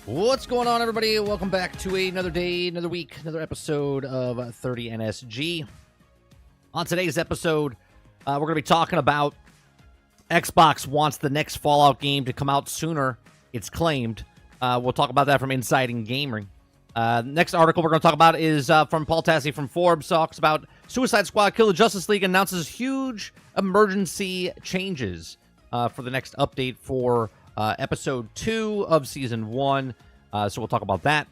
What's going on, everybody? Welcome back to another day, another week, another episode of 30 NSG. On today's episode, we're going to be talking about Xbox wants the next Fallout game to come out sooner, it's claimed. We'll talk about that from Inside and Gaming. Next article we're going to talk about is from Paul Tassi from Forbes. Talks about Suicide Squad Kill the Justice League, announces huge emergency changes for the next update for episode 2 of season 1. So we'll talk about that.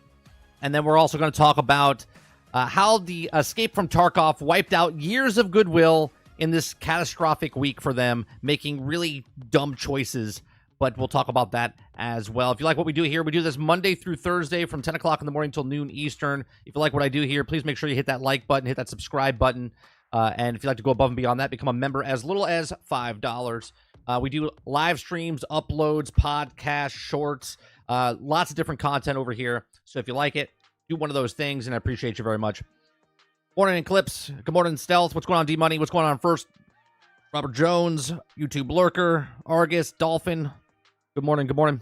And then we're also going to talk about how the escape from Tarkov wiped out years of goodwill in this catastrophic week for them, making really dumb choices. But we'll talk about that as well. If you like what we do here, we do this Monday through Thursday from 10 o'clock in the morning until noon Eastern. If you like what I do here, please make sure you hit that like button, hit that subscribe button. And if you'd like to go above and beyond that, become a member as little as $5. We do live streams, uploads, podcasts, shorts, lots of different content over here. So if you like it, do one of those things, and I appreciate you very much. Morning Eclipse. Good morning, Stealth. What's going on, D-Money? What's going on first? Robert Jones, YouTube Lurker, Argus, Dolphin. Good morning, good morning.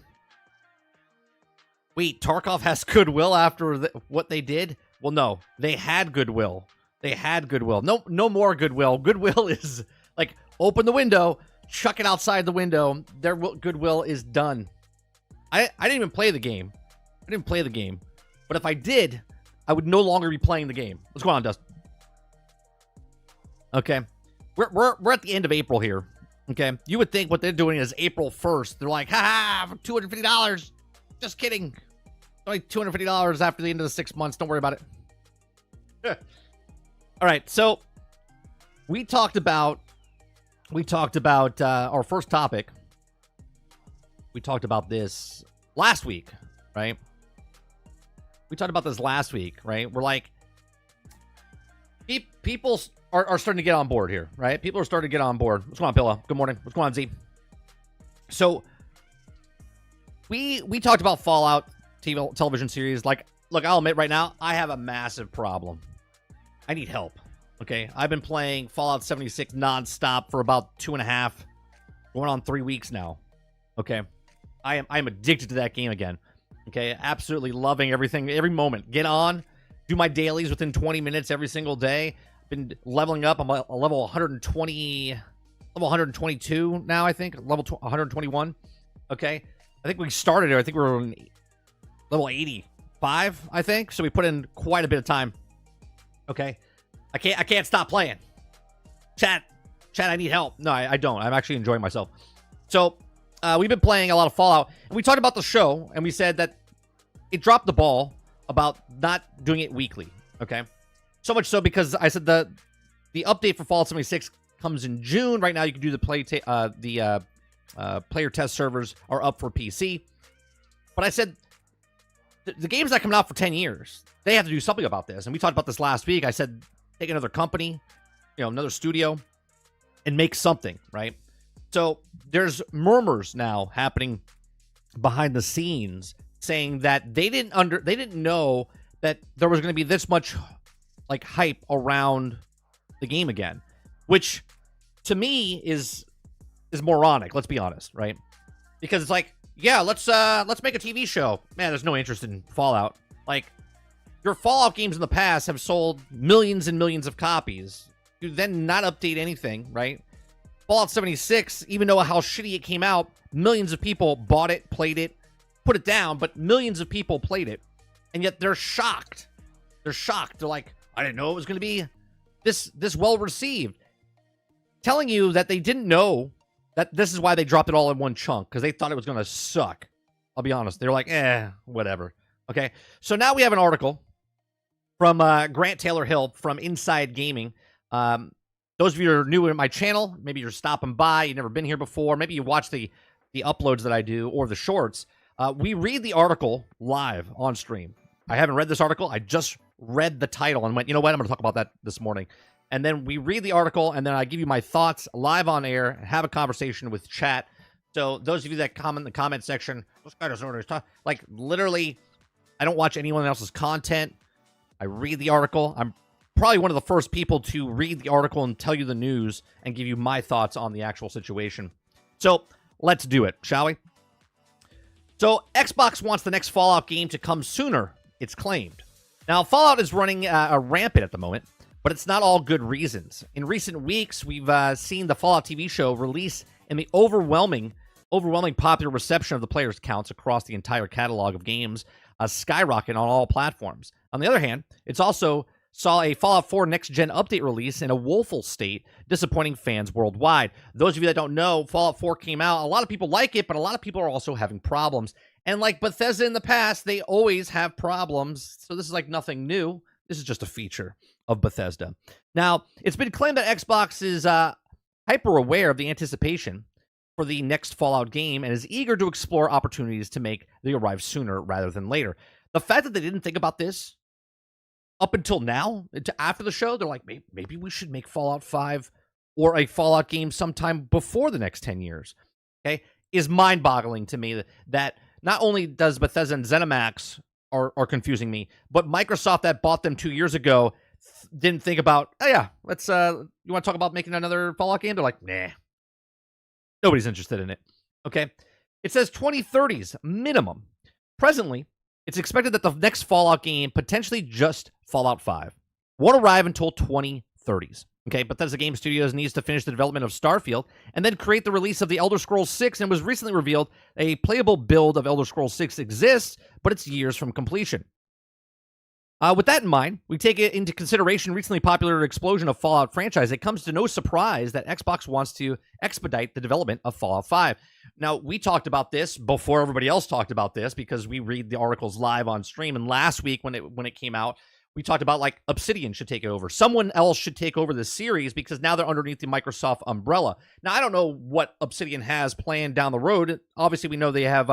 Wait, Tarkov has goodwill after what they did? Well, no. They had goodwill. They had goodwill. No more goodwill. Goodwill is like, open the window, chuck it outside the window. Their goodwill is done. I didn't even play the game. But if I did, I would no longer be playing the game. What's going on, Dust? Okay. We're at the end of April here. Okay. You would think what they're doing is April 1st. They're like, for $250. Just kidding. Only $250 after the end of the 6 months. Don't worry about it. All right. So we talked about our first topic. We talked about this last week, right? We talked about this last week, right? We're like, people are starting to get on board here, right? People are starting to get on board. What's going on, Pillow? Good morning. What's going on, Z? So we talked about Fallout television series. Like, look, I'll admit right now, I have a massive problem. I need help. Okay, I've been playing Fallout 76 nonstop for about 2.5, going on 3 weeks now. Okay, I am addicted to that game again. Okay, absolutely loving everything, every moment. Get on, do my dailies within 20 minutes every single day. Been leveling up. I'm a level 120, level 122 now. I think level 121. Okay, I think we started here. I think we were on level 85. I think so. We put in quite a bit of time. Okay. I can't stop playing. Chat, I need help. No, I don't. I'm actually enjoying myself. So, we've been playing a lot of Fallout, and we talked about the show, and we said that it dropped the ball about not doing it weekly, okay? So much so because I said the update for Fallout 76 comes in June. Right now, you can do the player test servers are up for PC. But I said the game's not coming out for 10 years. They have to do something about this, and we talked about this last week. I said, take another company, another studio, and make something, right? So there's murmurs now happening behind the scenes saying that they didn't know that there was going to be this much like hype around the game again, which to me is moronic. Let's be honest, right? Because it's like, yeah, let's make a TV show. Man, there's no interest in Fallout. Like, your Fallout games in the past have sold millions and millions of copies. You then not update anything, right? Fallout 76, even though how shitty it came out, millions of people bought it, played it, put it down, but millions of people played it. And yet they're shocked. They're shocked. They're like, I didn't know it was going to be this well received. Telling you that they didn't know that this is why they dropped it all in one chunk, because they thought it was going to suck. I'll be honest. They're like, whatever. Okay, so now we have an article from Grant Taylor Hill from Inside Gaming. Those of you who are new to my channel, maybe you're stopping by, you've never been here before, maybe you watch the uploads that I do or the shorts. We read the article live on stream. I haven't read this article. I just read the title and went, you know what, I'm going to talk about that this morning. And then we read the article, and then I give you my thoughts live on air and have a conversation with chat. So those of you that comment in the comment section, this guy doesn't know what he's talking. Like, literally, I don't watch anyone else's content. I read the article. I'm probably one of the first people to read the article and tell you the news and give you my thoughts on the actual situation. So let's do it, shall we? So Xbox wants the next Fallout game to come sooner, it's claimed. Now, Fallout is running rampant at the moment, but it's not all good reasons. In recent weeks, we've seen the Fallout TV show release and the overwhelming popular reception of the players' counts across the entire catalog of games skyrocket on all platforms. On the other hand, it's also saw a Fallout 4 next-gen update release in a woeful state, disappointing fans worldwide. Those of you that don't know, Fallout 4 came out. A lot of people like it, but a lot of people are also having problems. And like Bethesda in the past, they always have problems. So this is like nothing new. This is just a feature of Bethesda. Now, it's been claimed that Xbox is hyper-aware of the anticipation for the next Fallout game and is eager to explore opportunities to make the arrive sooner rather than later. The fact that they didn't think about this up until now, after the show, they're like, maybe we should make Fallout 5 or a Fallout game sometime before the next 10 years, okay, is mind-boggling to me that not only does Bethesda and ZeniMax are confusing me, but Microsoft that bought them 2 years ago didn't think about, oh yeah, let's, you want to talk about making another Fallout game? They're like, nah, nobody's interested in it, okay? It says 2030s minimum. Presently, it's expected that the next Fallout game, potentially just Fallout 5, won't arrive until 2030s. Okay, Bethesda Game Studios needs to finish the development of Starfield and then create the release of the Elder Scrolls 6, and was recently revealed a playable build of Elder Scrolls 6 exists, but it's years from completion. With that in mind, we take it into consideration recently popular explosion of Fallout franchise. It comes to no surprise that Xbox wants to expedite the development of Fallout 5. Now, we talked about this before everybody else talked about this because we read the articles live on stream. And last week when it came out, we talked about like Obsidian should take it over. Someone else should take over this series because now they're underneath the Microsoft umbrella. Now, I don't know what Obsidian has planned down the road. Obviously, we know they have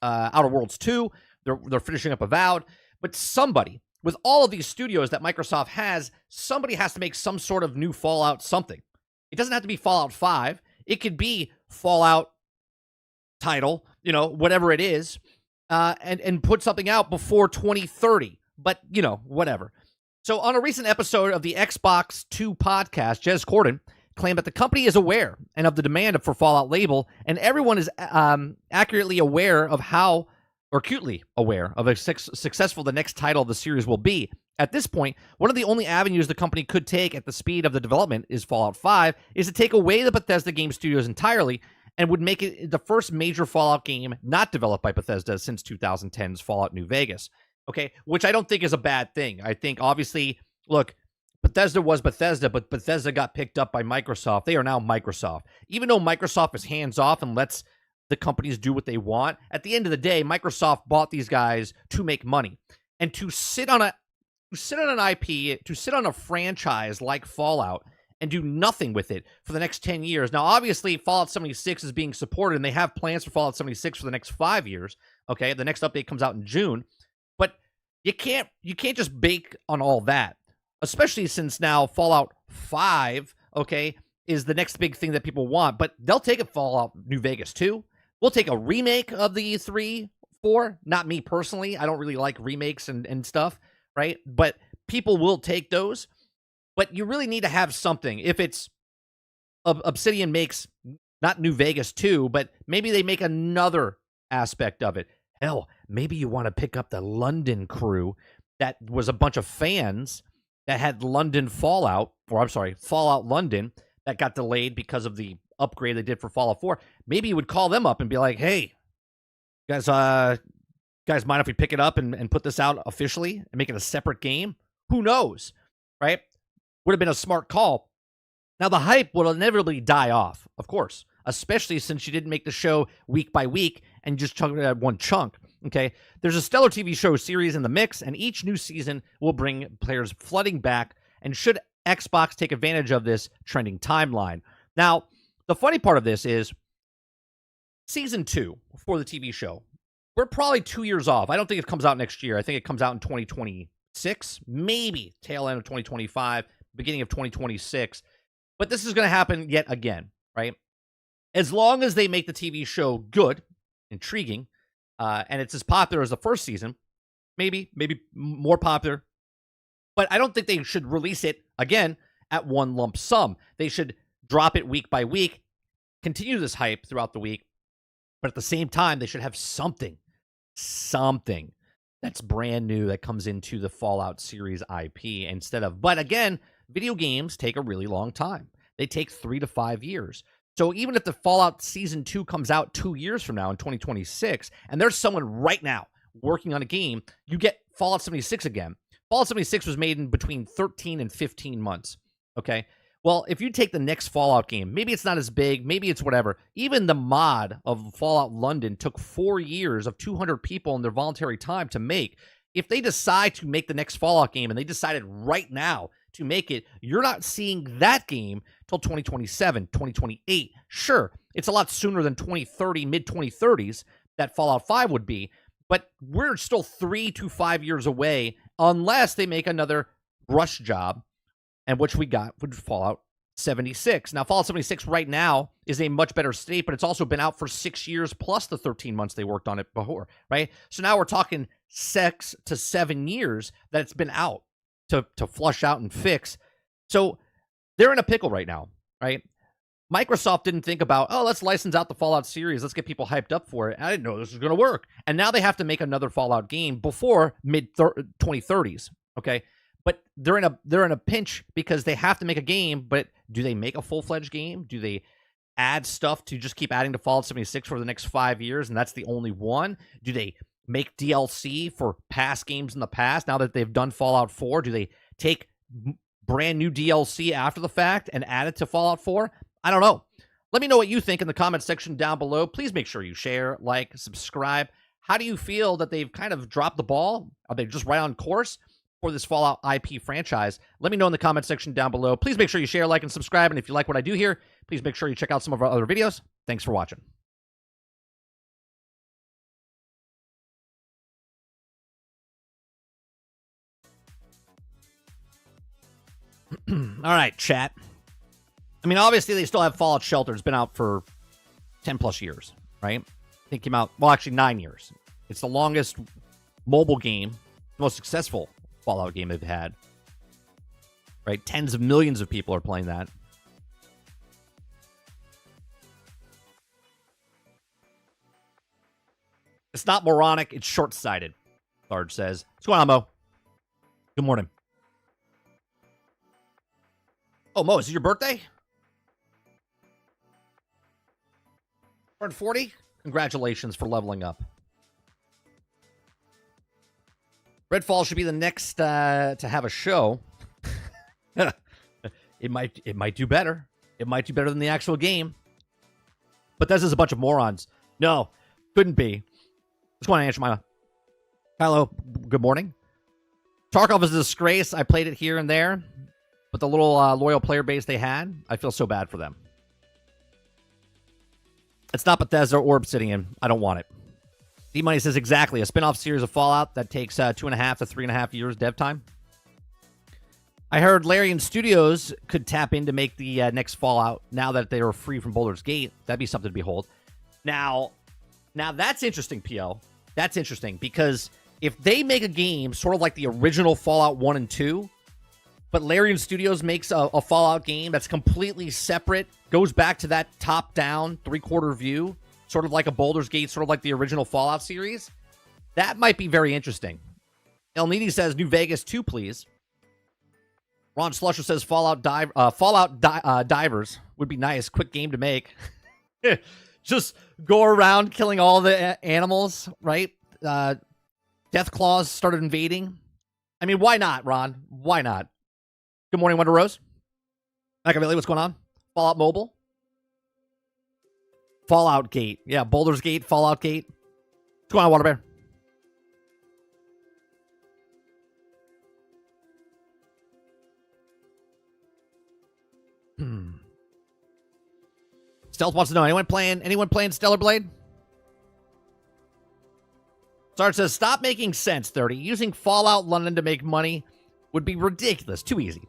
Outer Worlds 2. They're finishing up Avowed. But somebody, with all of these studios that Microsoft has, somebody has to make some sort of new Fallout something. It doesn't have to be Fallout 5. It could be Fallout title, whatever it is, and put something out before 2030. But, whatever. So on a recent episode of the Xbox 2 podcast, Jez Corden claimed that the company is aware and of the demand for Fallout label, and everyone is accurately aware of how, or acutely aware of how successful the next title of the series will be. At this point, one of the only avenues the company could take at the speed of the development is Fallout 5, is to take away the Bethesda Game Studios entirely, and would make it the first major Fallout game not developed by Bethesda since 2010's Fallout New Vegas. Okay, which I don't think is a bad thing. I think, obviously, look, Bethesda was Bethesda, but Bethesda got picked up by Microsoft. They are now Microsoft. Even though Microsoft is hands-off and lets the companies do what they want, at the end of the day, Microsoft bought these guys to make money. And to sit on an IP, to sit on a franchise like Fallout and do nothing with it for the next 10 years. Now, obviously, Fallout 76 is being supported, and they have plans for Fallout 76 for the next 5 years. Okay, the next update comes out in June. But you can't just bake on all that, especially since now Fallout 5, okay, is the next big thing that people want. But they'll take a Fallout New Vegas 2. We'll take a remake of the 3, 4. Not me personally. I don't really like remakes and stuff, right? But people will take those. But you really need to have something. If it's Obsidian makes not New Vegas 2, but maybe they make another aspect of it. Hell, maybe you want to pick up the London crew that was a bunch of fans that had Fallout London that got delayed because of the upgrade they did for Fallout 4. Maybe you would call them up and be like, hey, guys mind if we pick it up and put this out officially and make it a separate game? Who knows, right? Would have been a smart call. Now, the hype will inevitably die off, of course, especially since you didn't make the show week by week and just chunk it at one chunk, okay? There's a stellar TV show series in the mix, and each new season will bring players flooding back, and should Xbox take advantage of this trending timeline. Now, the funny part of this is Season 2 for the TV show, we're probably 2 years off. I don't think it comes out next year. I think it comes out in 2026, maybe tail end of 2025, beginning of 2026. But this is going to happen yet again, right? As long as they make the TV show good, intriguing, and it's as popular as the first season, maybe more popular. But I don't think they should release it, again, at one lump sum. They should drop it week by week, continue this hype throughout the week, but at the same time, they should have something something that's brand new that comes into the Fallout series IP instead of. But again, video games take a really long time. They take 3 to 5 years. So even if the Fallout Season 2 comes out 2 years from now in 2026, and there's someone right now working on a game, you get Fallout 76 again. Fallout 76 was made in between 13 and 15 months, okay? Well, if you take the next Fallout game, maybe it's not as big, maybe it's whatever. Even the mod of Fallout London took 4 years of 200 people in their voluntary time to make. If they decide to make the next Fallout game and they decided right now to make it, you're not seeing that game till 2027, 2028. Sure, it's a lot sooner than 2030, mid-2030s that Fallout 5 would be, but we're still 3 to 5 years away unless they make another rush job, and which we got with Fallout 76. Now, Fallout 76 right now is a much better state, but it's also been out for 6 years plus the 13 months they worked on it before, right? So now we're talking 6 to 7 years that it's been out to flush out and fix. So they're in a pickle right now, right? Microsoft didn't think about, oh, let's license out the Fallout series. Let's get people hyped up for it. I didn't know this was going to work. And now they have to make another Fallout game before mid-2030s, okay? But they're in a pinch because they have to make a game, but do they make a full-fledged game? Do they add stuff to just keep adding to Fallout 76 for the next 5 years, and that's the only one? Do they make DLC for past games in the past now that they've done Fallout 4? Do they take brand new DLC after the fact and add it to Fallout 4? I don't know. Let me know what you think in the comment section down below. Please make sure you share, like, subscribe. How do you feel that they've kind of dropped the ball? Are they just right on course for this Fallout IP franchise? Let me know in the comment section down below. Please make sure you share, like, and subscribe. And if you like what I do here, please make sure you check out some of our other videos. Thanks for watching. All right, chat. I mean, obviously, they still have Fallout Shelter. It's been out for 10 plus years, right? I think it came out, well, actually 9 years. It's the longest mobile game, the most successful Fallout game they've had, right? Tens of millions of people are playing that. It's not moronic, it's short-sighted, Sarge says. What's going on, Mo? Good morning. Oh, Mo, is it your birthday? Turned 40? Congratulations for leveling up. Redfall should be the next to have a show. It might do better. It might do better than the actual game. But this is a bunch of morons. No, couldn't be. What's going on, Aunt Jemima? Hello, good morning. Tarkov is a disgrace. I played it here and there. But the little loyal player base they had, I feel so bad for them. It's not Bethesda or Obsidian. I don't want it. D-Money says exactly. A spin-off series of Fallout that takes 2.5 to 3.5 years dev time. I heard Larian Studios could tap in to make the next Fallout now that they are free from Baldur's Gate. That'd be something to behold. Now that's interesting, PO. That's interesting because if they make a game sort of like the original Fallout 1 and 2, but Larian Studios makes a Fallout game that's completely separate, goes back to that top-down, three-quarter view, sort of like a Baldur's Gate, sort of like the original Fallout series, that might be very interesting. El Nini says, New Vegas 2, please. Ron Slusher says, Fallout Divers would be nice. Quick game to make. Just go around killing all the animals, right? Death Claws started invading. I mean, why not, Ron? Why not? Good morning, Wonder Rose. Machiavelli, what's going on? Fallout Mobile. Fallout Gate. Yeah, Baldur's Gate, Fallout Gate. What's going on, Water Bear? Stealth wants to know, anyone playing Stellar Blade? Sarge says, stop making sense, 30. Using Fallout London to make money would be ridiculous. Too easy.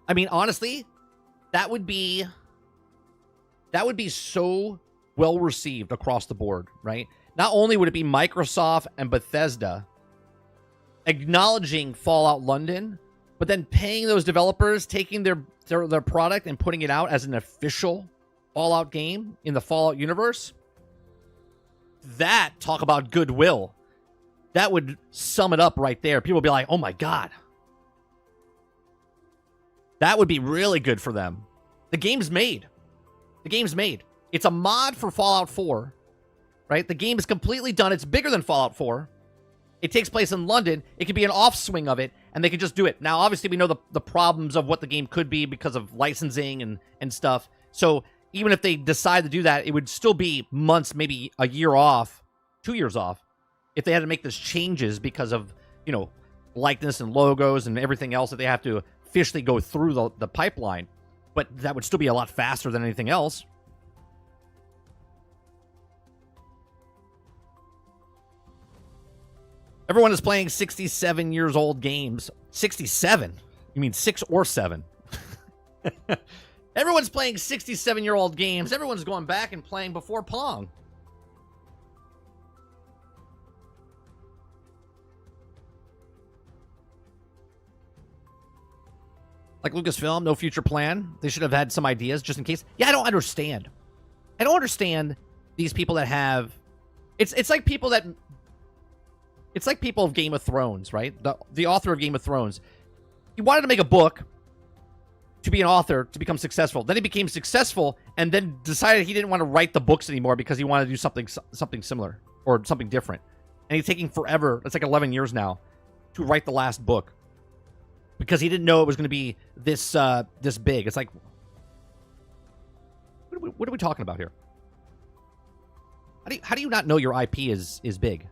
I mean, honestly, that would be so well received across the board, right? Not only would it be Microsoft and Bethesda acknowledging Fallout London, but then paying those developers, taking their product and putting it out as an official Fallout game in the Fallout universe. that, talk about goodwill. That would sum it up right there. People would be like, oh my God. That would be really good for them. The game's made. The game's made. It's a mod for Fallout 4, right? The game is completely done. It's bigger than Fallout 4. It takes place in London. It could be an offswing of it, and they could just do it. Now, obviously, we know the problems of what the game could be because of licensing and stuff. So even if they decide to do that, it would still be months, maybe a year off, 2 years off, if they had to make these changes because of, you know, likeness and logos and everything else that they have to officially go through the pipeline. But that would still be a lot faster than anything else. Everyone is playing 67 years old games. 67? You mean 6 or 7? Everyone's playing 67-year-old games. Everyone's going back and playing before Pong. Like Lucasfilm, no future plan. They should have had some ideas just in case. Yeah, I don't understand. I don't understand these people that have... It's like people that... It's like people of Game of Thrones, right? The author of Game of Thrones. He wanted to make a book to be an author, to become successful. Then he became successful and then decided he didn't want to write the books anymore because he wanted to do something similar or something different. And he's taking forever, it's like 11 years now, to write the last book because he didn't know it was going to be this big. It's like, what are we talking about here? How do you not know your IP is big?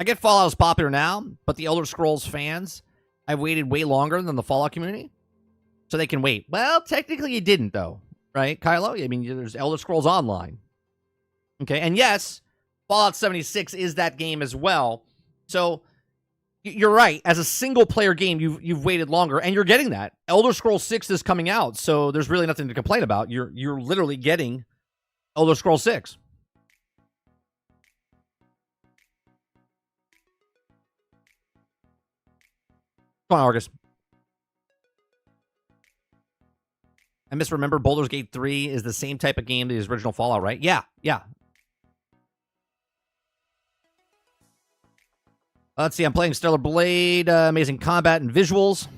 I get Fallout is popular now, but the Elder Scrolls fans have waited way longer than the Fallout community, so they can wait. Well, technically you didn't, though, right, Kylo? I mean, there's Elder Scrolls Online. Okay, and yes, Fallout 76 is that game as well. So you're right. As a single-player game, you've waited longer, and you're getting that. Elder Scrolls 6 is coming out, so there's really nothing to complain about. You're literally getting Elder Scrolls 6. Come on, Argus. I misremember Baldur's Gate 3 is the same type of game as the original Fallout, right? Yeah. Let's see. I'm playing Stellar Blade. Amazing combat and visuals.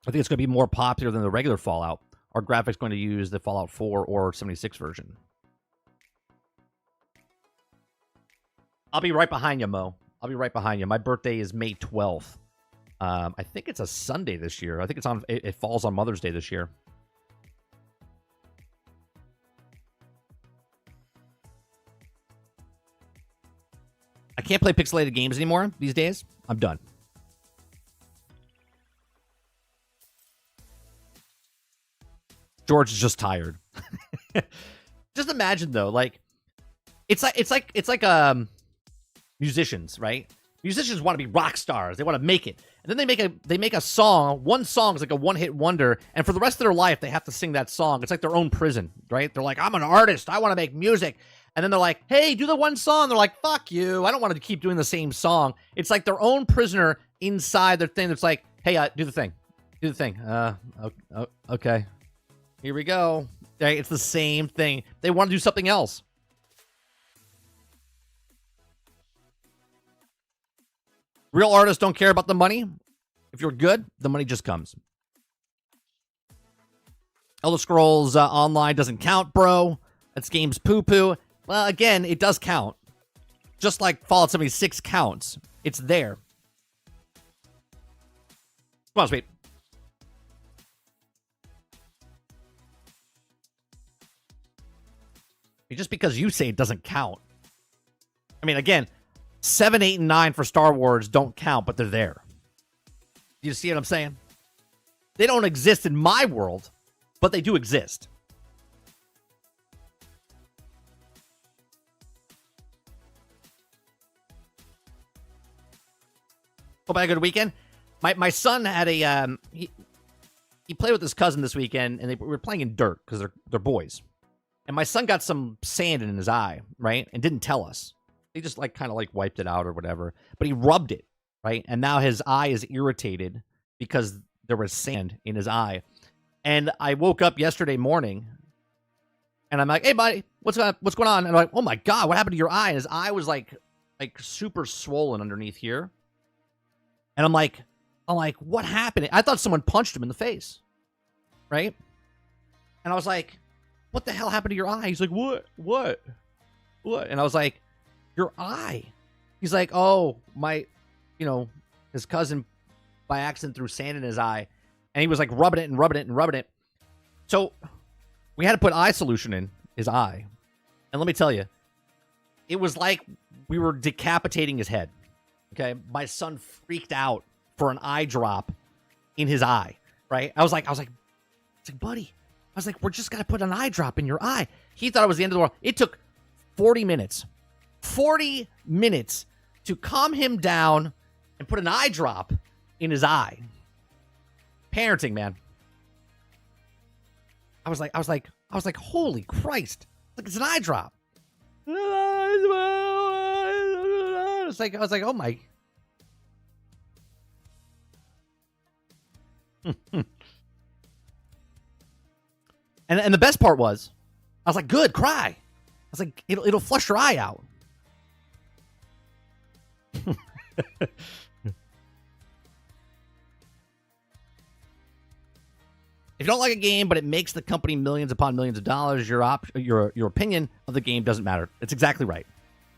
I think it's going to be more popular than the regular Fallout. Our graphics going to use the Fallout 4 or 76 version. I'll be right behind you, Mo. I'll be right behind you. My birthday is May 12th. I think it's a Sunday this year. I think it falls on Mother's Day this year. I can't play pixelated games anymore these days. I'm done. George is just tired. Just imagine though, like it's like musicians, right? Musicians want to be rock stars. They want to make it. And then they make a song. One song is like a one-hit wonder. And for the rest of their life, they have to sing that song. It's like their own prison, right? They're like, I'm an artist. I want to make music. And then they're like, hey, do the one song. They're like, fuck you. I don't want to keep doing the same song. It's like their own prisoner inside their thing. That's like, hey, do the thing. Do the thing. Okay. Here we go. Okay, it's the same thing. They want to do something else. Real artists don't care about the money. If you're good, the money just comes. Elder Scrolls Online doesn't count, bro. That's game's poo-poo. Well, again, it does count. Just like Fallout 76 counts. It's there. Come on, sweet. Just because you say it doesn't count. I mean, again, 7, 8, and 9 for Star Wars don't count, but they're there. You see what I'm saying? They don't exist in my world, but they do exist. Hope I had a good weekend. My son had a he played with his cousin this weekend, and we were playing in dirt because they're boys. And my son got some sand in his eye, right, and didn't tell us. He just kind of wiped it out or whatever, but he rubbed it, right, and now his eye is irritated because there was sand in his eye. And I woke up yesterday morning, and I'm like, "Hey, buddy, what's going on?" And I'm like, "Oh my God, what happened to your eye?" And his eye was like super swollen underneath here. And I'm like, "What happened?" I thought someone punched him in the face, right? And I was like, "What the hell happened to your eye?" He's like, "What?" And I was like, "Your eye." He's like, "Oh, his cousin by accident threw sand in his eye." And he was like rubbing it. So we had to put eye solution in his eye. And let me tell you, it was like we were decapitating his head. Okay. My son freaked out for an eye drop in his eye. Right. I was like, buddy, we're just going to put an eye drop in your eye. He thought it was the end of the world. It took 40 minutes to calm him down and put an eye drop in his eye. Parenting, man. I was like, holy Christ. Look, it's an eye drop. I was like, oh my. And the best part was, I was like, good, cry. I was like, it'll flush your eye out. If you don't like a game, but it makes the company millions upon millions of dollars, your opinion of the game doesn't matter. It's exactly right.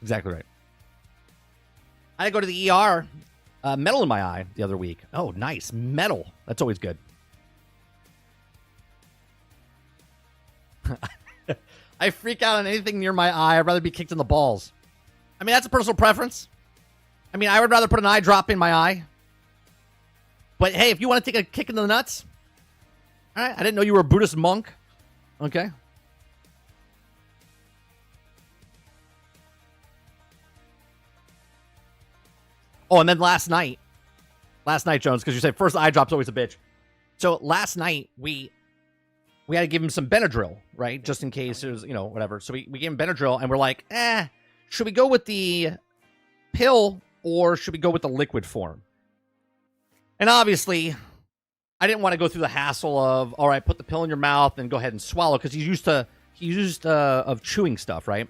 Exactly right. I had to go to the ER. Metal in my eye the other week. Oh, nice. Metal. That's always good. I freak out on anything near my eye. I'd rather be kicked in the balls. I mean, that's a personal preference. I mean, I would rather put an eye drop in my eye. But hey, if you want to take a kick in the nuts, all right. I didn't know you were a Buddhist monk. Okay. Oh, and then last night, Jones, because you said first eye drop's always a bitch. So last night we had to give him some Benadryl, right? Just in case it was, whatever. So we gave him Benadryl, and we're like, should we go with the pill or should we go with the liquid form? And obviously, I didn't want to go through the hassle of, all right, put the pill in your mouth and go ahead and swallow, because he's used of chewing stuff, right?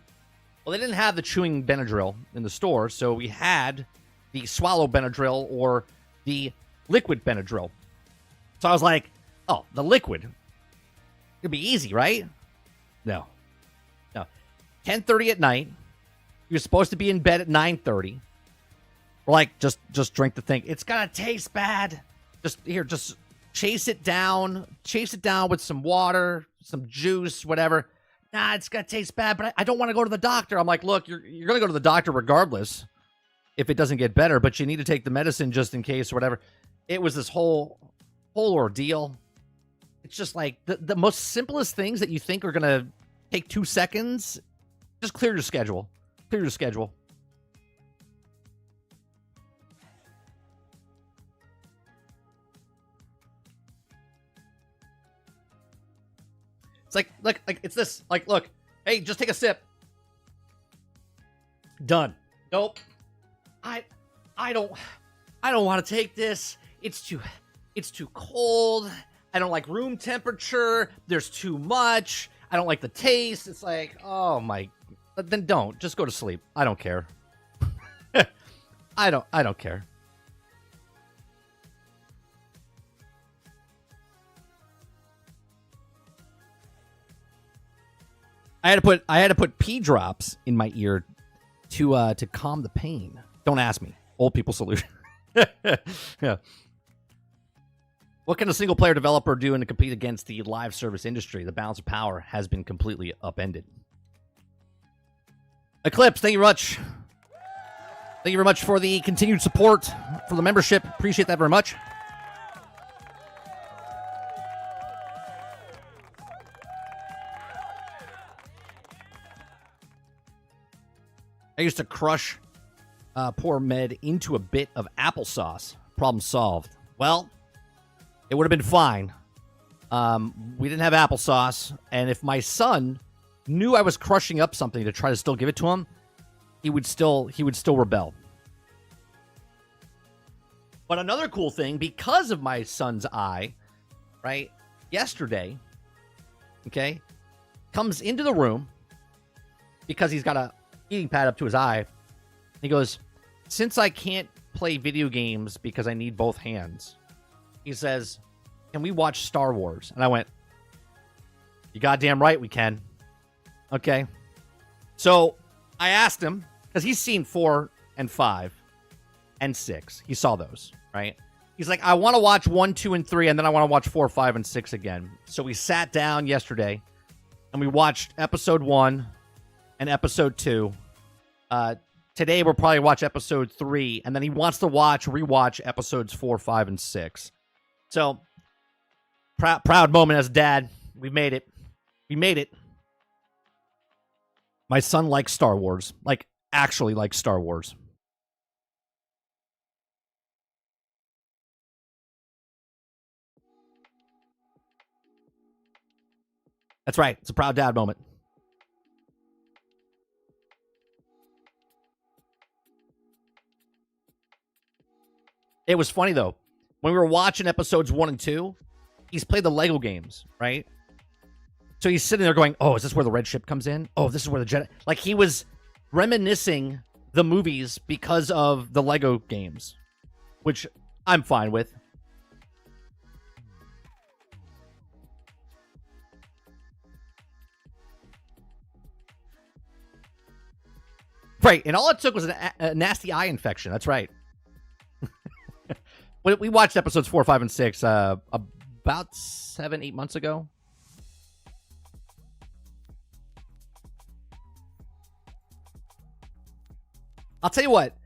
Well, they didn't have the chewing Benadryl in the store, so we had the swallow Benadryl or the liquid Benadryl. So I was like, oh, the liquid. It'd be easy, right? No. 10:30 at night. You're supposed to be in bed at 9:30. We're like, just drink the thing. It's gonna taste bad. Just chase it down with some water, some juice, whatever. Nah, it's gonna taste bad, but I don't want to go to the doctor. I'm like, look, you're gonna go to the doctor regardless if it doesn't get better, but you need to take the medicine just in case or whatever. It was this whole ordeal. It's just like the most simplest things that you think are gonna take 2 seconds. Just clear your schedule. It's like it's this. Like, look, hey, just take a sip. Done. Nope. I don't want to take this. It's too cold. I don't like room temperature. There's too much. I don't like the taste. It's like, oh my. Then don't. Just go to sleep. I don't care. I don't care. I had to put pee drops in my ear to calm the pain. Don't ask me. Old people solution. Yeah. What can a single player developer do to compete against the live service industry? The balance of power has been completely upended. Eclipse, thank you very much. Thank you very much for the continued support, for the membership. Appreciate that very much. I used to crush poor Med into a bit of applesauce. Problem solved. Well, it would have been fine. We didn't have applesauce, and if my son knew I was crushing up something to try to still give it to him, he would still rebel. But another cool thing, because of my son's eye, right, yesterday, okay, comes into the room because he's got a heating pad up to his eye. He goes, since I can't play video games because I need both hands, he says, can we watch Star Wars? And I went, you goddamn right we can. Okay. So I asked him, because he's seen 4 and 5 and 6. He saw those, right? He's like, I want to watch 1, 2, and 3, and then I want to watch 4, 5, and 6 again. So we sat down yesterday, and we watched episode 1 and episode 2. Today we'll probably watch episode 3, and then he wants to rewatch episodes 4, 5, and 6. So, proud moment as dad. We made it. We made it. My son likes Star Wars. Like, actually likes Star Wars. That's right. It's a proud dad moment. It was funny, though. When we were watching episodes 1 and 2, he's played the Lego games, right? So he's sitting there going, oh, is this where the red ship comes in? Oh, this is where the Jedi... Like, he was reminiscing the movies because of the Lego games, which I'm fine with. Right, and all it took was a nasty eye infection. That's right. We watched episodes 4, 5, and 6 about 7, 8 months ago. I'll tell you what.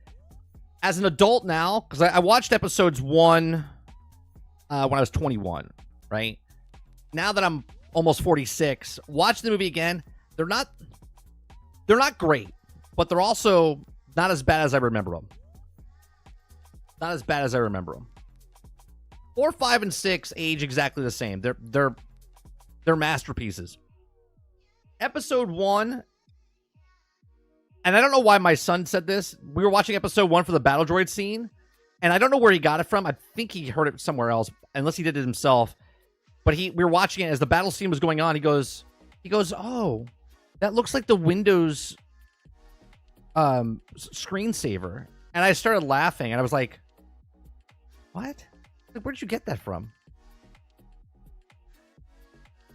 As an adult now, because I watched episodes 1 when I was 21, right? Now that I'm almost 46, watch the movie again. They're not great, but they're also not as bad as I remember them. Not as bad as I remember them. 4, 5, and 6 age exactly the same. They're masterpieces. Episode 1, and I don't know why my son said this. We were watching episode 1 for the battle droid scene, and I don't know where he got it from. I think he heard it somewhere else, unless he did it himself. But we were watching it as the battle scene was going on. He goes, oh, that looks like the Windows screensaver. And I started laughing, and I was like, what? Where'd you get that from?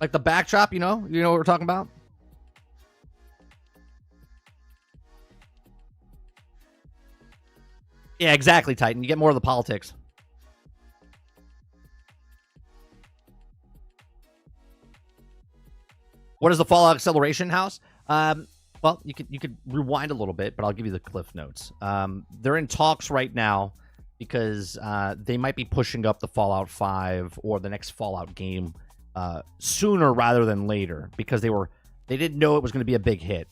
Like the backdrop, you know what we're talking about? Yeah, exactly, Titan. You get more of the politics. What is the Fallout Acceleration House? Well, you could rewind a little bit, but I'll give you the cliff notes. They're in talks right now because they might be pushing up the Fallout 5 or the next Fallout game sooner rather than later because they didn't know it was going to be a big hit.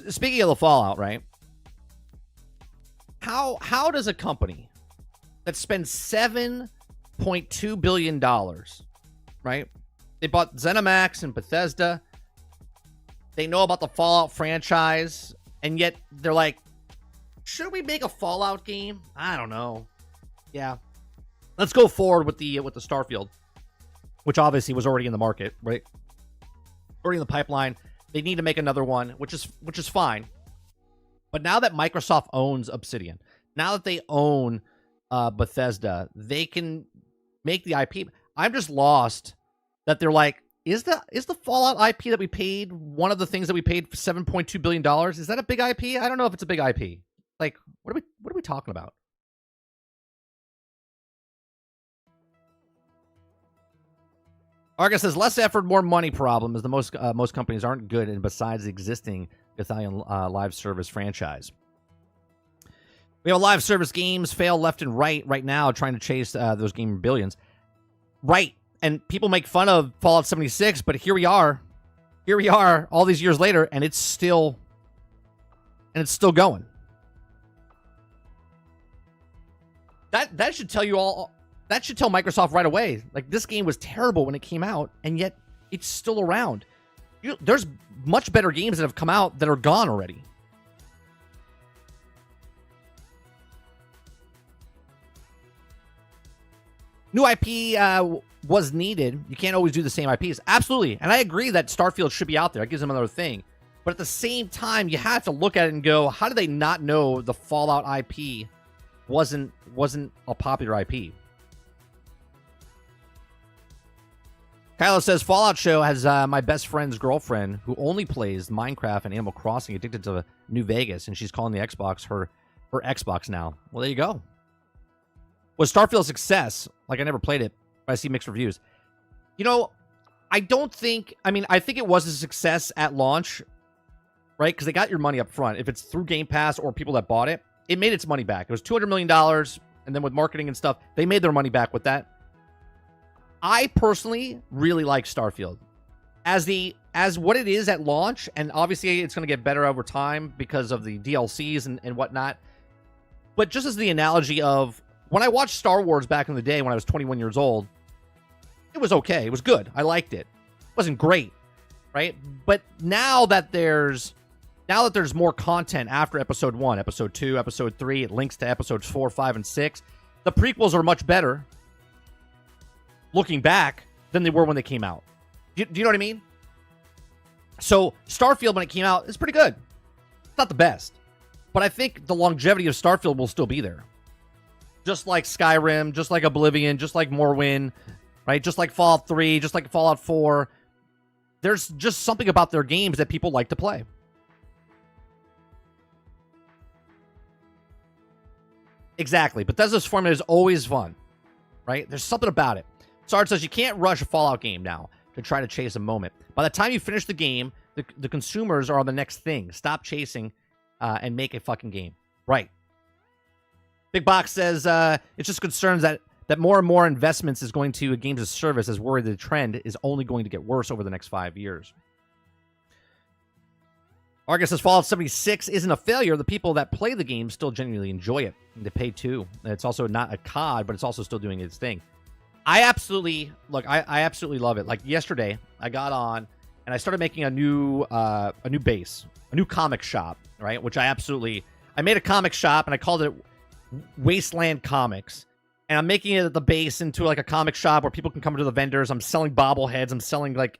Speaking of the Fallout, right? How does a company that spends $7.2 billion, right? They bought ZeniMax and Bethesda. They know about the Fallout franchise, and yet they're like, should we make a Fallout game? I don't know. Yeah. Let's go forward with the Starfield, which obviously was already in the market, right? Already in the pipeline. They need to make another one, which is fine. But now that Microsoft owns Obsidian, now that they own Bethesda, they can make the IP. I'm just lost that thare like, is the Fallout IP that we paid one of the things that we paid for $7.2 billion? Is that a big IP? I don't know if it's a big IP. Like, what are we talking about? Argus says, less effort, more money problem is the most companies aren't good, and besides the existing Italian live service franchise. We have live service games fail left and right now, trying to chase those game billions. Right, and people make fun of Fallout 76, but here we are all these years later, and it's still going. That should tell you all That should tell Microsoft right away. Like, this game was terrible when it came out, and yet it's still around. There's much better games that have come out that are gone already. New IP was needed. You can't always do the same IPs. Absolutely. And I agree that Starfield should be out there. It gives them another thing. But at the same time, you have to look at it and go, how did they not know the Fallout IP wasn't a popular IP? Kylo says, Fallout show has my best friend's girlfriend who only plays Minecraft and Animal Crossing addicted to New Vegas, and she's calling the Xbox her Xbox now. Well, there you go. Was Starfield a success? Like, I never played it, but I see mixed reviews. You know, I don't think... I mean, I think it was a success at launch, right? Because they got your money up front. If it's through Game Pass or people that bought it, it made its money back. It was $200 million, and then with marketing and stuff, they made their money back with that. I personally really like Starfield as what it is at launch, and obviously it's going to get better over time because of the DLCs and whatnot. But just as the analogy of when I watched Star Wars back in the day when I was 21 years old, it was okay. It was good. I liked it. It wasn't great, right? But now that there's more content after Episode 1, Episode 2, Episode 3, it links to Episodes 4, 5, and 6. The prequels are much better, looking back, than they were when they came out. Do you know what I mean? So Starfield, when it came out, is pretty good. It's not the best, but I think the longevity of Starfield will still be there. Just like Skyrim, just like Oblivion, just like Morrowind, right? Just like Fallout 3, just like Fallout 4. There's just something about their games that people like to play. Exactly. Bethesda's formula is always fun, right? There's something about it. Sard says you can't rush a Fallout game now to try to chase a moment. By the time you finish the game, the consumers are on the next thing. Stop chasing and make a fucking game. Right. Big Box says it's just concerns that more and more investments is going to games as service, as worried the trend is only going to get worse over the next 5 years. Argus says Fallout 76 isn't a failure. The people that play the game still genuinely enjoy it. And they pay too. And it's also not a COD, but it's also still doing its thing. I absolutely love it. Like yesterday, I got on and I started making a new base, a new comic shop, right? Which I made a comic shop and I called it Wasteland Comics. And I'm making it the base into like a comic shop where people can come to the vendors. I'm selling bobbleheads. I'm selling like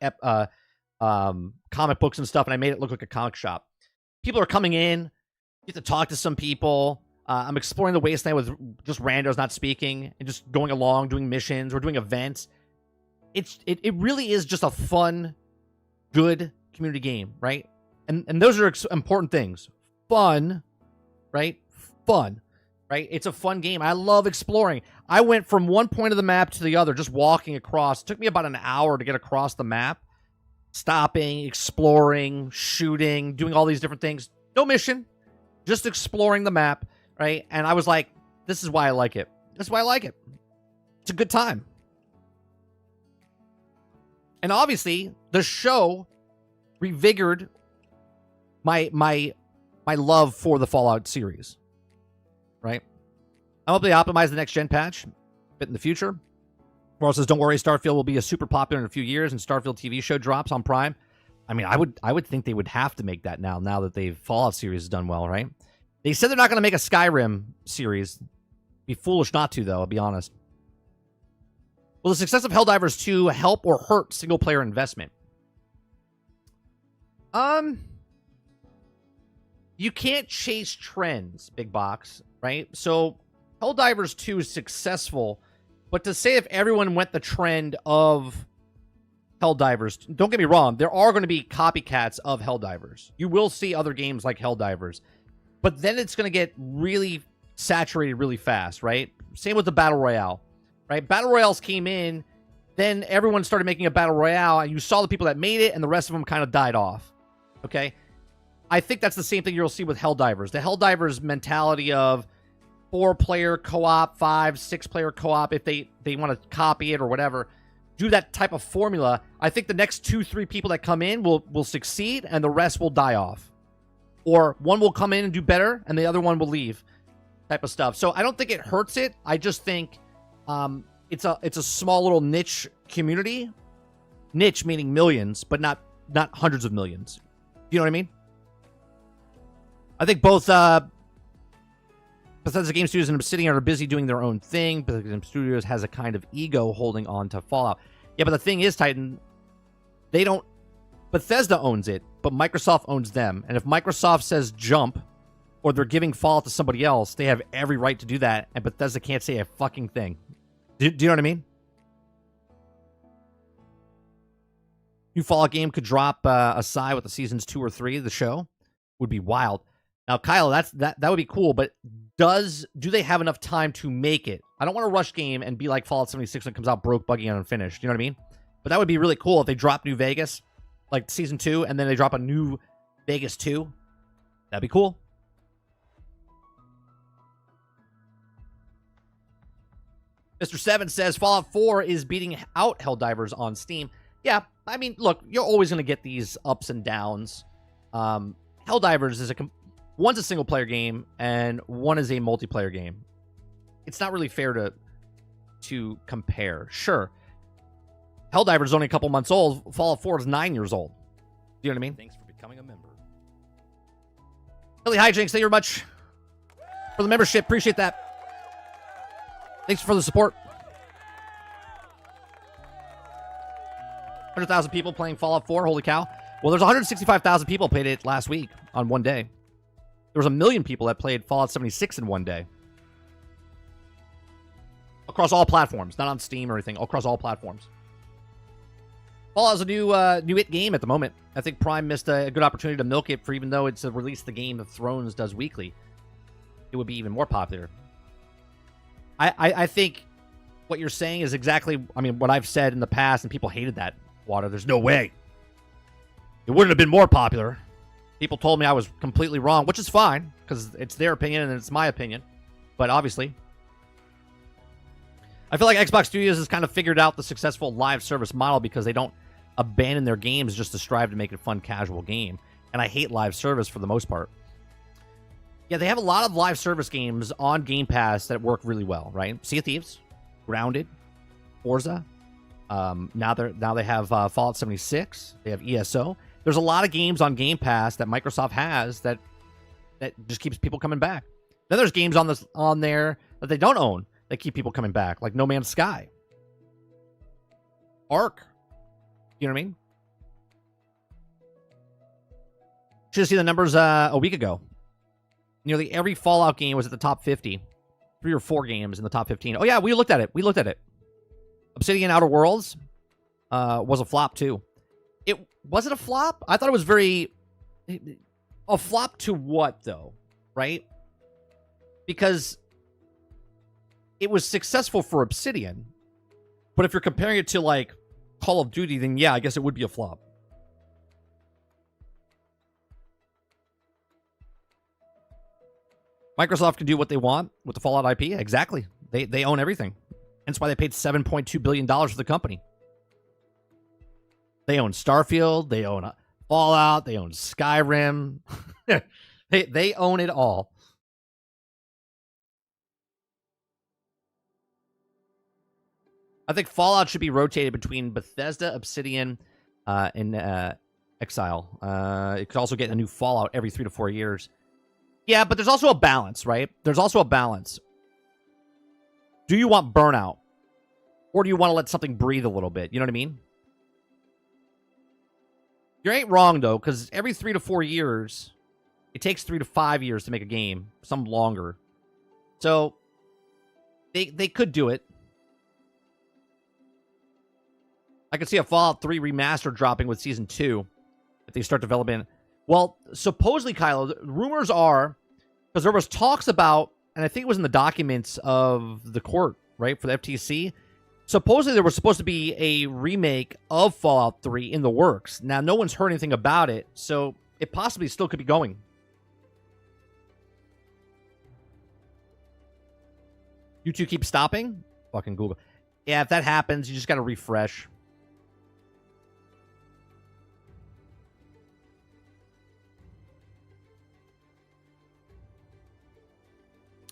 comic books and stuff. And I made it look like a comic shop. People are coming in. You get to talk to some people. I'm exploring the wasteland with just randos not speaking and just going along, doing missions. We're doing events. It really is just a fun, good community game, right? And those are important things. Fun, right? Fun, right? It's a fun game. I love exploring. I went from one point of the map to the other, just walking across. It took me about an hour to get across the map. Stopping, exploring, shooting, doing all these different things. No mission, just exploring the map. Right? And I was like, this is why I like it. That's why I like it. It's a good time. And obviously, the show revigored my love for the Fallout series. Right? I hope they optimize the next gen patch a bit in the future. Morrell says, don't worry, Starfield will be a super popular in a few years and Starfield TV show drops on Prime. I mean, I would think they would have to make that now that the Fallout series has done well, right? They said they're not going to make a Skyrim series. Be foolish not to, though, I'll be honest. Will the success of Helldivers 2 help or hurt single-player investment? You can't chase trends, Big Box, right? So, Helldivers 2 is successful, but to say if everyone went the trend of Helldivers, don't get me wrong, there are going to be copycats of Helldivers. You will see other games like Helldivers. But then it's going to get really saturated really fast, right? Same with the Battle Royale, right? Battle Royales came in, then everyone started making a Battle Royale, and you saw the people that made it, and the rest of them kind of died off, okay? I think that's the same thing you'll see with Helldivers. The Helldivers mentality of 4-player co-op, 5, 6-player co-op, if they want to copy it or whatever, do that type of formula. I think the next 2, 3 people that come in will succeed, and the rest will die off. Or one will come in and do better, and the other one will leave, type of stuff. So I don't think it hurts it. I just think it's a small little niche community. Niche meaning millions, but not hundreds of millions. You know what I mean? I think both Bethesda Game Studios and Obsidian are busy doing their own thing. Bethesda Game Studios has a kind of ego holding on to Fallout. Yeah, but the thing is, Titan, they don't. Bethesda owns it, but Microsoft owns them. And if Microsoft says jump, or they're giving Fallout to somebody else, they have every right to do that, and Bethesda can't say a fucking thing. Do you know what I mean? New Fallout game could drop aside with the seasons 2 or 3 of the show. Would be wild. Now, Kyle, that would be cool, but do they have enough time to make it? I don't want to rush game and be like Fallout 76 when it comes out broke, buggy, and unfinished. You know what I mean? But that would be really cool if they drop New Vegas, like season 2, and then they drop a new Vegas 2. That'd be cool. Mr. 7 says Fallout 4 is beating out Helldivers on Steam. Yeah, I mean, look, you're always going to get these ups and downs. Helldivers is one's a single-player game, and one is a multiplayer game. It's not really fair to compare. Sure, Helldivers is only a couple months old. Fallout 4 is 9 years old. Do you know what I mean? Thanks for becoming a member. Billy Hijinks, thank you very much for the membership. Appreciate that. Thanks for the support. 100,000 people playing Fallout 4. Holy cow. Well, there's 165,000 people played it last week on one day. There was 1 million people that played Fallout 76 in one day. Across all platforms. Not on Steam or anything. Across all platforms. Fallout's a new hit game at the moment. I think Prime missed a good opportunity to milk it for, even though it's a release the Game of Thrones does weekly, it would be even more popular. I think what you're saying is exactly, I mean, what I've said in the past, and people hated that, Water. There's no way. It wouldn't have been more popular. People told me I was completely wrong, which is fine, because it's their opinion and it's my opinion. But obviously, I feel like Xbox Studios has kind of figured out the successful live service model because they don't abandon their games just to strive to make it a fun, casual game. And I hate live service for the most part. Yeah, they have a lot of live service games on Game Pass that work really well, right? Sea of Thieves, Grounded, Forza. Now they have Fallout 76. They have ESO. There's a lot of games on Game Pass that Microsoft has that just keeps people coming back. Then there's games on there that they don't own that keep people coming back, like No Man's Sky, Ark. You know what I mean? Should have seen the numbers a week ago. Nearly every Fallout game was at the top 50. 3 or 4 games in the top 15. Oh, yeah, we looked at it. Obsidian Outer Worlds was a flop, too. Was it a flop? I thought it was very... A flop to what, though? Right? Because it was successful for Obsidian. But if you're comparing it to, like, Call of Duty, then yeah, I guess it would be a flop. Microsoft can do what they want with the Fallout IP. Exactly. They own everything. That's why they paid $7.2 billion for the company. They own Starfield. They own Fallout. They own Skyrim. they own it all. I think Fallout should be rotated between Bethesda, Obsidian, and Exile. It could also get a new Fallout every 3 to 4 years. Yeah, but there's also a balance, right? There's also a balance. Do you want burnout? Or do you want to let something breathe a little bit? You know what I mean? You ain't wrong, though, because every 3 to 4 years, it takes 3 to 5 years to make a game. Some longer. So, they could do it. I could see a Fallout 3 remaster dropping with Season 2 if they start developing. Well, supposedly, Kylo, rumors are, because there was talks about, and I think it was in the documents of the court, right, for the FTC, supposedly there was supposed to be a remake of Fallout 3 in the works. Now, no one's heard anything about it, so it possibly still could be going. You two keep stopping? Fucking Google. Yeah, if that happens, you just got to refresh.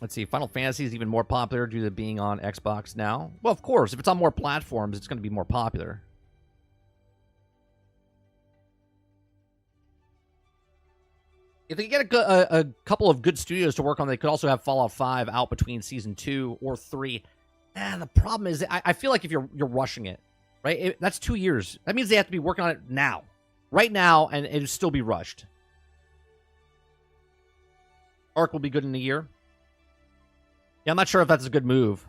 Let's see. Final Fantasy is even more popular due to being on Xbox now. Well, of course. If it's on more platforms, it's going to be more popular. If they get a couple of good studios to work on, they could also have Fallout 5 out between Season 2 or 3. And the problem is, I feel like if you're rushing it, right? That's 2 years. That means they have to be working on it now. Right now, and it'll still be rushed. Arc will be good in a year. Yeah, I'm not sure if that's a good move.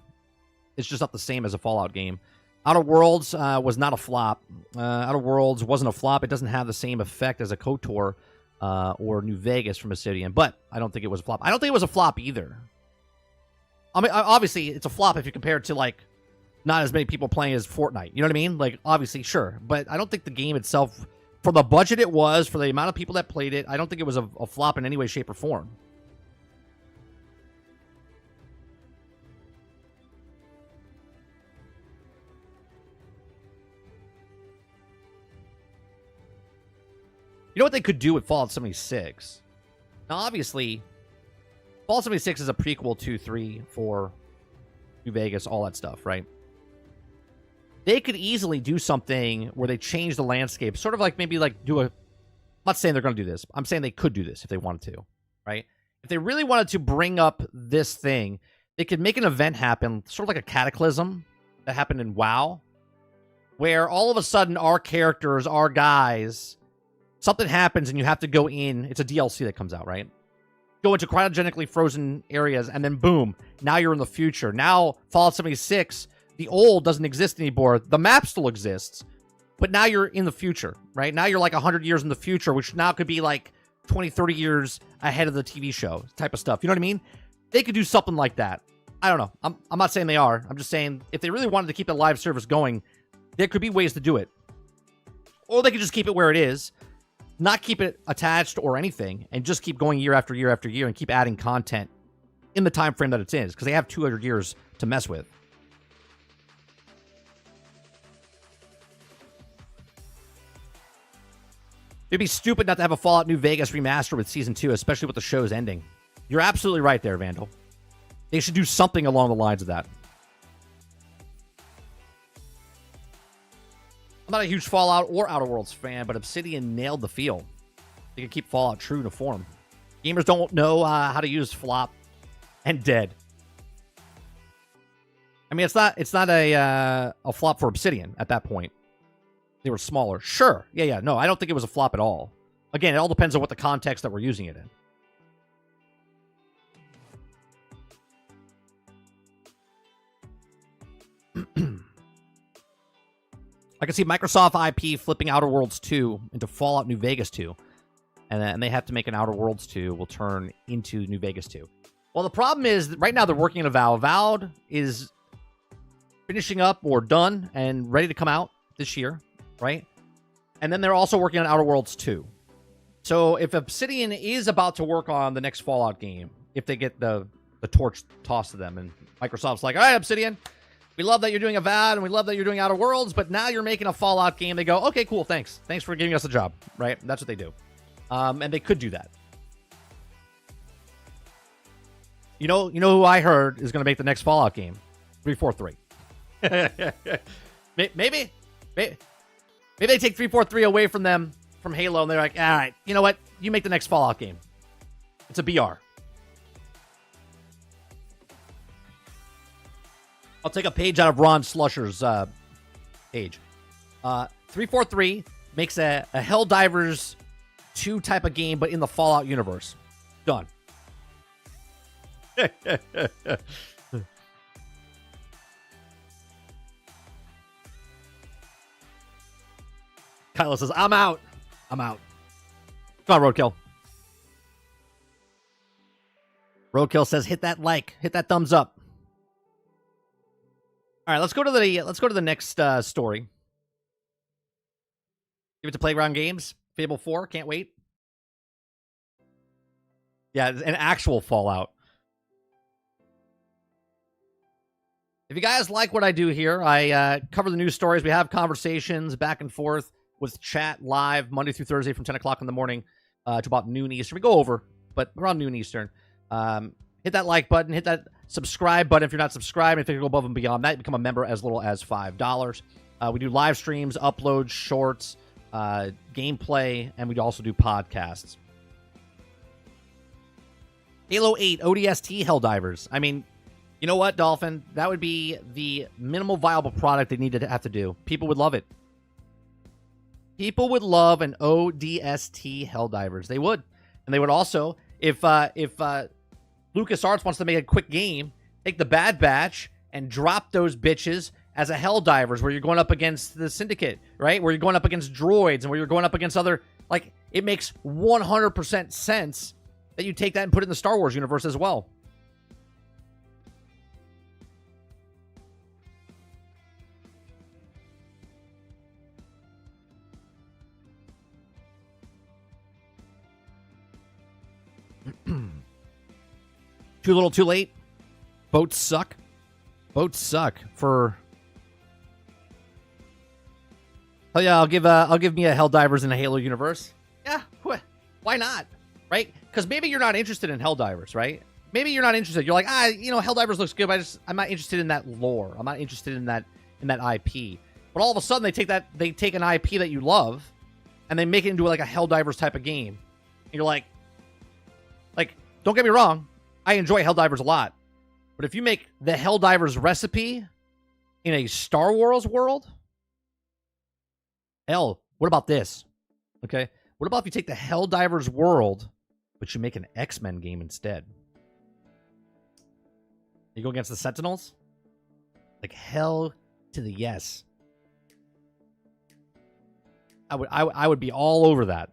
It's just not the same as a Fallout game. Outer Worlds was not a flop. Outer Worlds wasn't a flop. It doesn't have the same effect as a KOTOR or New Vegas from Obsidian, but I don't think it was a flop. I don't think it was a flop either. I mean, obviously, it's a flop if you compare it to, like, not as many people playing as Fortnite. You know what I mean? Like, obviously, sure. But I don't think the game itself, for the budget it was, for the amount of people that played it, I don't think it was a flop in any way, shape, or form. You know what they could do with Fallout 76? Now, obviously, Fallout 76 is a prequel to 3, 4, New Vegas, all that stuff, right? They could easily do something where they change the landscape, sort of like maybe like do a... I'm not saying they're going to do this. I'm saying they could do this if they wanted to, right? If they really wanted to bring up this thing, they could make an event happen, sort of like a cataclysm that happened in WoW, where all of a sudden our characters, our guys... Something happens and you have to go in. It's a DLC that comes out, right? Go into cryogenically frozen areas and then boom, now you're in the future. Now Fallout 76, the old doesn't exist anymore. The map still exists, but now you're in the future, right? Now you're like 100 years in the future, which now could be like 20, 30 years ahead of the TV show type of stuff. You know what I mean? They could do something like that. I don't know. I'm not saying they are. I'm just saying if they really wanted to keep the live service going, there could be ways to do it. Or they could just keep it where it is. Not keep it attached or anything, and just keep going year after year after year and keep adding content in the time frame that it's in, because they have 200 years to mess with. It'd be stupid not to have a Fallout New Vegas remaster with Season 2, especially with the show's ending. You're absolutely right there, Vandal. They should do something along the lines of that. I'm not a huge Fallout or Outer Worlds fan, but Obsidian nailed the feel. They can keep Fallout true to form. Gamers don't know how to use flop and dead. I mean, it's not a flop for Obsidian at that point. They were smaller. Sure. Yeah. No, I don't think it was a flop at all. Again, it all depends on what the context that we're using it in. I can see Microsoft IP flipping Outer Worlds 2 into Fallout New Vegas 2. And they have to make an Outer Worlds 2 will turn into New Vegas 2. Well, the problem is, right now they're working on Avowed. Avowed is finishing up or done and ready to come out this year, right? And then they're also working on Outer Worlds 2. So if Obsidian is about to work on the next Fallout game, if they get the torch tossed to them, and Microsoft's like, all right, Obsidian... We love that you're doing Avowed, and we love that you're doing Outer Worlds, but now you're making a Fallout game. They go, okay, cool, thanks. Thanks for giving us a job, right? That's what they do. And they could do that. You know who I heard is going to make the next Fallout game? 343. Maybe they take 343 away from them, from Halo, and they're like, all right, you know what? You make the next Fallout game. It's a BR. I'll take a page out of Ron Slusher's page. 343 makes a Helldivers 2 type of game, but in the Fallout universe. Done. Kylo says, I'm out. Come on, Roadkill. Roadkill says, hit that like. Hit that thumbs up. All right, let's go to the next story. Give it to Playground Games. Fable 4, can't wait. Yeah, an actual Fallout. If you guys like what I do here, I cover the news stories. We have conversations back and forth with chat live Monday through Thursday from 10 o'clock in the morning to about noon Eastern. We go over, but around noon Eastern. If hit that like button, hit that subscribe button if you're not subscribed. If you go above and beyond that, become a member as little as $5. We do live streams, uploads, shorts, gameplay, and we also do podcasts. Halo 8 ODST Helldivers. I mean, you know what, Dolphin? That would be the minimal viable product they need to have to do. People would love it. People would love an ODST Helldivers. They would. And they would also, if LucasArts wants to make a quick game, take the Bad Batch and drop those bitches as a Helldivers, where you're going up against the Syndicate, right? Where you're going up against droids and where you're going up against other... Like, it makes 100% sense that you take that and put it in the Star Wars universe as well. Too little, too late. Boats suck. Boats suck for... Oh yeah, I'll give me a Helldivers in a Halo universe. Yeah, why not? Right? Because maybe you're not interested in Helldivers, right? Maybe you're not interested. You're like, Helldivers looks good, but I'm not interested in that lore. I'm not interested in that IP. But all of a sudden they take an IP that you love and they make it into like a Helldivers type of game. And you're like, don't get me wrong, I enjoy Helldivers a lot. But if you make the Helldivers recipe in a Star Wars world, hell, what about this? Okay, what about if you take the Helldivers world, but you make an X-Men game instead? You go against the Sentinels? Like, hell to the yes. I would be all over that.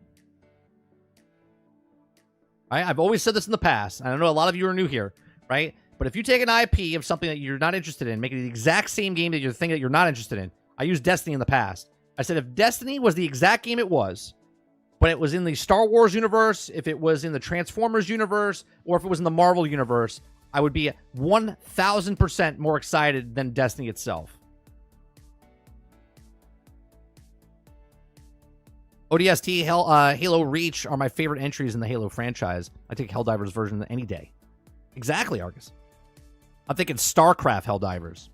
Right? I've always said this in the past. I know a lot of you are new here, right? But if you take an IP of something that you're not interested in, make it the exact same game that you're thinking that you're not interested in. I used Destiny in the past. I said if Destiny was the exact game it was, but it was in the Star Wars universe, if it was in the Transformers universe, or if it was in the Marvel universe, I would be 1,000% more excited than Destiny itself. ODST, Halo Reach are my favorite entries in the Halo franchise. I take Helldivers version any day. Exactly, Argus. I'm thinking StarCraft Helldivers.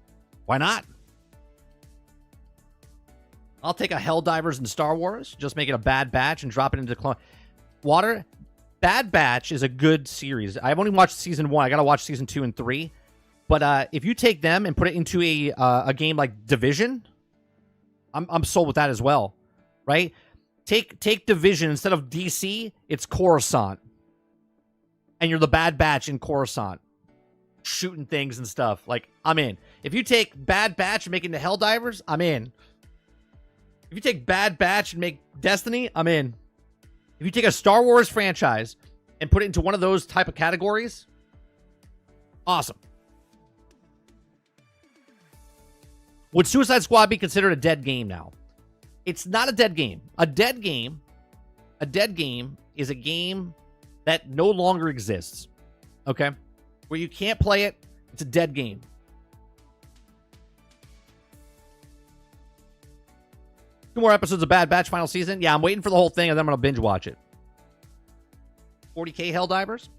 Why not? I'll take a Helldivers in Star Wars, just make it a Bad Batch and drop it into Clone Water. Bad Batch is a good series. I've only watched season 1. I gotta watch season 2 and 3. But if you take them and put it into a game like Division, I'm sold with that as well, right? Take Division instead of DC. It's Coruscant, and you're the Bad Batch in Coruscant, shooting things and stuff. Like, I'm in. If you take Bad Batch and make it into Helldivers, I'm in. If you take Bad Batch and make Destiny, I'm in. If you take a Star Wars franchise and put it into one of those type of categories, awesome. Would Suicide Squad be considered a dead game now? It's not a dead game. A dead game is a game that no longer exists. Okay? Where you can't play it, it's a dead game. Two more episodes of Bad Batch final season. Yeah, I'm waiting for the whole thing, and then I'm going to binge watch it. 40K Helldivers.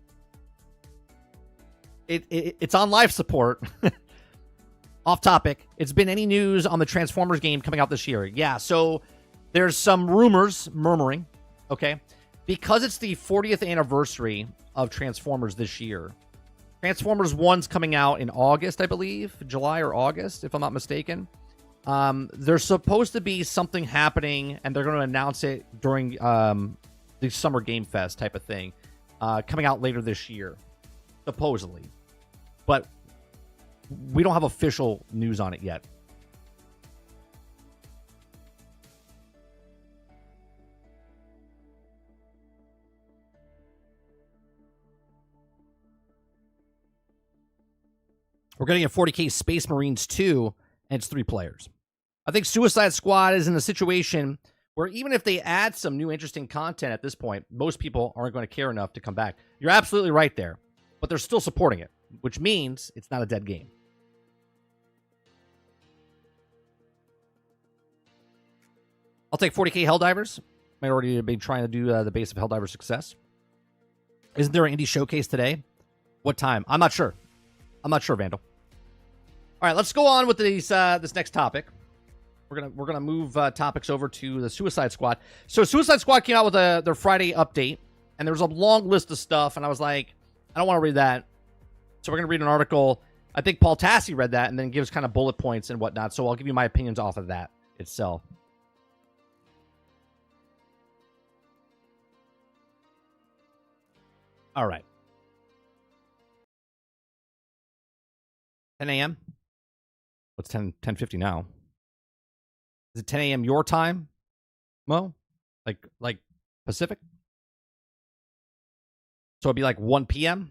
It's on life support. Off topic. It's been any news on the Transformers game coming out this year? Yeah, so there's some murmuring, okay? Because it's the 40th anniversary of Transformers this year. Transformers 1's coming out in August, I believe. July or August, if I'm not mistaken. There's supposed to be something happening, and they're going to announce it during the Summer Game Fest type of thing. Coming out later this year, supposedly. But we don't have official news on it yet. We're getting a 40K Space Marines 2, and it's 3 players. I think Suicide Squad is in a situation where even if they add some new interesting content at this point, most people aren't going to care enough to come back. You're absolutely right there, but they're still supporting it, which means it's not a dead game. I'll take 40K Helldivers. Might already be trying to do the base of Helldivers success. Isn't there an indie showcase today? What time? I'm not sure. I'm not sure, Vandal. All right, let's go on with these this next topic. We're gonna move topics over to the Suicide Squad. So Suicide Squad came out with their Friday update, and there was a long list of stuff, and I was like, I don't want to read that. So we're gonna read an article. I think Paul Tassi read that and then gives kind of bullet points and whatnot. So I'll give you my opinions off of that itself. All right. 10 a.m. What's 10:50 now? Is it 10 a.m. your time, Mo? Like Pacific? So it'd be like 1 p.m.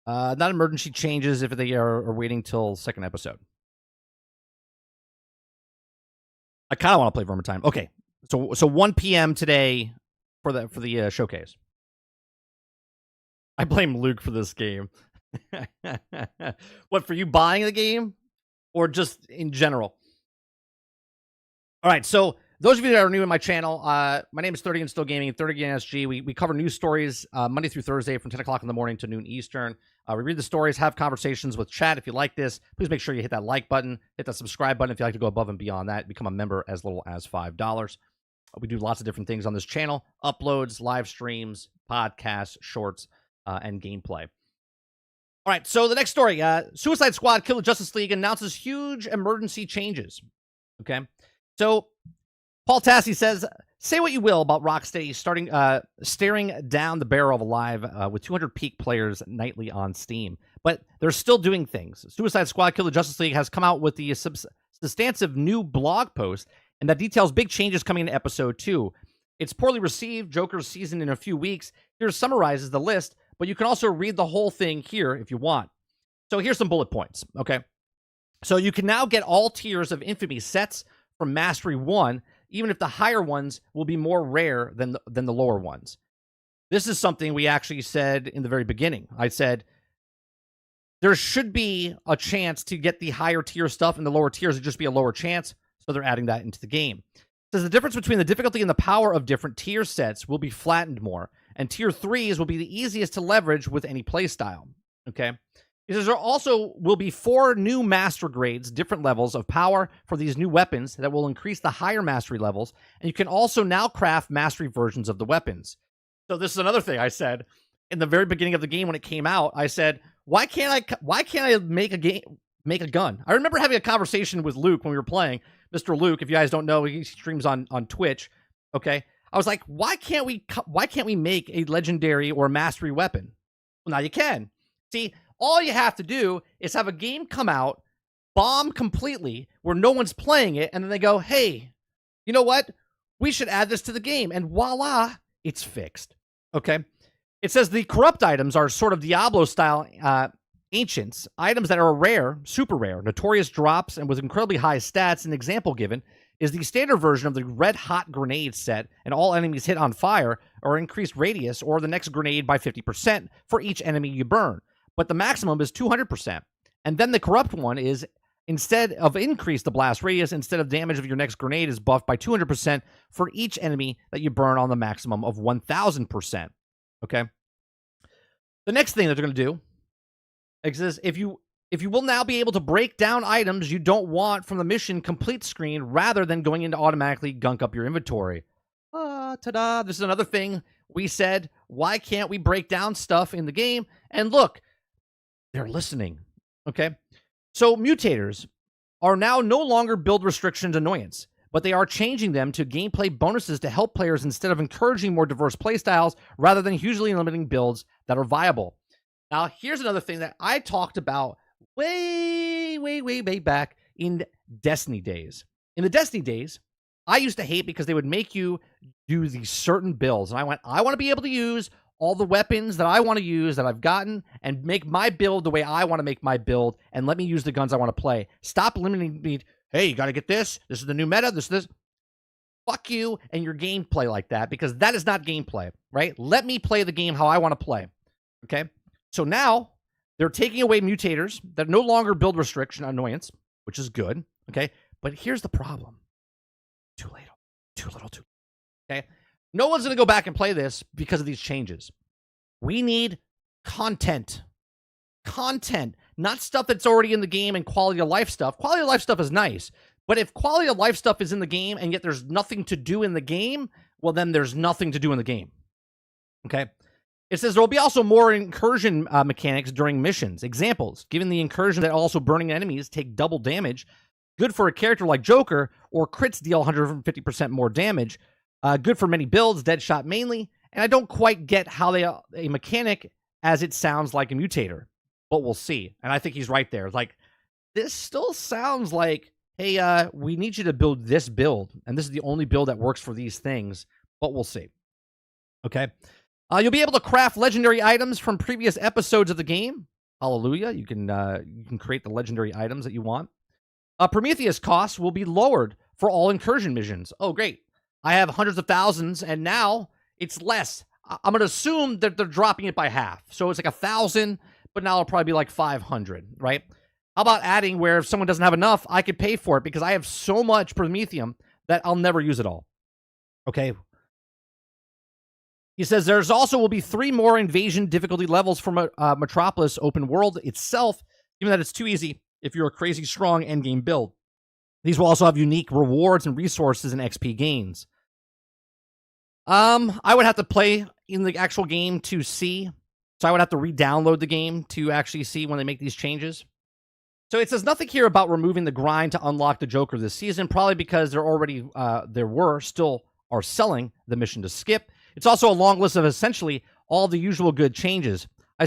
Not emergency changes if they are waiting till second episode. I kind of want to play Vermintide. Okay, so 1 p.m. today for the showcase. I blame Luke for this game. What, for you buying the game or just in general? All right, so those of you that are new in my channel, my name is 30 and Still Gaming, 30 Again SG. We cover news stories Monday through Thursday from 10 o'clock in the morning to noon Eastern. We read the stories, have conversations with chat. If you like this, please make sure you hit that like button, hit that subscribe button if you like to go above and beyond that. Become a member as little as $5. We do lots of different things on this channel: uploads, live streams, podcasts, shorts, and gameplay. All right, so the next story, Suicide Squad Kill the Justice League announces huge emergency changes. Okay, so Paul Tassi says, say what you will about Rocksteady staring down the barrel of Alive with 200 peak players nightly on Steam, but they're still doing things. Suicide Squad Kill the Justice League has come out with the substantive new blog post, and that details big changes coming in episode 2. It's poorly received, Joker's season in a few weeks. Here summarizes the list, but you can also read the whole thing here if you want. So here's some bullet points, okay? So you can now get all tiers of Infamy sets from Mastery 1, even if the higher ones will be more rare than the lower ones. This is something we actually said in the very beginning. I said there should be a chance to get the higher tier stuff, and the lower tiers would just be a lower chance, so they're adding that into the game. It says the difference between the difficulty and the power of different tier sets will be flattened more, and tier 3s will be the easiest to leverage with any playstyle. Okay? Because there also will be 4 new master grades, different levels of power for these new weapons that will increase the higher mastery levels, and you can also now craft mastery versions of the weapons. So this is another thing I said in the very beginning of the game when it came out. I said, why can't I make a gun? I remember having a conversation with Luke when we were playing. Mr. Luke, if you guys don't know, he streams on Twitch. Okay, I was like, why can't we make a legendary or mastery weapon? Well, now you can. See, all you have to do is have a game come out, bomb completely, where no one's playing it, and then they go, hey, you know what? We should add this to the game, and voila, it's fixed. Okay? It says the corrupt items are sort of Diablo-style ancients, items that are rare, super rare, notorious drops, and with incredibly high stats. An example given is the standard version of the red hot grenade set, and all enemies hit on fire or increased radius or the next grenade by 50% for each enemy you burn. But the maximum is 200%. And then the corrupt one is, instead of increase the blast radius, instead of damage of your next grenade is buffed by 200% for each enemy that you burn on the maximum of 1000%. Okay? The next thing that they're going to do is if you will now be able to break down items you don't want from the mission complete screen rather than going into automatically gunk up your inventory. Ta-da! This is another thing we said, why can't we break down stuff in the game? And look, they're listening. Okay? So mutators are now no longer build restrictions annoyance, but they are changing them to gameplay bonuses to help players instead of encouraging more diverse playstyles rather than hugely limiting builds that are viable. Now, here's another thing that I talked about way back in Destiny days. In the Destiny days, I used to hate because they would make you do these certain builds. And I want to be able to use all the weapons that I want to use that I've gotten and make my build the way I want to make my build, and let me use the guns I want to play. Stop limiting me. Hey, you got to get this. This is the new meta. This. Fuck you and your gameplay like that, because that is not gameplay, right? Let me play the game how I want to play. Okay? So now they're taking away mutators that no longer build restriction annoyance, which is good. Okay? But here's the problem. Too late. Too little. Okay? No one's going to go back and play this because of these changes. We need content. Content, not stuff that's already in the game and quality of life stuff. Quality of life stuff is nice, but if quality of life stuff is in the game and yet there's nothing to do in the game, well, then there's nothing to do in the game. Okay? It says there will be also more incursion mechanics during missions. Examples, given the incursion that also burning enemies take double damage, good for a character like Joker, or crits deal 150% more damage, good for many builds, Deadshot mainly, and I don't quite get how they a mechanic as it sounds like a mutator, but we'll see. And I think he's right there. Like, this still sounds like, hey, we need you to build this build, and this is the only build that works for these things, but we'll see. Okay? You'll be able to craft legendary items from previous episodes of the game. Hallelujah. You can create the legendary items that you want. Prometheus costs will be lowered for all incursion missions. Oh, great. I have hundreds of thousands, and now it's less. I'm going to assume that they're dropping it by half. So it's like 1,000, but now it'll probably be like 500, right? How about adding where if someone doesn't have enough, I could pay for it because I have so much Promethium that I'll never use it all. Okay. He says there's also will be 3 more invasion difficulty levels for Metropolis open world itself, given that it's too easy if you're a crazy strong endgame build. These will also have unique rewards and resources and XP gains. I would have to play in the actual game to see. So I would have to re-download the game to actually see when they make these changes. So it says nothing here about removing the grind to unlock the Joker this season, probably because there still are selling the mission to skip. It's also a long list of essentially all the usual good changes. I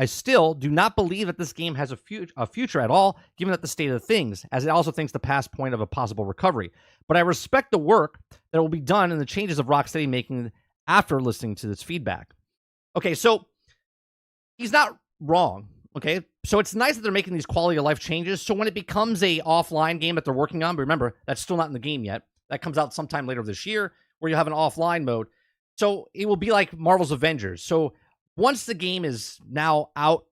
still do not believe that this game has a future at all, given that the state of things, as it also thinks the past point of a possible recovery. But I respect the work that will be done and the changes of Rocksteady making after listening to this feedback. Okay, so he's not wrong. Okay, so it's nice that they're making these quality of life changes. So when it becomes a offline game that they're working on, but remember, that's still not in the game yet. That comes out sometime later this year, where you have an offline mode. So it will be like Marvel's Avengers. So once the game is now out,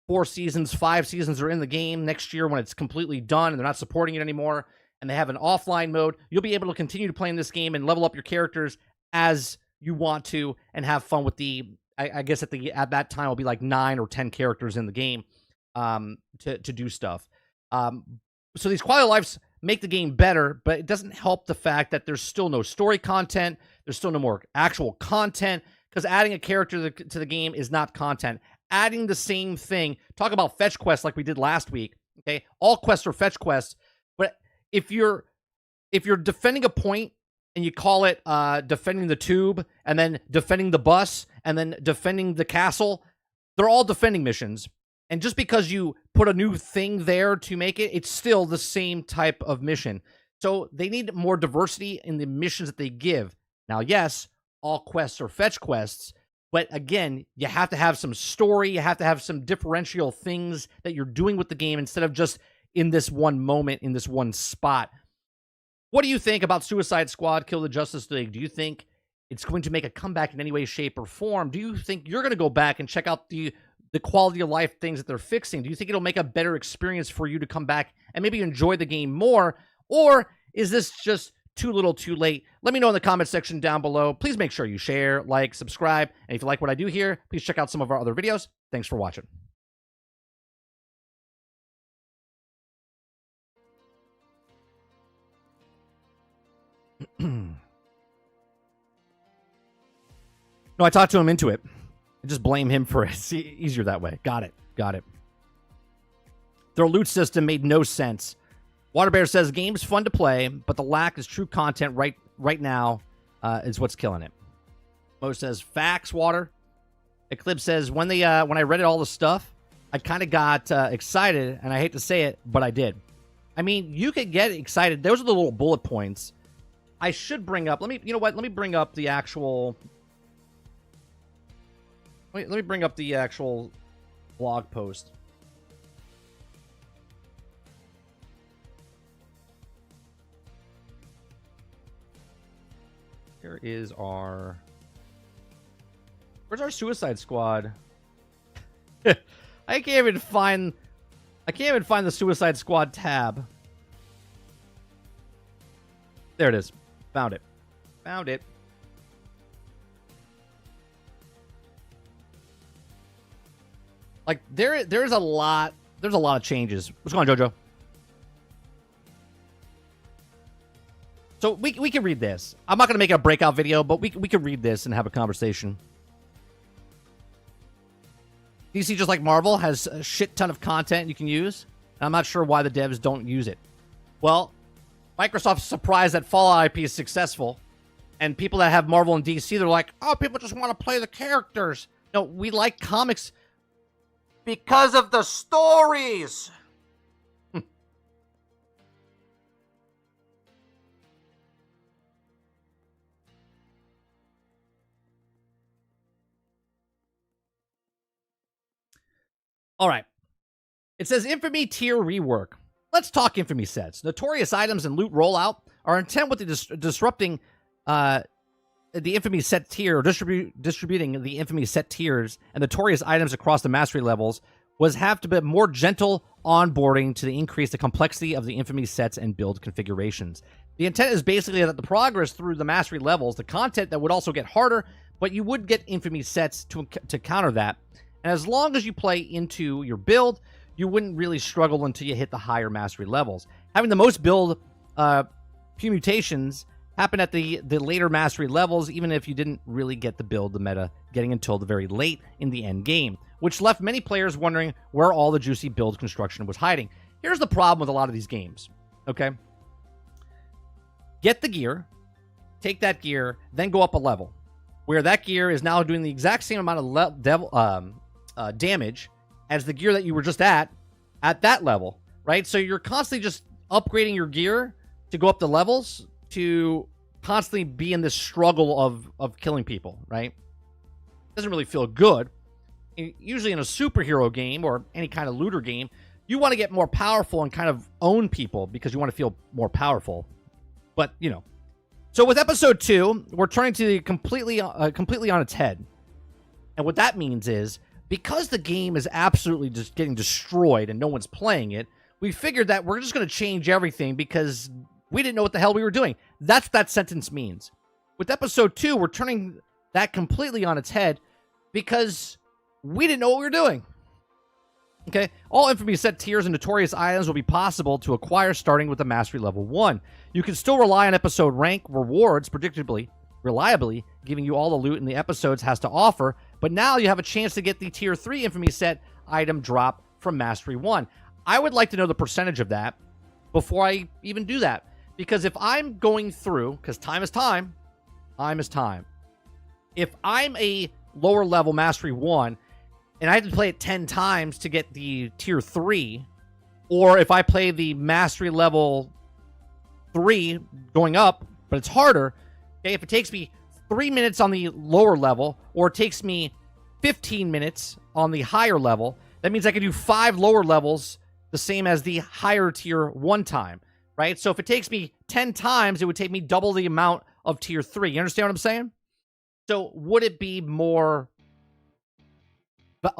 4 seasons, 5 seasons are in the game next year when it's completely done and they're not supporting it anymore, and they have an offline mode, you'll be able to continue to play in this game and level up your characters as you want to and have fun with the, I guess at that time it'll be like 9 or 10 characters in the game to do stuff. So these quality of lives make the game better, but it doesn't help the fact that there's still no story content. There's still no more actual content, because adding a character to the game is not content. Adding the same thing, talk about fetch quests like we did last week. Okay, all quests are fetch quests, but if you're defending a point and you call it defending the tube, and then defending the bus, and then defending the castle, they're all defending missions. And just because you put a new thing there to make it, it's still the same type of mission. So they need more diversity in the missions that they give. Now, yes, all quests are fetch quests, but again, you have to have some story. You have to have some differential things that you're doing with the game instead of just in this one moment, in this one spot. What do you think about Suicide Squad Kill the Justice League? Do you think it's going to make a comeback in any way, shape, or form? Do you think you're going to go back and check out the quality of life things that they're fixing? Do you think it'll make a better experience for you to come back and maybe enjoy the game more? Or is this just too little too late? Let me know in the comment section down below. Please make sure you share, like, subscribe. And if you like what I do here, please check out some of our other videos. Thanks for watching. No, I talked to him into it. I just blame him for it. It's easier that way. Got it. Their loot system made no sense. Waterbear says, game's fun to play, but the lack of true content right now is what's killing it. Mo says, facts, Water. Eclipse says, when I read all the stuff, I kind of got excited, and I hate to say it, but I did. I mean, you could get excited. Those are the little bullet points. I should bring up, let me bring up the actual... Let me bring up the actual blog post. Here is our... Where's our Suicide Squad? I can't even find the Suicide Squad tab. There it is. Found it. Like there's a lot of changes. What's going on, Jojo? So we can read this. I'm not going to make a breakout video, but we can read this and have a conversation. DC, just like Marvel, has a shit ton of content you can use. And I'm not sure why the devs don't use it. Well, Microsoft's surprised that Fallout IP is successful. And people that have Marvel and DC, they're like, oh, people just want to play the characters. No, we like comics because of the stories. All right. It says Infamy tier rework. Let's talk Infamy sets. Notorious items and loot rollout are intent with the disrupting the Infamy set tier, or distributing the Infamy set tiers and notorious items across the mastery levels was have to be more gentle onboarding to increase the complexity of the Infamy sets and build configurations. The intent is basically that the progress through the mastery levels, the content that would also get harder, but you would get Infamy sets to counter that. And as long as you play into your build, you wouldn't really struggle until you hit the higher mastery levels. Having the most build permutations happen at the later mastery levels, even if you didn't really get the build, the meta, getting until the very late in the end game, which left many players wondering where all the juicy build construction was hiding. Here's the problem with a lot of these games, okay? Get the gear, take that gear, then go up a level, where that gear is now doing the exact same amount of damage as the gear that you were just at that level, right? So you're constantly just upgrading your gear to go up the levels to constantly be in this struggle of killing people, right? Doesn't really feel good. Usually in a superhero game or any kind of looter game, you want to get more powerful and kind of own people because you want to feel more powerful. But, you know. So with episode 2, we're turning to the completely on its head. And what that means is, because the game is absolutely just getting destroyed and no one's playing it, we figured that we're just going to change everything because we didn't know what the hell we were doing. That's what that sentence means. With episode 2, we're turning that completely on its head because we didn't know what we were doing. Okay? All Infamy set tiers and notorious items will be possible to acquire starting with the Mastery Level 1. You can still rely on episode rank rewards, reliably, giving you all the loot in the episodes has to offer, but now you have a chance to get the Tier 3 Infamy set item drop from Mastery 1. I would like to know the percentage of that before I even do that. Because if I'm going through, because time is time is time. If I'm a lower level Mastery 1, and I have to play it 10 times to get the Tier 3, or if I play the Mastery Level 3 going up, but it's harder, okay, if it takes me 3 minutes on the lower level, or it takes me 15 minutes on the higher level, that means I can do 5 lower levels the same as the higher Tier 1 time, right? So if it takes me 10 times, it would take me double the amount of Tier 3. You understand what I'm saying? So would it be more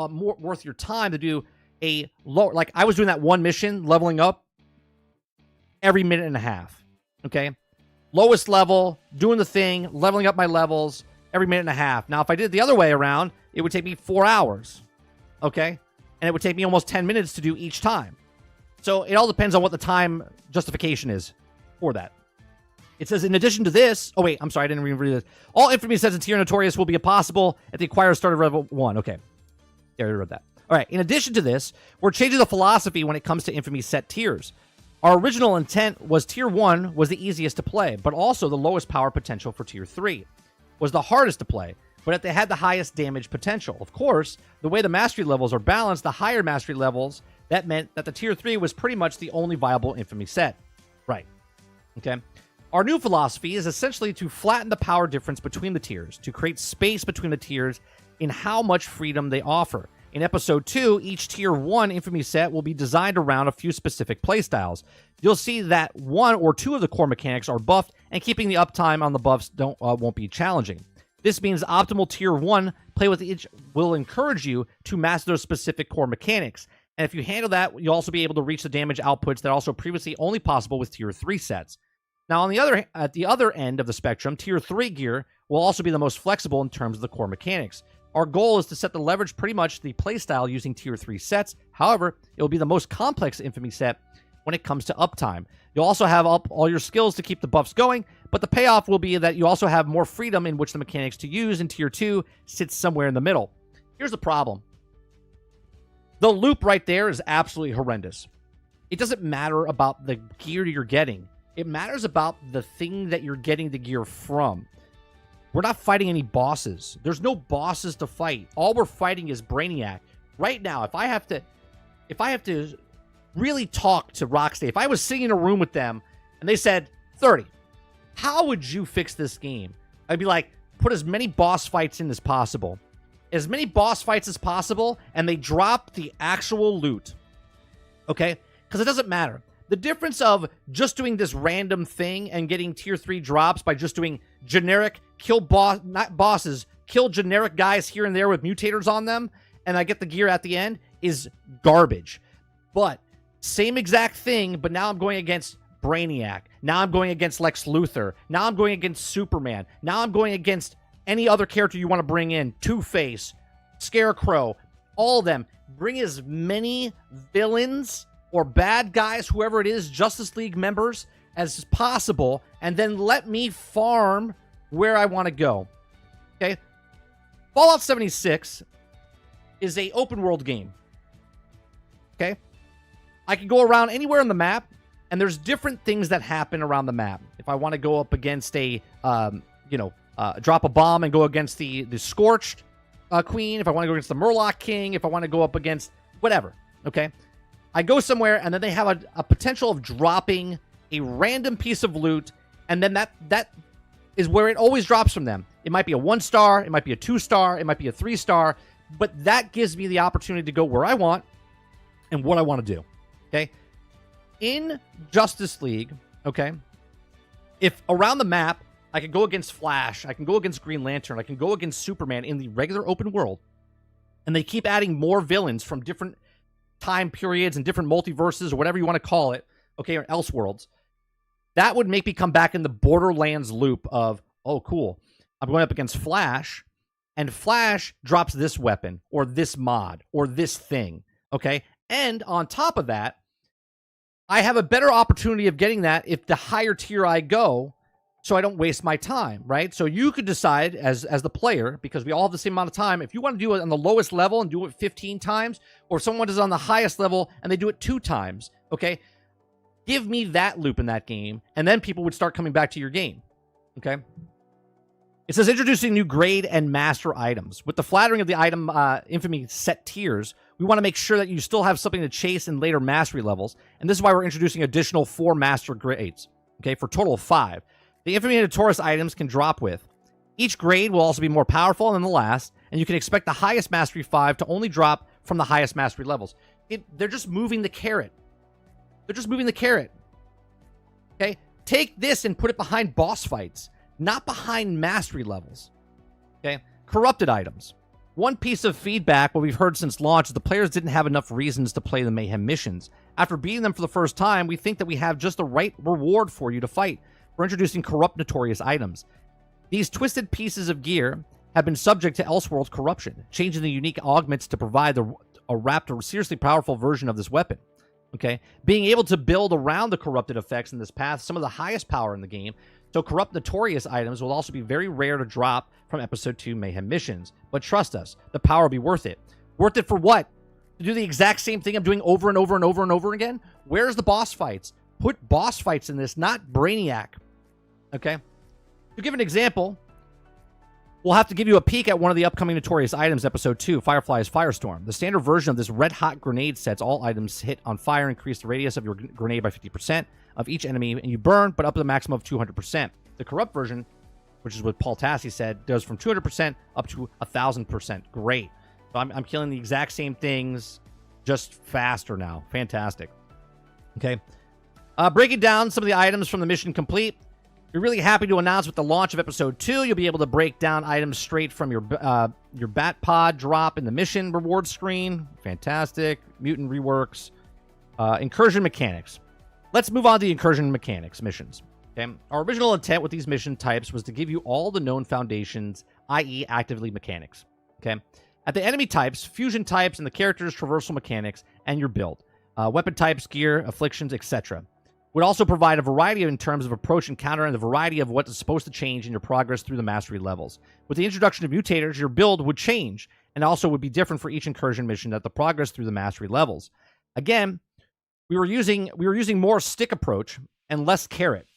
worth your time to do a lower, like I was doing that one mission, leveling up every minute and a half, okay? Lowest level, doing the thing, leveling up my levels every minute and a half. Now, if I did it the other way around, it would take me 4 hours, okay? And it would take me almost 10 minutes to do each time. So it all depends on what the time justification is for that. It says, in addition to this... Oh, wait, I'm sorry, I didn't even read this. All Infamy sets in Tier Notorious will be possible at the acquired starter level 1. Okay. Yeah, I read that. All right, in addition to this, we're changing the philosophy when it comes to Infamy set tiers. Our original intent was Tier 1 was the easiest to play, but also the lowest power potential for Tier 3. Was the hardest to play, but they had the highest damage potential. Of course, the way the mastery levels are balanced, the higher mastery levels, that meant that the Tier 3 was pretty much the only viable Infamy set. Right. Okay. Our new philosophy is essentially to flatten the power difference between the tiers, to create space between the tiers in how much freedom they offer. In Episode 2, each Tier 1 Infamy set will be designed around a few specific playstyles. You'll see that 1 or 2 of the core mechanics are buffed, and keeping the uptime on the buffs won't be challenging. This means optimal Tier 1 play with each will encourage you to master those specific core mechanics. And if you handle that, you'll also be able to reach the damage outputs that are also previously only possible with Tier 3 sets. Now, at the other end of the spectrum, Tier 3 gear will also be the most flexible in terms of the core mechanics. Our goal is to set the leverage pretty much the playstyle using tier 3 sets. However, it will be the most complex Infamy set when it comes to uptime. You'll also have up all your skills to keep the buffs going, but the payoff will be that you also have more freedom in which the mechanics to use in tier 2 sits somewhere in the middle. Here's the problem. The loop right there is absolutely horrendous. It doesn't matter about the gear you're getting. It matters about the thing that you're getting the gear from. We're not fighting any bosses. There's no bosses to fight. All we're fighting is Brainiac. Right now, if I have to really talk to Rocksteady, if I was sitting in a room with them and they said, 30, how would you fix this game? I'd be like, put as many boss fights in as possible. As many boss fights as possible, and they drop the actual loot. Okay? Because it doesn't matter. The difference of just doing this random thing and getting tier 3 drops by just doing generic not bosses, kill generic guys here and there with mutators on them, and I get the gear at the end, is garbage. But same exact thing, but now I'm going against Brainiac. Now I'm going against Lex Luthor. Now I'm going against Superman. Now I'm going against any other character you want to bring in. Two-Face, Scarecrow, all of them. Bring as many villains or bad guys, whoever it is, Justice League members, as possible, and then let me farm where I want to go. Okay? Fallout 76 is a open world game. Okay? I can go around anywhere on the map, and there's different things that happen around the map. If I want to go up against a, drop a bomb and go against the Scorched Queen, if I want to go against the Murloc King, if I want to go up against whatever, okay? I go somewhere, and then they have a potential of dropping a random piece of loot, and then that is where it always drops from them. It might be a 1-star, it might be a 2-star, it might be a 3-star, but that gives me the opportunity to go where I want and what I want to do, okay? In Justice League, okay, if around the map, I can go against Flash, I can go against Green Lantern, I can go against Superman in the regular open world, and they keep adding more villains from different time periods and different multiverses or whatever you want to call it, okay, or Elseworlds, that would make me come back in the Borderlands loop of, oh, cool, I'm going up against Flash, and Flash drops this weapon, or this mod, or this thing, okay? And on top of that, I have a better opportunity of getting that if the higher tier I go, so I don't waste my time, right? So you could decide as the player, because we all have the same amount of time, if you want to do it on the lowest level and do it 15 times, or if someone is on the highest level and they do it 2 times, okay? Give me that loop in that game, and then people would start coming back to your game, okay? It says introducing new grade and master items. With the flattering of the item Infamy set tiers, we want to make sure that you still have something to chase in later mastery levels, and this is why we're introducing additional 4 master grades, okay, for a total of 5. The Infamy and Notorious items can drop with. Each grade will also be more powerful than the last, and you can expect the highest Mastery 5 to only drop from the highest Mastery levels. They're just moving the carrot. They're just moving the carrot. Okay? Take this and put it behind boss fights, not behind Mastery levels. Okay? Corrupted items. One piece of feedback, what we've heard since launch, is the players didn't have enough reasons to play the Mayhem missions. After beating them for the first time, we think that we have just the right reward for you to fight. We're introducing corrupt Notorious items. These twisted pieces of gear have been subject to Elseworlds corruption, changing the unique augments to provide a raptor seriously powerful version of this weapon. Okay, being able to build around the corrupted effects in this path, some of the highest power in the game. So corrupt Notorious items will also be very rare to drop from Episode 2 Mayhem missions. But trust us, the power will be worth it. Worth it for what? To do the exact same thing I'm doing over and over and over and over again? Where's the boss fights? Put boss fights in this, not Brainiac. Okay? To give an example, we'll have to give you a peek at one of the upcoming Notorious items, Episode 2, Firefly's Firestorm. The standard version of this red-hot grenade sets all items hit on fire, increase the radius of your grenade by 50% of each enemy, and you burn, but up to the maximum of 200%. The corrupt version, which is what Paul Tassi said, does from 200% up to 1,000%. Great. So I'm killing the exact same things, just faster now. Fantastic. Okay? Breaking down some of the items from the mission complete. We're really happy to announce with the launch of Episode 2, you'll be able to break down items straight from your bat pod drop in the mission reward screen. Fantastic. Mutant reworks. Incursion mechanics. Let's move on to the incursion mechanics missions. Okay? Our original intent with these mission types was to give you all the known foundations, i.e. actively mechanics. Okay. At the enemy types, fusion types, and the characters' traversal mechanics, and your build. Weapon types, gear, afflictions, etc. Would also provide a variety in terms of approach and counter and the variety of what is supposed to change in your progress through the mastery levels. With the introduction of mutators, your build would change and also would be different for each incursion mission at the progress through the mastery levels. Again, we were using more stick approach and less carrot.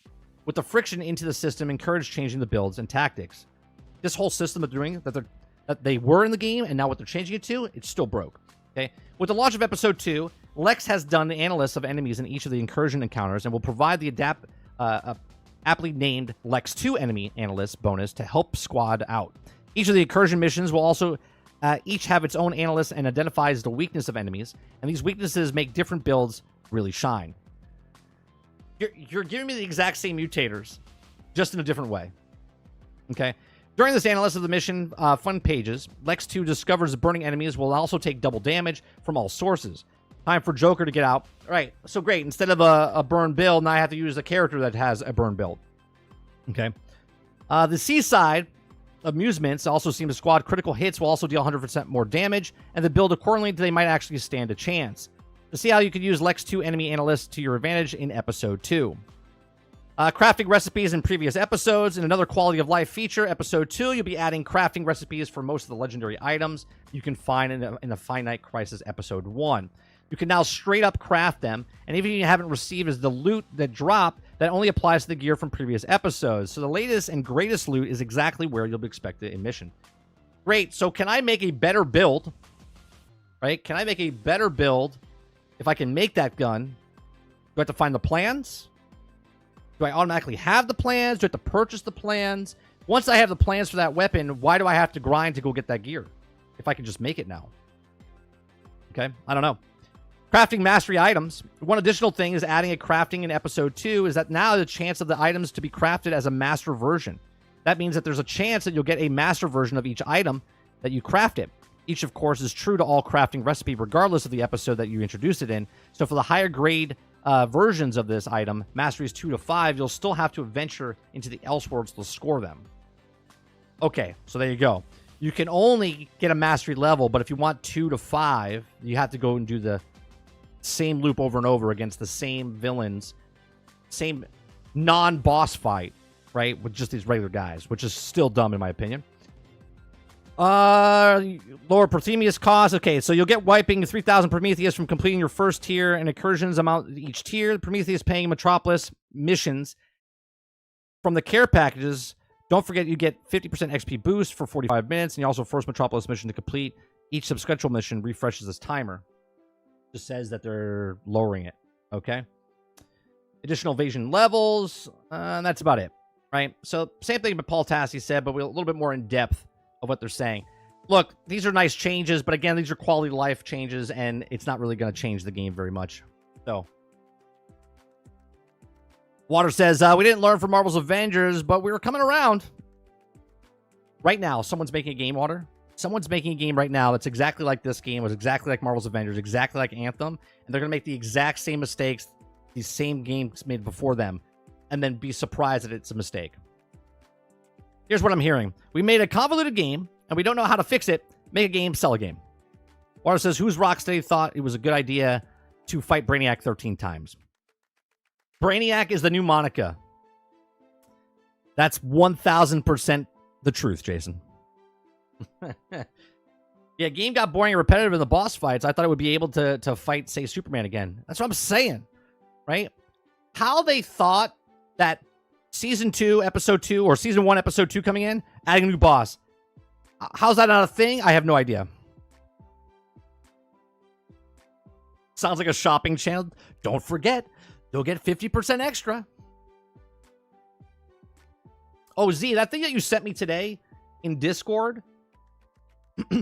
With the friction into the system, encourage changing the builds and tactics. This whole system of doing that they were in the game and now what they're changing it to, it's still broke. Okay. With the launch of episode 2, Lex has done the analysis of enemies in each of the incursion encounters and will provide the aptly named Lex 2 enemy analyst bonus to help squad out. Each of the incursion missions will also each have its own analyst and identifies the weakness of enemies, and these weaknesses make different builds really shine. You're giving me the exact same mutators, just in a different way. Okay. During this analysis of the mission fun pages, Lex 2 discovers the burning enemies will also take double damage from all sources. Time for Joker to get out. All right, so great. Instead of a burn build, now I have to use a character that has a burn build. Okay. The Seaside amusements also seem to squad critical hits will also deal 100% more damage, and the build accordingly, they might actually stand a chance. To see how you could use Lex 2 enemy analyst to your advantage in episode 2. Crafting recipes in previous episodes. In another quality of life feature, episode 2, you'll be adding crafting recipes for most of the legendary items you can find in a Finite Crisis episode 1. You can now straight up craft them, and even if you haven't received as the loot that dropped, that only applies to the gear from previous episodes. So the latest and greatest loot is exactly where you'll be expected in mission. Great, so can I make a better build? Right? Can I make a better build if I can make that gun? Do I have to find the plans? Do I automatically have the plans? Do I have to purchase the plans? Once I have the plans for that weapon, why do I have to grind to go get that gear? If I can just make it now. Okay, I don't know. Crafting mastery items. One additional thing is adding a crafting in episode 2 is that now the chance of the items to be crafted as a master version. That means that there's a chance that you'll get a master version of each item that you crafted. Each, of course, is true to all crafting recipe regardless of the episode that you introduced it in. So for the higher grade versions of this item, masteries 2 to 5, you'll still have to venture into the Elseworlds to score them. Okay, so there you go. You can only get a mastery level, but if you want 2 to 5, you have to go and do the same loop over and over against the same villains, same non-boss fight, right, with just these regular guys, which is still dumb in my opinion. Lower Prometheus cost. Okay, so you'll get wiping 3,000 Prometheus from completing your first tier and incursions amount each tier. Prometheus paying Metropolis missions from the care packages. Don't forget you get 50% XP boost for 45 minutes, and you also first Metropolis mission to complete. Each subsequent mission refreshes this timer. Just says that they're lowering it. Okay. Additional evasion levels. That's about it, right? So same thing that Paul Tassi said, but a little bit more in depth of what they're saying. Look, these are nice changes, but again, these are quality of life changes, and it's not really going to change the game very much. So, Water says, we didn't learn from Marvel's Avengers, but we were coming around. Right now, someone's making a game, Water. Someone's making a game right now that's exactly like this game, was exactly like Marvel's Avengers, exactly like Anthem, and they're going to make the exact same mistakes these same games made before them, and then be surprised that it's a mistake. Here's what I'm hearing. We made a convoluted game, and we don't know how to fix it. Make a game, sell a game. Water says, who's Rocksteady thought it was a good idea to fight Brainiac 13 times? Brainiac is the new Monica. That's 1,000% the truth, Jason. Yeah, game got boring and repetitive in the boss fights. I thought it would be able to fight, say, Superman again. That's what I'm saying, right? How they thought that Season 2, Episode 2, or Season 1, Episode 2 coming in, adding a new boss. How's that not a thing? I have no idea. Sounds like a shopping channel. Don't forget, you'll get 50% extra. Oh, Z, that thing that you sent me today in Discord,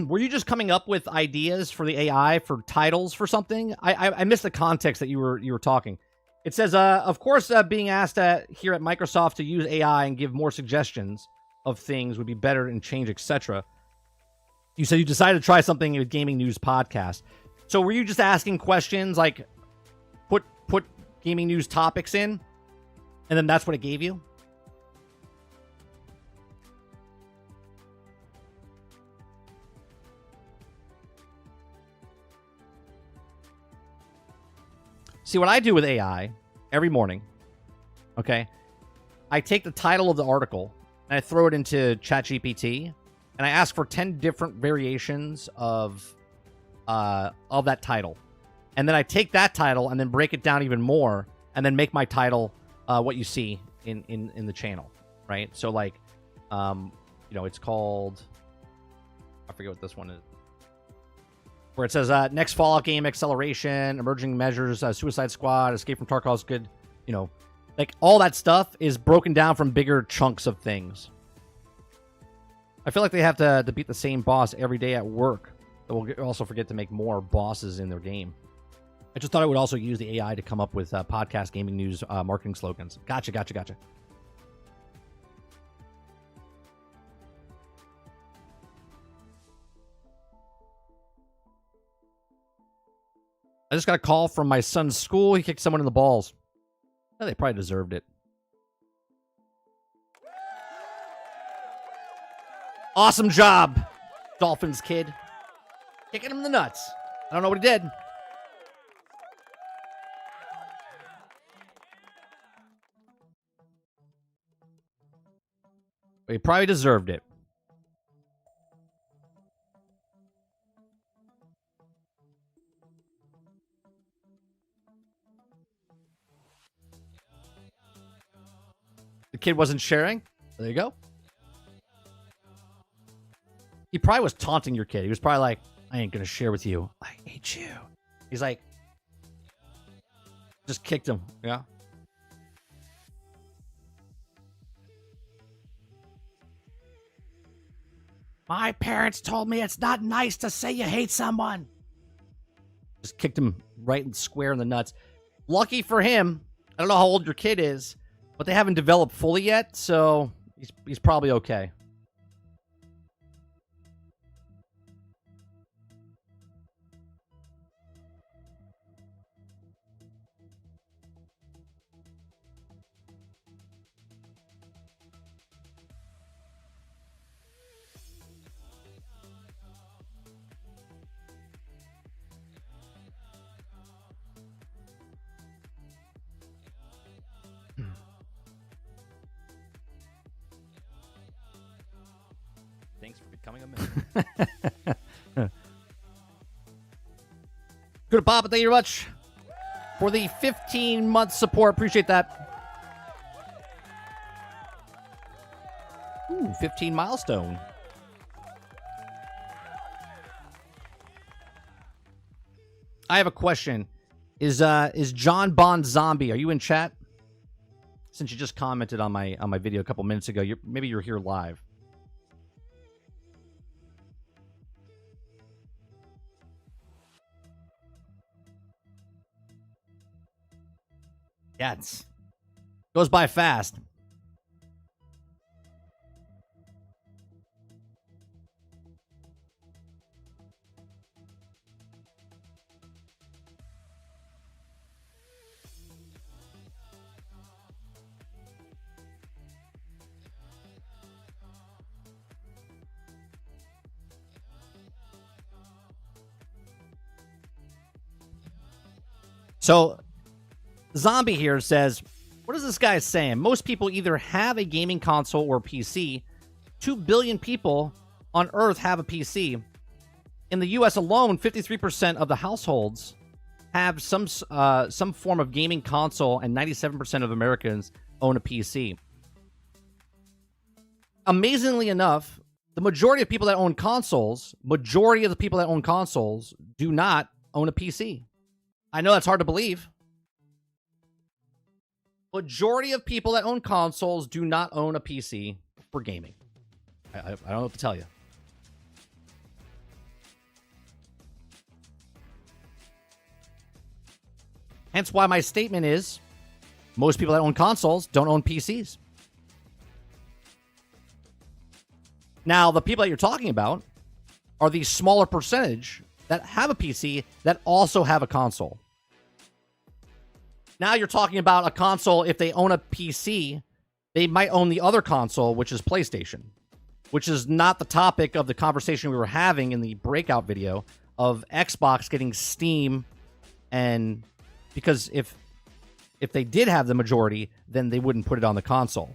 were you just coming up with ideas for the AI for titles for something? I missed the context that you were talking. It says, of course, being asked here at Microsoft to use AI and give more suggestions of things would be better and change, etc. You said you decided to try something with Gaming News Podcast. So were you just asking questions like put Gaming News topics in, and then that's what it gave you? See, what I do with AI every morning, okay, I take the title of the article and I throw it into ChatGPT and I ask for 10 different variations of that title. And then I take that title and then break it down even more and then make my title what you see in the channel, right? So, like, it's called, I forget what this one is, where it says next Fallout game acceleration, emerging measures, Suicide Squad, Escape from Tarkov's good, like all that stuff is broken down from bigger chunks of things. I feel like they have to beat the same boss every day at work. But we'll also forget to make more bosses in their game. I just thought I would also use the AI to come up with podcast gaming news marketing slogans. Gotcha. I just got a call from my son's school. He kicked someone in the balls. Oh, they probably deserved it. Awesome job, Dolphins kid. Kicking him in the nuts. I don't know what he did. But he probably deserved it. The kid wasn't sharing. There you go. He probably was taunting your kid. He was probably like, I ain't going to share with you. I hate you. He's like, just kicked him. Yeah. My parents told me it's not nice to say you hate someone. Just kicked him right and square in the nuts. Lucky for him, I don't know how old your kid is, but they haven't developed fully yet, so he's probably okay. Thanks for becoming a man. Good Papa, thank you very much for the 15-month support. Appreciate that. Ooh, 15 milestone. I have a question. Is John Bond Zombie? Are you in chat? Since you just commented on my video a couple minutes ago, maybe you're here live. Yeah, it goes by fast. So, Zombie here says, what is this guy saying? Most people either have a gaming console or PC. 2 billion people on Earth have a PC. In the U.S. alone, 53% of the households have some form of gaming console, and 97% of Americans own a PC. Amazingly enough, the majority of people that own consoles, do not own a PC. I know that's hard to believe. Majority of people that own consoles do not own a PC for gaming. I don't know what to tell you. Hence why my statement is, most people that own consoles don't own PCs. Now, the people that you're talking about are the smaller percentage that have a PC that also have a console. Now you're talking about a console. If they own a PC, they might own the other console, which is PlayStation, which is not the topic of the conversation we were having in the breakout video of Xbox getting Steam and Because if they did have the majority, then they wouldn't put it on the console.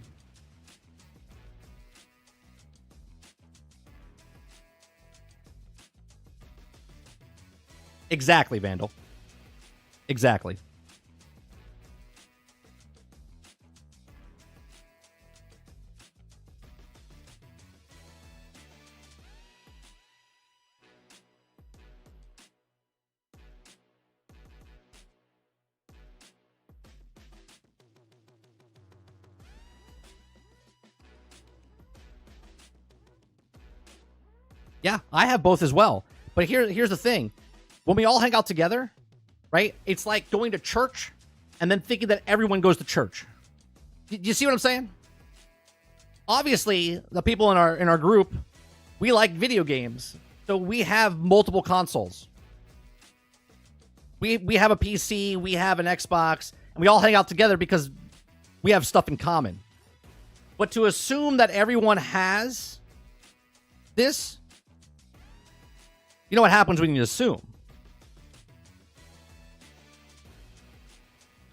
Exactly, Vandal. Exactly. Yeah, I have both as well. But here's the thing. When we all hang out together, right? It's like going to church and then thinking that everyone goes to church. Do you see what I'm saying? Obviously, the people in our group, we like video games. So we have multiple consoles. We have a PC, we have an Xbox, and we all hang out together because we have stuff in common. But to assume that everyone has this, you know what happens when you assume?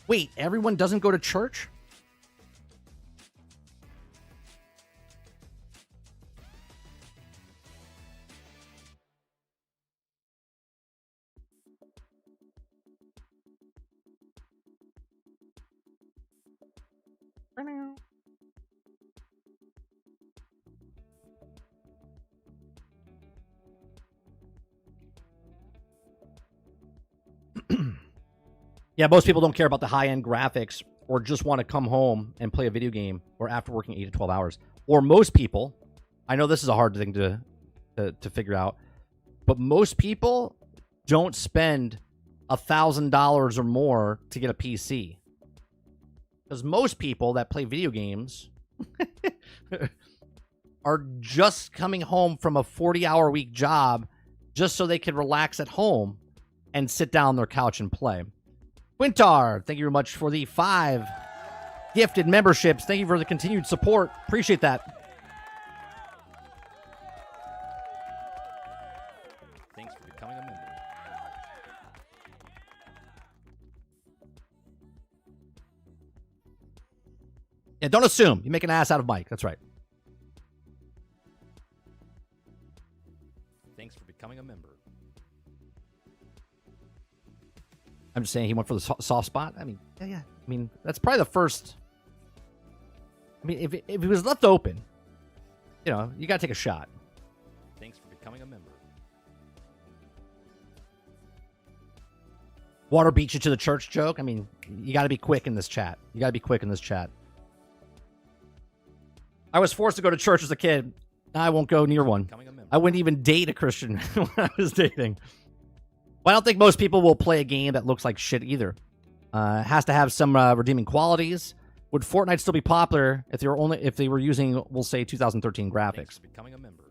Wait, everyone doesn't go to church? Yeah, most people don't care about the high-end graphics or just want to come home and play a video game or after working 8 to 12 hours. Or most people, I know this is a hard thing to figure out, but most people don't spend $1,000 or more to get a PC. Because most people that play video games are just coming home from a 40-hour-week job just so they can relax at home and sit down on their couch and play. Quintar, thank you very much for the 5 gifted memberships. Thank you for the continued support. Appreciate that. Thanks for becoming a member. Yeah, don't assume. You make an ass out of Mike. That's right. Thanks for becoming a member. I'm just saying he went for the soft spot. I mean, yeah. I mean, that's probably the first. I mean, if it was left open, you know, you got to take a shot. Thanks for becoming a member. Water beat you to the church joke. I mean, you got to be quick in this chat. You got to be quick in this chat. I was forced to go to church as a kid. I won't go near one. I wouldn't even date a Christian when I was dating. Well, I don't think most people will play a game that looks like shit either. It has to have some redeeming qualities. Would Fortnite still be popular if they were using, we'll say, 2013 graphics? Becoming a member.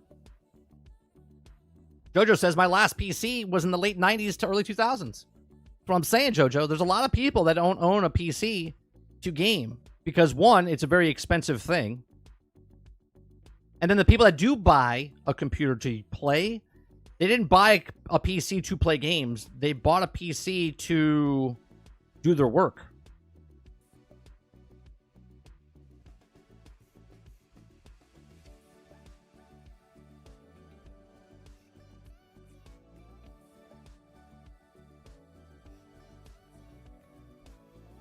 Jojo says my last PC was in the late 90s to early 2000s. That's what I'm saying, Jojo. There's a lot of people that don't own a PC to game because one, it's a very expensive thing, and then the people that do buy a computer to play. They didn't buy a PC to play games. They bought a PC to do their work.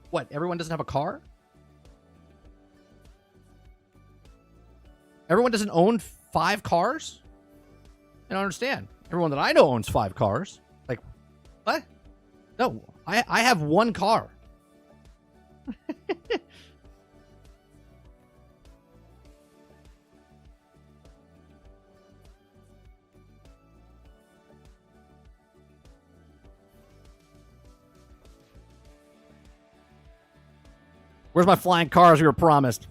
What? Everyone doesn't have a car? Everyone doesn't own 5 cars? I don't understand. Everyone that I know owns 5 cars. Like, what? No, I have 1 car. Where's my flying cars we were promised?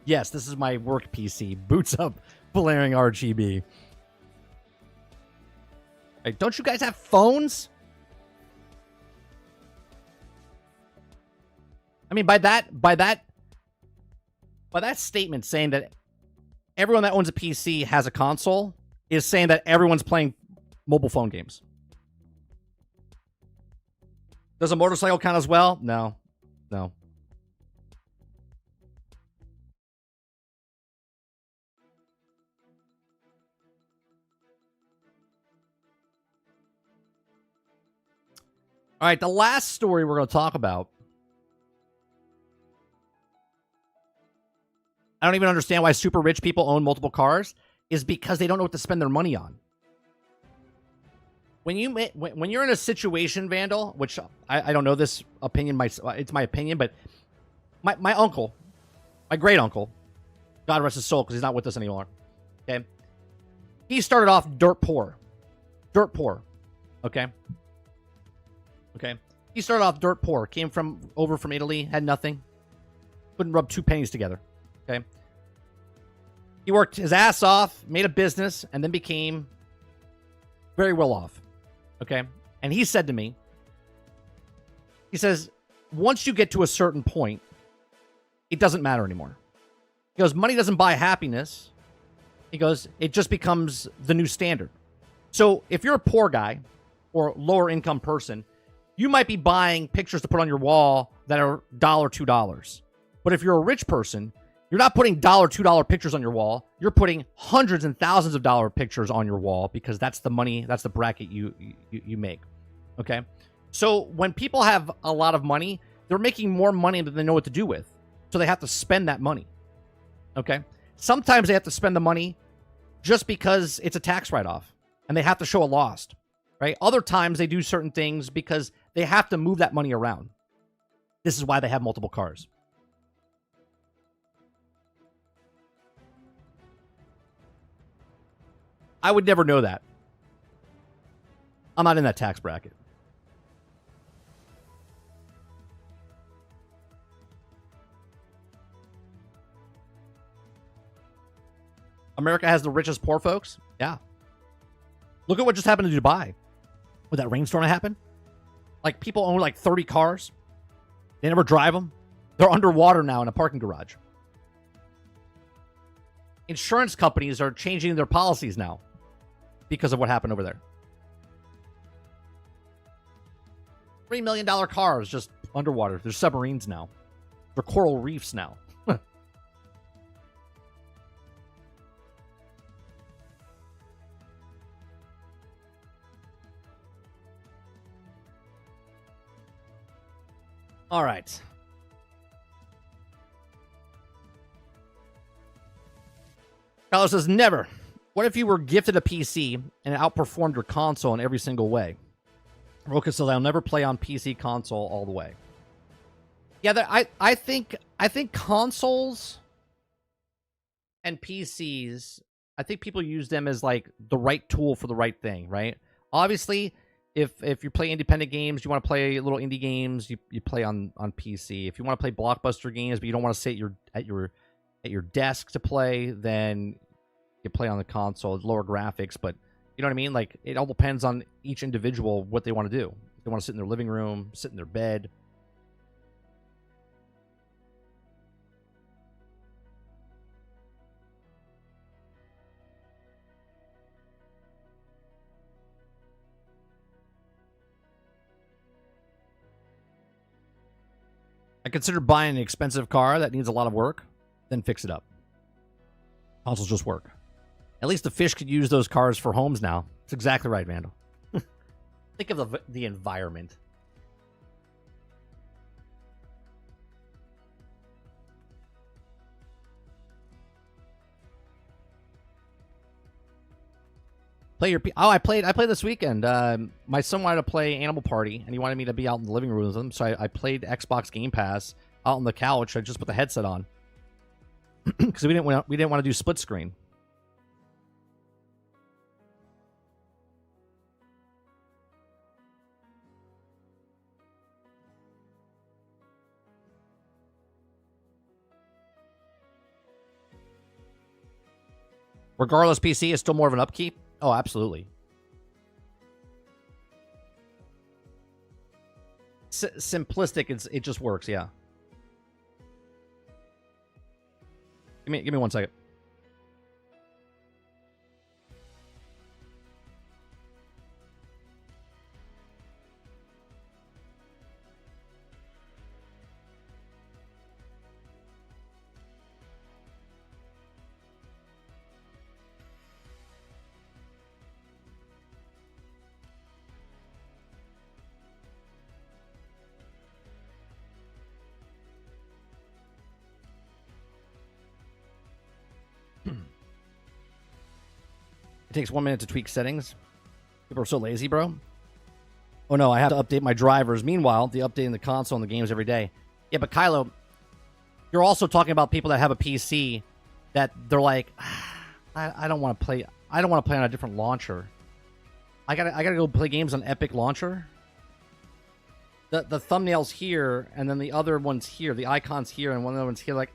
Yes, this is my work PC. Boots up, blaring RGB. Hey, don't you guys have phones? I mean, by that statement saying that everyone that owns a PC has a console is saying that everyone's playing Mobile phone games. Does a motorcycle count as well? No. No. All right, the last story we're going to talk about. I don't even understand why super rich people own multiple cars. Is because they don't know what to spend their money on. When you're in a situation, Vandal, which I don't know this opinion, it's my opinion, but my uncle, my great uncle, God rest his soul because he's not with us anymore. Okay, he started off dirt poor. Okay. He started off dirt poor. Came over from Italy, had nothing, couldn't rub two pennies together. Okay. He worked his ass off, made a business, and then became very well off. Okay. And he said to me, he says, once you get to a certain point, it doesn't matter anymore. He goes, money doesn't buy happiness. He goes, it just becomes the new standard. So if you're a poor guy or lower income person, you might be buying pictures to put on your wall that are $1, $2. But if you're a rich person, you're not putting $1, $2 pictures on your wall. You're putting hundreds and thousands of dollar pictures on your wall because that's the money, that's the bracket you make. Okay? So when people have a lot of money, they're making more money than they know what to do with. So they have to spend that money. Okay? Sometimes they have to spend the money just because it's a tax write-off and they have to show a loss. Right? Other times they do certain things because they have to move that money around. This is why they have multiple cars. I would never know that. I'm not in that tax bracket. America has the richest poor folks? Yeah. Look at what just happened to Dubai. With that rainstorm that happened? Like, people own like 30 cars. They never drive them. They're underwater now in a parking garage. Insurance companies are changing their policies now because of what happened over there. $3 million cars just underwater. There's submarines now. They're coral reefs now. All right. Carlos says, never. What if you were gifted a PC and it outperformed your console in every single way? Roka says, I'll never play on PC console all the way. Yeah, I think consoles and PCs, I think people use them as like the right tool for the right thing, right? Obviously, if you play independent games, you want to play little indie games, you play on PC. If you want to play blockbuster games, but you don't want to sit at your desk to play, then you play on the console. It's lower graphics, but you know what I mean? Like, it all depends on each individual what they want to do. If they want to sit in their living room, sit in their bed. I consider buying an expensive car that needs a lot of work, then fix it up. Consoles just work. At least the fish could use those cars for homes now. That's exactly right, Vandal. Think of the environment. Play your I played this weekend. My son wanted to play Animal Party, and he wanted me to be out in the living room with him. So I played Xbox Game Pass out on the couch. I just put the headset on because we didn't want to do split screen. Regardless, PC is still more of an upkeep. Oh, absolutely. Simplistic, it just works, yeah. Give me 1 second. It takes 1 minute to tweak settings. People are so lazy, bro. Oh no, I have to update my drivers. Meanwhile, the updating the console and the games every day. Yeah, but Kylo, you're also talking about people that have a PC that they're like, I don't want to play. I don't want to play on a different launcher. I gotta go play games on Epic Launcher. The thumbnails here, and then the other ones here. The icons here, and one of the ones here. Like,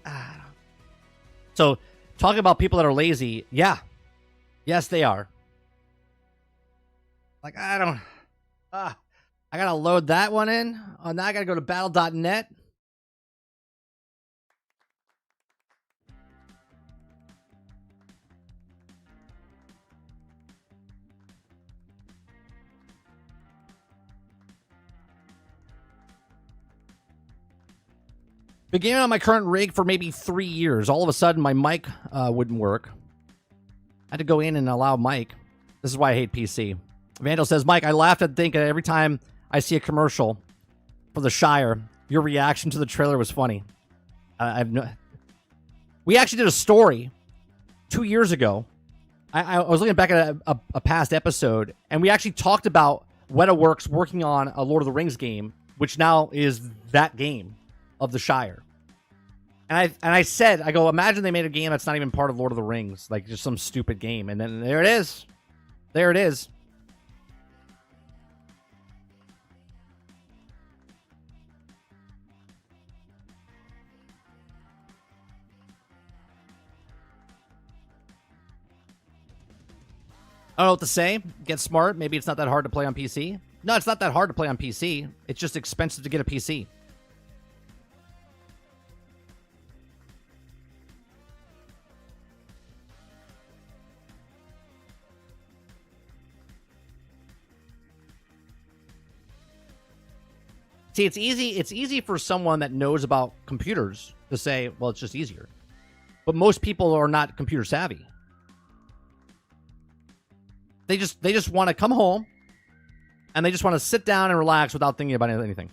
So, talking about people that are lazy, yeah. Yes, they are. Like, I don't... I gotta load that one in. Oh, now I gotta go to battle.net. Been gaming on my current rig for maybe 3 years. All of a sudden, my mic wouldn't work. I had to go in and allow mic. This is why I hate PC. Vandal says, Mike, I laughed at thinking every time I see a commercial for the Shire, your reaction to the trailer was funny. We actually did a story 2 years ago. I was looking back at a past episode, and we actually talked about WetaWorks working on a Lord of the Rings game, which now is that game of the Shire. And I said, I go, imagine they made a game that's not even part of Lord of the Rings, like just some stupid game. And then there it is. There it is. I don't know what to say. Get smart. Maybe it's not that hard to play on PC. No, it's not that hard to play on PC. It's just expensive to get a PC. See, it's easy. It's easy for someone that knows about computers to say, well, it's just easier. But most people are not computer savvy. They just want to come home and they just want to sit down and relax without thinking about anything.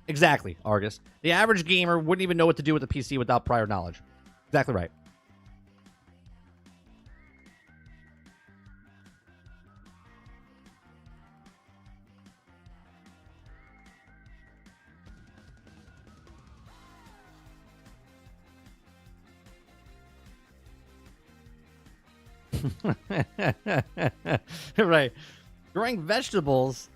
Exactly, Argus. The average gamer wouldn't even know what to do with the PC without prior knowledge. Exactly right. Right. Growing vegetables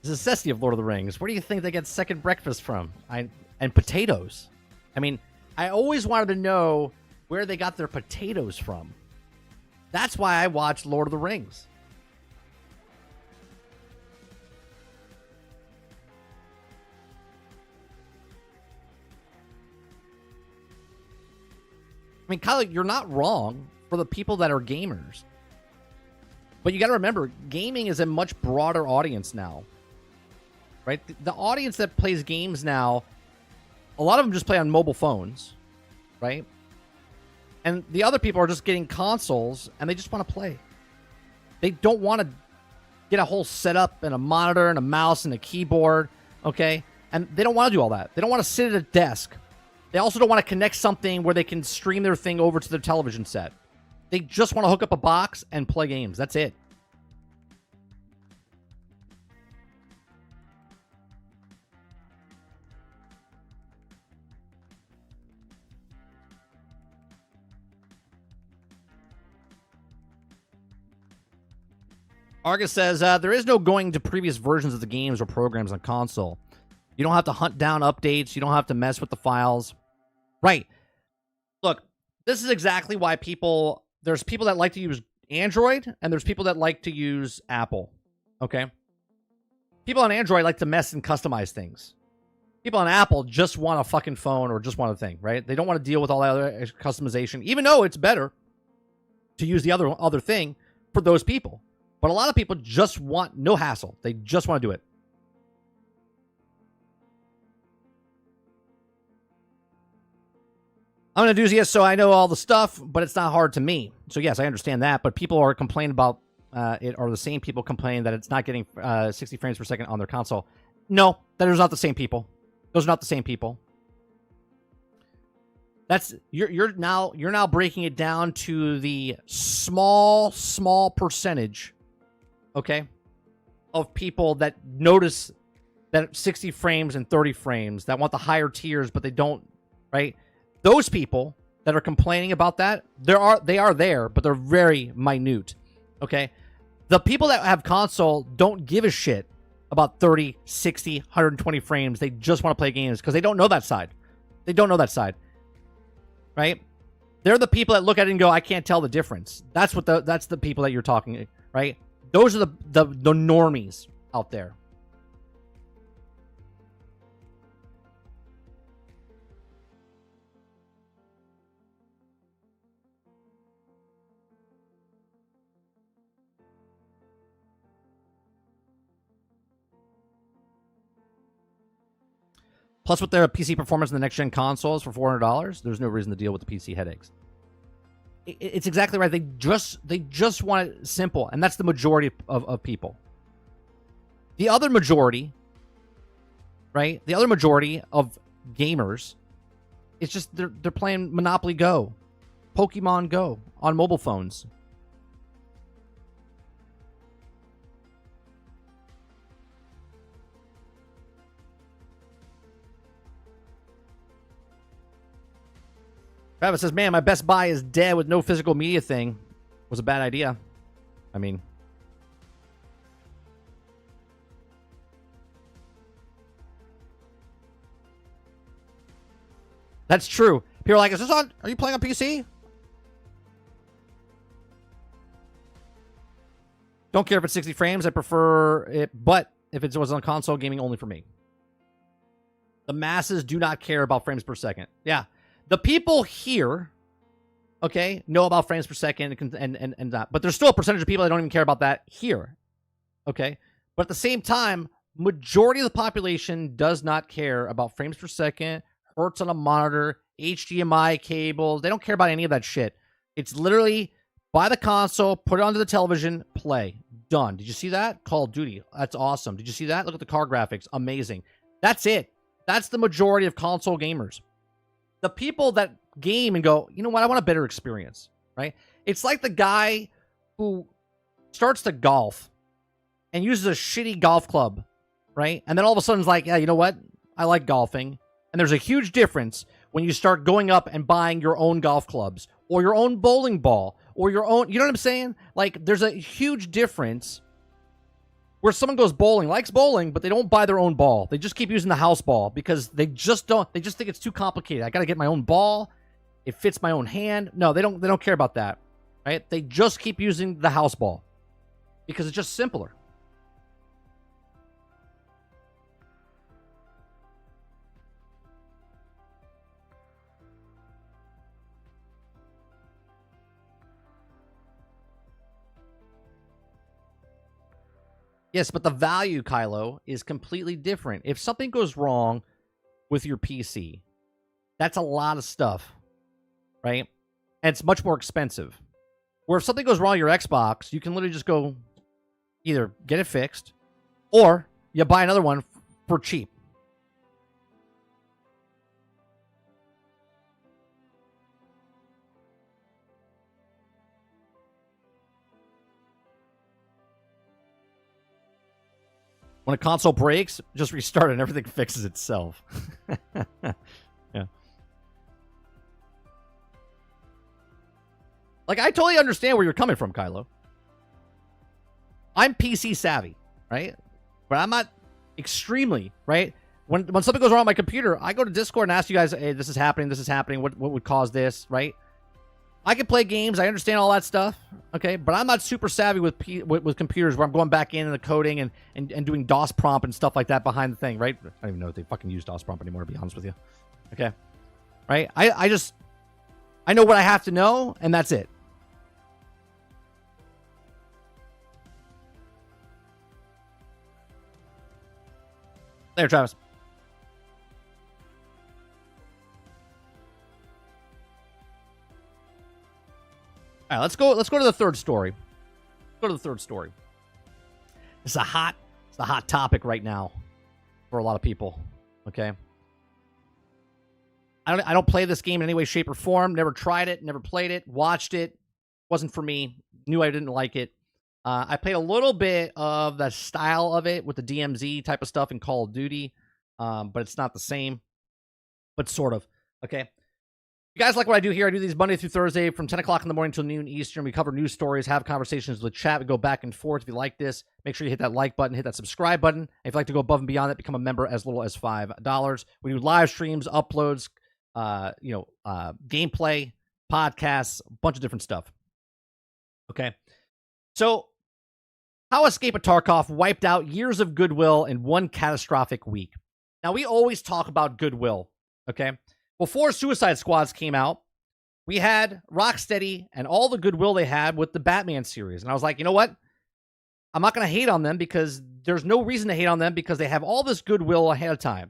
is a necessity of Lord of the Rings. Where do you think they get second breakfast from? And potatoes. I mean, I always wanted to know where they got their potatoes from. That's why I watched Lord of the Rings. I mean, Kyle, you're not wrong for the people that are gamers. But you got to remember, gaming is a much broader audience now. Right? The audience that plays games now, a lot of them just play on mobile phones. Right? And the other people are just getting consoles and they just want to play. They don't want to get a whole setup and a monitor and a mouse and a keyboard. Okay? And they don't want to do all that. They don't want to sit at a desk. They also don't want to connect something where they can stream their thing over to their television set. They just want to hook up a box and play games. That's it. Argus says, there is no going to previous versions of the games or programs on console. You don't have to hunt down updates. You don't have to mess with the files. Right. Look, this is exactly why there's people that like to use Android and there's people that like to use Apple. Okay? People on Android like to mess and customize things. People on Apple just want a fucking phone or just want a thing, right? They don't want to deal with all that other customization, even though it's better to use the other thing for those people. But a lot of people just want no hassle. They just want to do it. I'm an enthusiast, so I know all the stuff, but it's not hard to me. So yes, I understand that. But people are complaining about it are the same people complaining that it's not getting 60 frames per second on their console. No, that is not the same people. Those are not the same people. That's you're now breaking it down to the small percentage, okay, of people that notice that 60 frames and 30 frames, that want the higher tiers, but they don't, right? Those people that are complaining about that, they are there, but they're very minute, okay? The people that have console don't give a shit about 30, 60, 120 frames. They just want to play games because they don't know that side. They don't know that side, right? They're the people that look at it and go, I can't tell the difference. That's the people that you're talking, right? Those are the normies out there. Plus, with their PC performance in the next-gen consoles for $400, there's no reason to deal with the PC headaches. It's exactly right. They just want it simple, and that's the majority of people. The other majority, right? The other majority of gamers, it's just they're playing Monopoly Go, Pokemon Go on mobile phones. Travis says, man, my Best Buy is dead with no physical media thing. Was a bad idea. I mean, that's true. People are like, is this on? Are you playing on PC? Don't care if it's 60 frames. I prefer it, but if it was on console, gaming only for me. The masses do not care about frames per second. Yeah. The people here, okay, know about frames per second and that. But there's still a percentage of people that don't even care about that here, okay? But at the same time, majority of the population does not care about frames per second, hertz on a monitor, HDMI cables. They don't care about any of that shit. It's literally buy the console, put it onto the television, play. Done. Did you see that? Call of Duty. That's awesome. Did you see that? Look at the car graphics. Amazing. That's it. That's the majority of console gamers. The people that game and go, you know what, I want a better experience, right? It's like the guy who starts to golf and uses a shitty golf club, right? And then all of a sudden is like, yeah, you know what? I like golfing. And there's a huge difference when you start going up and buying your own golf clubs or your own bowling ball or your own, you know what I'm saying? Like, there's a huge difference where someone goes bowling, likes bowling, but they don't buy their own ball. They just keep using the house ball because they just think it's too complicated. I got to get my own ball. It fits my own hand. No, they don't care about that, right? They just keep using the house ball because it's just simpler. Yes, but the value, Kylo, is completely different. If something goes wrong with your PC, that's a lot of stuff, right? And it's much more expensive. Where if something goes wrong with your Xbox, you can literally just go either get it fixed or you buy another one for cheap. When a console breaks, just restart it and everything fixes itself. Yeah. Like, I totally understand where you're coming from, Kylo. I'm PC savvy, right? But I'm not extremely, right? When something goes wrong on my computer, I go to Discord and ask you guys, hey, this is happening, what would cause this, right? I can play games. I understand all that stuff, okay? But I'm not super savvy with computers where I'm going back in the coding and doing DOS prompt and stuff like that behind the thing, right? I don't even know if they fucking use DOS prompt anymore, to be honest with you. Okay? Right? I know what I have to know, and that's it. There, Travis. All right, let's go to the third story. Go to the third story. It's a hot topic right now for a lot of people. Okay. I don't play this game in any way, shape, or form. Never tried it, never played it, watched it. Wasn't for me. Knew I didn't like it. I played a little bit of the style of it with the DMZ type of stuff in Call of Duty, but it's not the same, but sort of. Okay. You guys like what I do here? I do these Monday through Thursday from 10 o'clock in the morning till noon Eastern. We cover news stories, have conversations with chat. We go back and forth. If you like this, make sure you hit that like button, hit that subscribe button. And if you'd like to go above and beyond that, become a member as little as $5. We do live streams, uploads, gameplay, podcasts, a bunch of different stuff. Okay. So, how Escape of Tarkov wiped out years of goodwill in one catastrophic week. Now, we always talk about goodwill, okay? Before Suicide Squads came out, we had Rocksteady and all the goodwill they had with the Batman series. And I was like, you know what? I'm not going to hate on them because there's no reason to hate on them because they have all this goodwill ahead of time.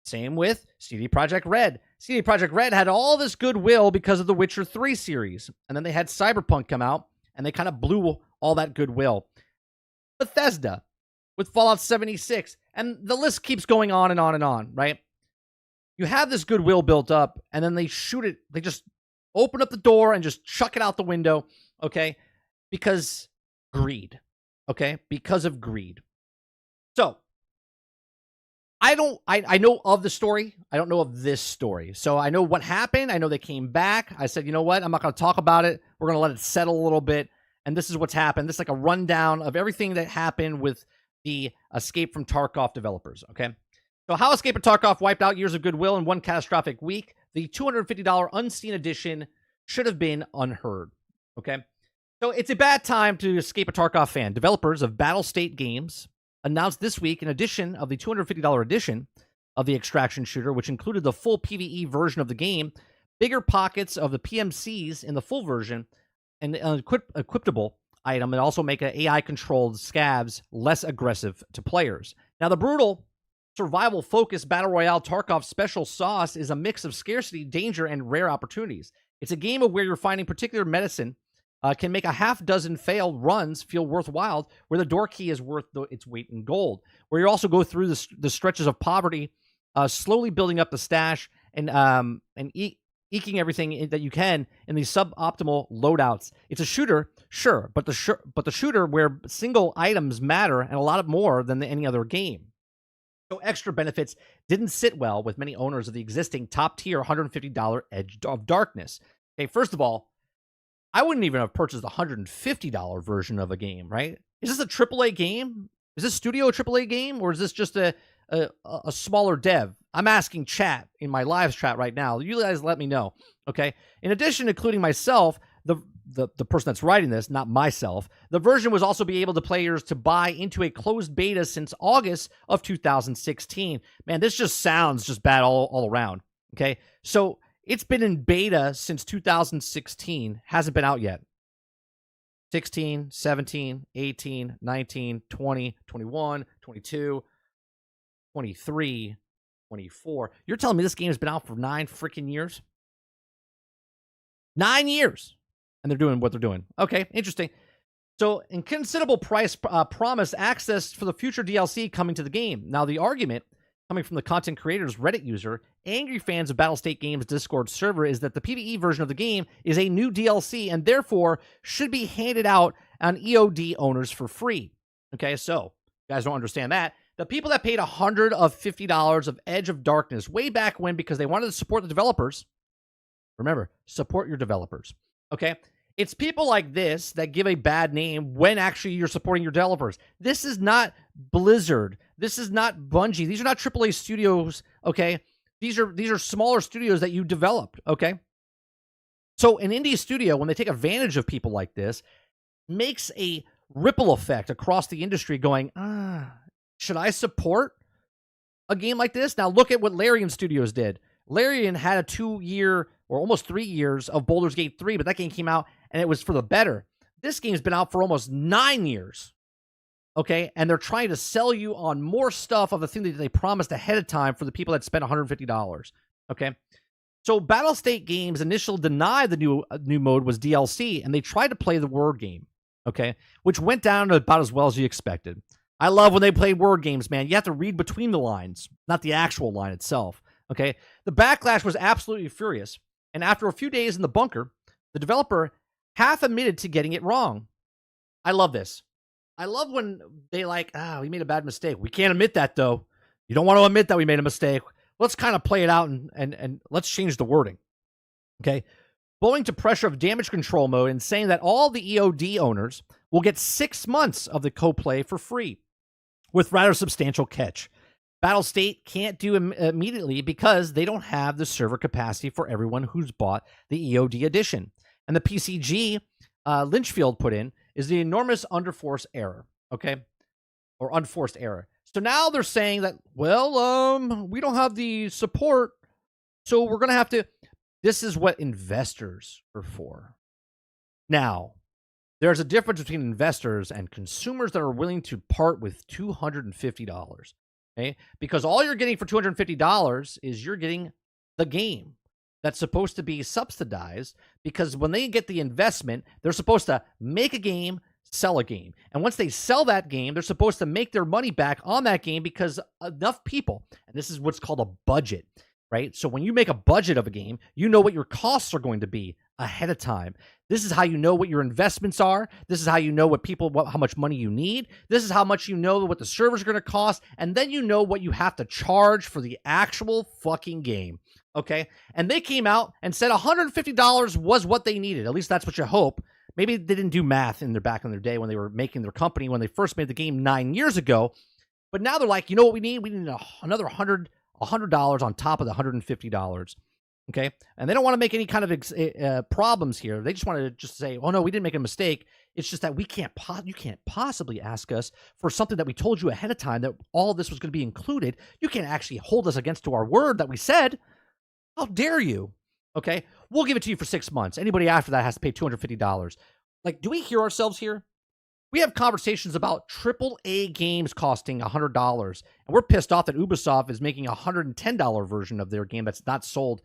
Same with CD Projekt Red. CD Projekt Red had all this goodwill because of the Witcher 3 series. And then they had Cyberpunk come out, and they kind of blew all that goodwill. Bethesda with Fallout 76. And the list keeps going on and on and on, right? You have this goodwill built up, and then they shoot it. They just open up the door and just chuck it out the window, okay? Because greed, okay? Because of greed. So, I know of the story. I don't know of this story. So, I know what happened. I know they came back. I said, you know what? I'm not going to talk about it. We're going to let it settle a little bit. And this is what's happened. This is like a rundown of everything that happened with the Escape from Tarkov developers, okay? So how Escape of Tarkov wiped out years of goodwill in one catastrophic week. The $250 Unseen Edition should have been unheard. Okay? So it's a bad time to Escape a Tarkov fan. Developers of Battlestate Games announced this week an edition of the $250 edition of the extraction shooter, which included the full PvE version of the game, bigger pockets of the PMCs in the full version, and an equipable item, and also make an AI-controlled scavs less aggressive to players. Now, the brutal survival-focused Battle Royale Tarkov special sauce is a mix of scarcity, danger, and rare opportunities. It's a game of where you're finding particular medicine can make a half dozen failed runs feel worthwhile, where the door key is worth its weight in gold, where you also go through the stretches of poverty, slowly building up the stash, and eking everything that you can in these suboptimal loadouts. It's a shooter, sure, but the shooter where single items matter and a lot more than any other game. So extra benefits didn't sit well with many owners of the existing top-tier $150 Edge of Darkness. Okay, first of all, I wouldn't even have purchased the $150 version of a game, right? Is this a AAA game? Is this Studio a AAA game? Or is this just a smaller dev? I'm asking chat in my live chat right now. You guys let me know, okay? In addition, including myself, the person that's writing this, not myself, the version was also be able to players to buy into a closed beta since August of 2016. Man, this just sounds just bad all around, okay? So it's been in beta since 2016, hasn't been out yet. 16, 17, 18, 19, 20, 21, 22, 23, 24. You're telling me this game has been out for 9 freaking years? 9 years. And they're doing what they're doing. Okay, interesting. So, in considerable price promise access for the future DLC coming to the game. Now, the argument coming from the content creators Reddit user, angry fans of Battlestate Games Discord server, is that the PvE version of the game is a new DLC and therefore should be handed out on EOD owners for free. Okay, so, you guys don't understand that. The people that paid $150 of Edge of Darkness way back when because they wanted to support the developers, remember, support your developers, okay? It's people like this that give a bad name when actually you're supporting your developers. This is not Blizzard. This is not Bungie. These are not AAA studios, okay? These are smaller studios that you developed, okay? So an indie studio, when they take advantage of people like this, makes a ripple effect across the industry going, should I support a game like this? Now look at what Larian Studios did. Larian had a 2-year or almost 3 years of Baldur's Gate 3, but that game came out and it was for the better. This game's been out for almost 9 years, okay? And they're trying to sell you on more stuff of the thing that they promised ahead of time for the people that spent $150, okay? So Battlestate Games initially denied the new mode was DLC, and they tried to play the word game. okay, which went down about as well as you expected. I love when they play word games, man. You have to read between the lines, not the actual line itself, okay? The backlash was absolutely furious, and after a few days in the bunker, the developer half admitted to getting it wrong. I love this. I love when they we made a bad mistake. We can't admit that, though. You don't want to admit that we made a mistake. Let's kind of play it out and let's change the wording, okay? Blowing to pressure of damage control mode and saying that all the EOD owners will get 6 months of the co-play for free, with rather substantial catch. Battle State can't do immediately because they don't have the server capacity for everyone who's bought the EOD edition. And the PCG Lynchfield put in is the enormous underforced error, okay? Or unforced error. So now they're saying that, well, we don't have the support, so we're going to have to... This is what investors are for. Now, there's a difference between investors and consumers that are willing to part with $250, okay? Because all you're getting for $250 is you're getting the game that's supposed to be subsidized, because when they get the investment, they're supposed to make a game, sell a game. And once they sell that game, they're supposed to make their money back on that game because enough people, and this is what's called a budget, right? So when you make a budget of a game, you know what your costs are going to be ahead of time. This is how you know what your investments are. This is how you know how much money you need. This is how much you know what the servers are going to cost. And then you know what you have to charge for the actual fucking game. Okay? And they came out and said $150 was what they needed. At least that's what you hope. Maybe they didn't do math back in their day when they were making their company, when they first made the game 9 years ago. But now they're like, you know what we need? We need another $100 on top of the $150. Okay? And they don't want to make any kind of problems here. They just want to just say, oh no, we didn't make a mistake. It's just that you can't possibly ask us for something that we told you ahead of time that all this was going to be included. You can't actually hold us against to our word that we said. How dare you? Okay? We'll give it to you for 6 months. Anybody after that has to pay $250. Like, do we hear ourselves here? We have conversations about AAA games costing $100, and we're pissed off that Ubisoft is making a $110 version of their game that's not sold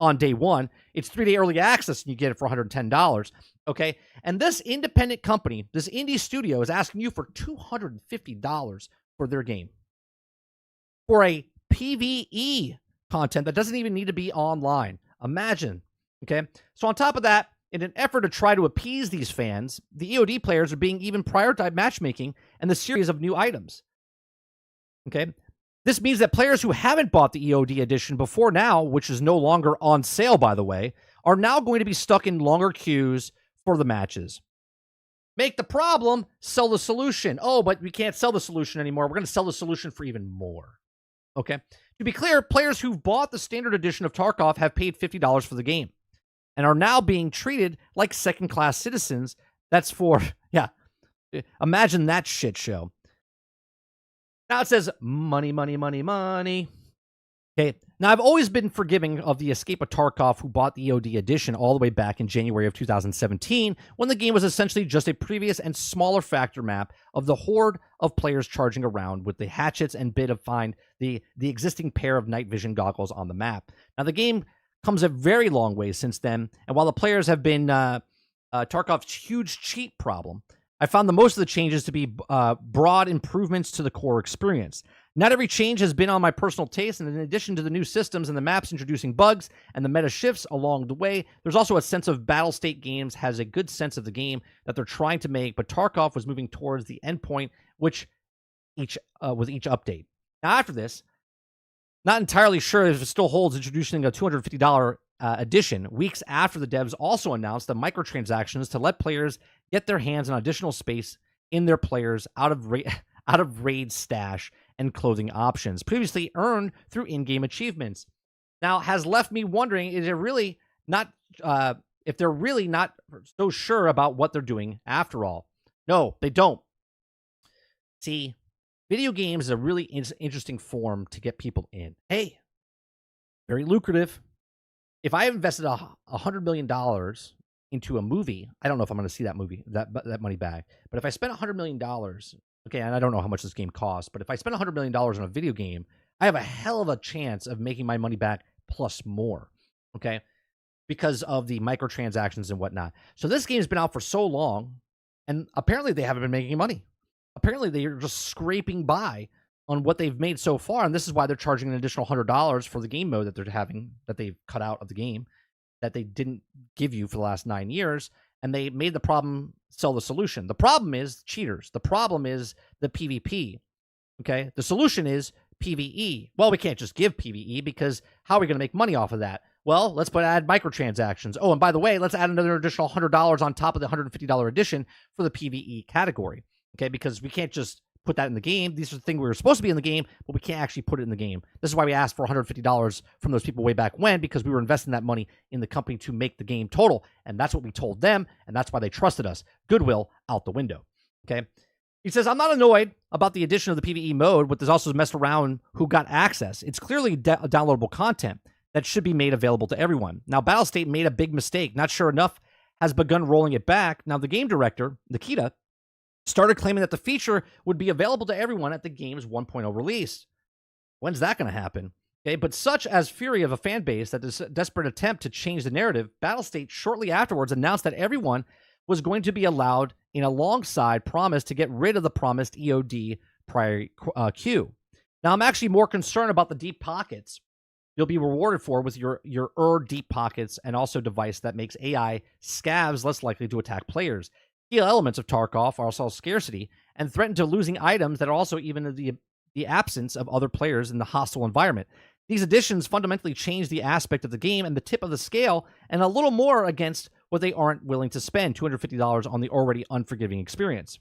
on day one. It's 3-day early access, and you get it for $110, okay? And this independent company, this indie studio, is asking you for $250 for their game. For a PvE content that doesn't even need to be online. Imagine, okay? So on top of that, in an effort to try to appease these fans, the EOD players are being even prioritized matchmaking and the series of new items. Okay? This means that players who haven't bought the EOD edition before now, which is no longer on sale, by the way, are now going to be stuck in longer queues for the matches. Make the problem, sell the solution. Oh, but we can't sell the solution anymore. We're going to sell the solution for even more. Okay? To be clear, players who've bought the standard edition of Tarkov have paid $50 for the game and are now being treated like second-class citizens. That's for, yeah, imagine that shit show. Now it says, money, money, money, money. Okay, now I've always been forgiving of the Escape of Tarkov who bought the EOD edition all the way back in January of 2017, when the game was essentially just a previous and smaller factor map of the horde of players charging around with the hatchets and bid to find the existing pair of night vision goggles on the map. Now the game comes a very long way since then, and while the players have been Tarkov's huge cheat problem, I found the most of the changes to be broad improvements to the core experience. Not every change has been on my personal taste, and in addition to the new systems and the maps introducing bugs and the meta shifts along the way, there's also a sense of Battle State Games has a good sense of the game that they're trying to make, but Tarkov was moving towards the endpoint with each update. Now after this, not entirely sure if it still holds introducing a $250 edition, weeks after the devs also announced the microtransactions to let players get their hands on additional space in their players out of raid stash and clothing options previously earned through in-game achievements. Now has left me wondering, if they're really not so sure about what they're doing after all. No, they don't. See, video games is a really interesting form to get people in. Hey, very lucrative. If I invested $100 million into a movie, I don't know if I'm going to see that movie, that money back. But if I spent $100 million, okay, and I don't know how much this game costs, but if I spend $100 million on a video game, I have a hell of a chance of making my money back plus more, okay, because of the microtransactions and whatnot. So this game's been out for so long, And apparently they haven't been making money. Apparently they are just scraping by on what they've made so far. And this is why they're charging an additional $100 for the game mode that they're having, that they've cut out of the game, that they didn't give you for the last 9 years. And they made the problem sell the solution. The problem is cheaters. The problem is the PvP. Okay. The solution is PvE. Well, we can't just give PvE because how are we going to make money off of that? Well, let's add microtransactions. Oh, and by the way, let's add another additional $100 on top of the $150 addition for the PvE category. Okay, because we can't just put that in the game. These are the things we were supposed to be in the game, but we can't actually put it in the game. This is why we asked for $150 from those people way back when, because we were investing that money in the company to make the game total. And that's what we told them, and that's why they trusted us. Goodwill out the window. Okay. He says, I'm not annoyed about the addition of the PvE mode, but there's also messed around who got access. It's clearly downloadable content that should be made available to everyone. Now, Battlestate made a big mistake. Not sure enough has begun rolling it back. Now, the game director, Nikita, started claiming that the feature would be available to everyone at the game's 1.0 release. When's that going to happen? Okay, but such as fury of a fan base that this desperate attempt to change the narrative, Battlestate shortly afterwards announced that everyone was going to be allowed in alongside promise to get rid of the promised EOD prior queue. Now, I'm actually more concerned about the deep pockets you'll be rewarded for with your deep pockets, and also device that makes AI scavs less likely to attack players. Key elements of Tarkov are also scarcity and threaten to losing items that are also even in the absence of other players in the hostile environment. These additions fundamentally change the aspect of the game and the tip of the scale, and a little more against what they aren't willing to spend, $250 on the already unforgiving experience.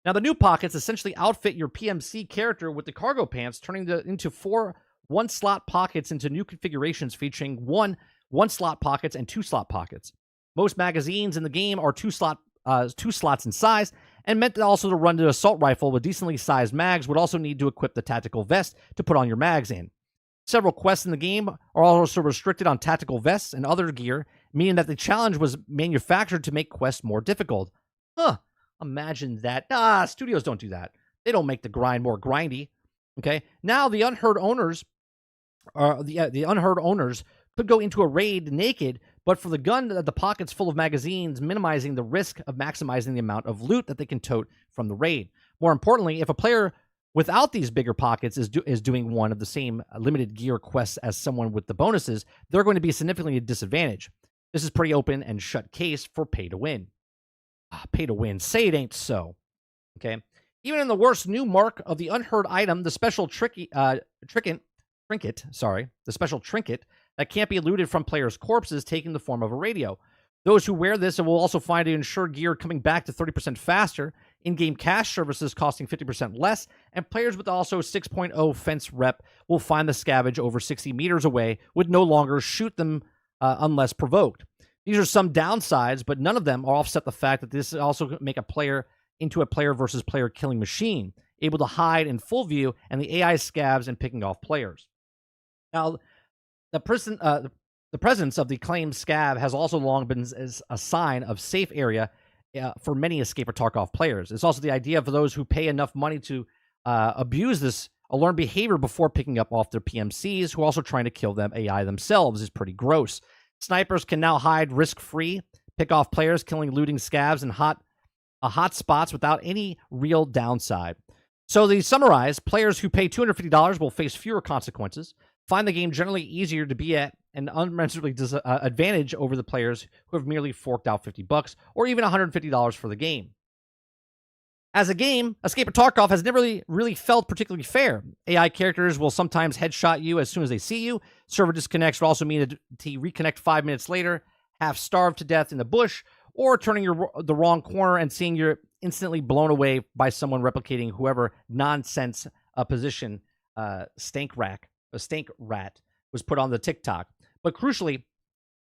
Now, the new pockets essentially outfit your PMC character with the cargo pants, turning into 4 one-slot pockets into new configurations featuring one slot pockets and 2 slot pockets. Most magazines in the game are 2 slots in size, and meant also to run the assault rifle with decently sized mags would also need to equip the tactical vest to put on your mags in. Several quests in the game are also restricted on tactical vests and other gear, meaning that the challenge was manufactured to make quests more difficult. Imagine that. Studios don't do that. They don't make the grind more grindy. Okay, now the unheard owners could go into a raid naked, but for the gun, the pockets full of magazines, minimizing the risk of maximizing the amount of loot that they can tote from the raid. More importantly, if a player without these bigger pockets is doing one of the same limited gear quests as someone with the bonuses, they're going to be significantly disadvantaged. This is pretty open and shut case for pay to win. Pay to win. Say it ain't so. Okay. Even in the worst new mark of the unheard item, the special trinket that can't be looted from players' corpses, taking the form of a radio. Those who wear this will also find to ensure gear coming back to 30% faster, in-game cash services costing 50% less, and players with also 6.0 fence rep will find the scavenge over 60 meters away, would no longer shoot them unless provoked. These are some downsides, but none of them offset the fact that this also make a player into a player versus player killing machine, able to hide in full view, and the AI scavs and picking off players. Now, the presence of the claimed scav has also long been a sign of safe area for many Escape of Tarkov players. It's also the idea for those who pay enough money to abuse this learned behavior before picking up off their PMCs, who are also trying to kill them AI themselves, is pretty gross. Snipers can now hide risk-free, pick off players, killing looting scavs and hot spots without any real downside. So to summarize, players who pay $250 will face fewer consequences, find the game generally easier to be at, and unmensurably advantage over the players who have merely forked out $50 or even $150 for the game. As a game, Escape of Tarkov has never really felt particularly fair. AI characters will sometimes headshot you as soon as they see you. Server disconnects will also mean to reconnect 5 minutes later, half starved to death in the bush, or turning the wrong corner and seeing you're instantly blown away by someone replicating whoever nonsense position stank rat was put on the TikTok. But crucially,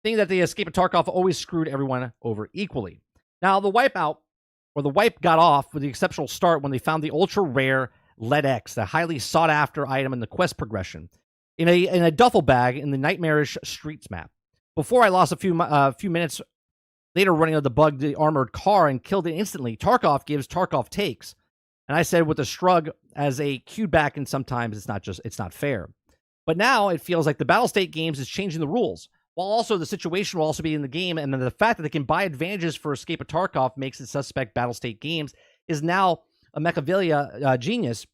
thing that the Escape of Tarkov always screwed everyone over equally. Now, the wipe got off with the exceptional start when they found the ultra-rare Lead X, the highly sought-after item in the quest progression, in a duffel bag in the nightmarish streets map. Before I lost a few minutes later running out the bugged armored car and killed it instantly, Tarkov gives, Tarkov takes. And I said with a shrug as a cued back, and sometimes it's not fair. But now it feels like the Battlestate games is changing the rules. while also the situation will also be in the game, and then the fact that they can buy advantages for Escape of Tarkov makes it suspect Battlestate Games is now a Machiavelli genius.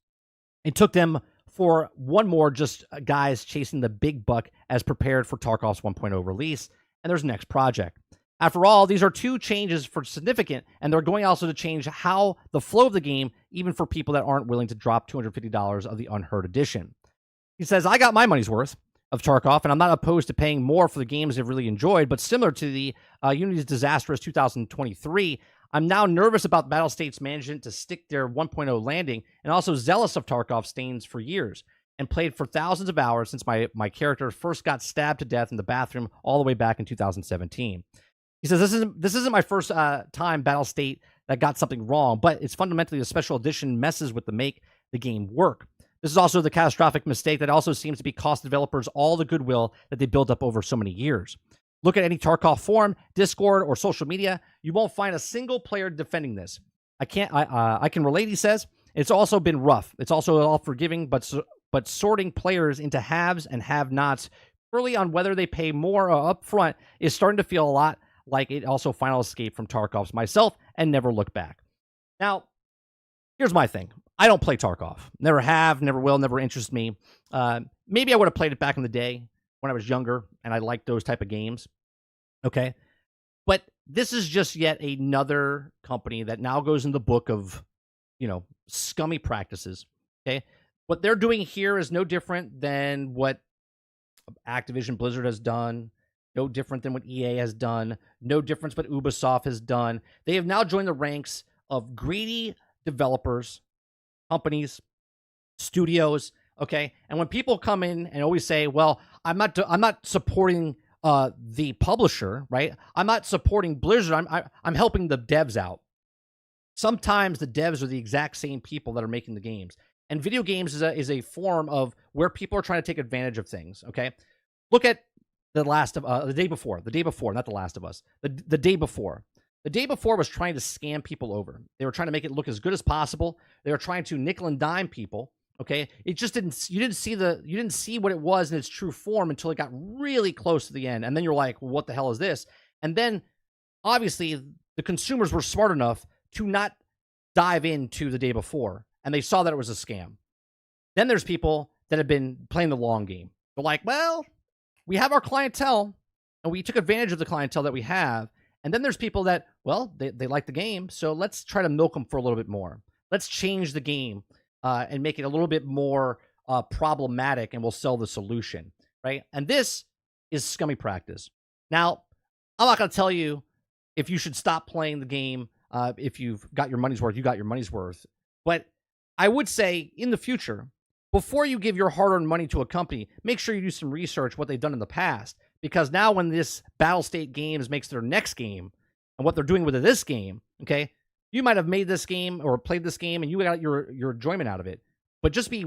It took them for one more just guys chasing the big buck as prepared for Tarkov's 1.0 release, and there's next project. After all, these are two changes for significant, and they're going also to change how the flow of the game, even for people that aren't willing to drop $250 of the Unheard Edition. He says, I got my money's worth of Tarkov, and I'm not opposed to paying more for the games I've really enjoyed, but similar to the Unity's disastrous 2023, I'm now nervous about Battlestate's management to stick their 1.0 landing, and also zealous of Tarkov stains for years, and played for thousands of hours since my character first got stabbed to death in the bathroom all the way back in 2017. He says, this isn't my first time Battlestate that got something wrong, but it's fundamentally the special edition messes with make the game work. This is also the catastrophic mistake that also seems to be cost developers all the goodwill that they built up over so many years. Look at any Tarkov forum, Discord, or social media. You won't find a single player defending this. I can relate, he says. It's also been rough. It's also all forgiving, but sorting players into haves and have-nots early on whether they pay more up front is starting to feel a lot like it also Final Escape from Tarkov's myself and never look back. Now, here's my thing. I don't play Tarkov. Never have, never will, never interests me. Maybe I would have played it back in the day when I was younger and I liked those type of games. Okay. But this is just yet another company that now goes in the book of, scummy practices. Okay. What they're doing here is no different than what Activision Blizzard has done. No different than what EA has done. No difference what Ubisoft has done. They have now joined the ranks of greedy developers, companies, studios, okay? And when people come in and always say, well, I'm not supporting the publisher, right? I'm not supporting Blizzard. I'm helping the devs out. Sometimes the devs are the exact same people that are making the games. And video games is a form of where people are trying to take advantage of things, okay? Look at the day before, not The Last of Us. The day before. The day before was trying to scam people over. They were trying to make it look as good as possible. They were trying to nickel and dime people. Okay, it just didn't. You didn't see what it was in its true form until it got really close to the end, and then you're like, well, "What the hell is this?" And then, obviously, the consumers were smart enough to not dive into the day before, and they saw that it was a scam. Then there's people that have been playing the long game. They're like, "Well, we have our clientele, and we took advantage of the clientele that we have." And then there's people that, well, they like the game, so let's try to milk them for a little bit more. Let's change the game and make it a little bit more problematic, and we'll sell the solution, right? And this is scummy practice. Now, I'm not going to tell you if you should stop playing the game. If you've got your money's worth, you got your money's worth. But I would say in the future, before you give your hard-earned money to a company, make sure you do some research what they've done in the past. Because now when this Battlestate Games makes their next game, and what they're doing with this game, okay, you might have made this game or played this game and you got your enjoyment out of it. But just be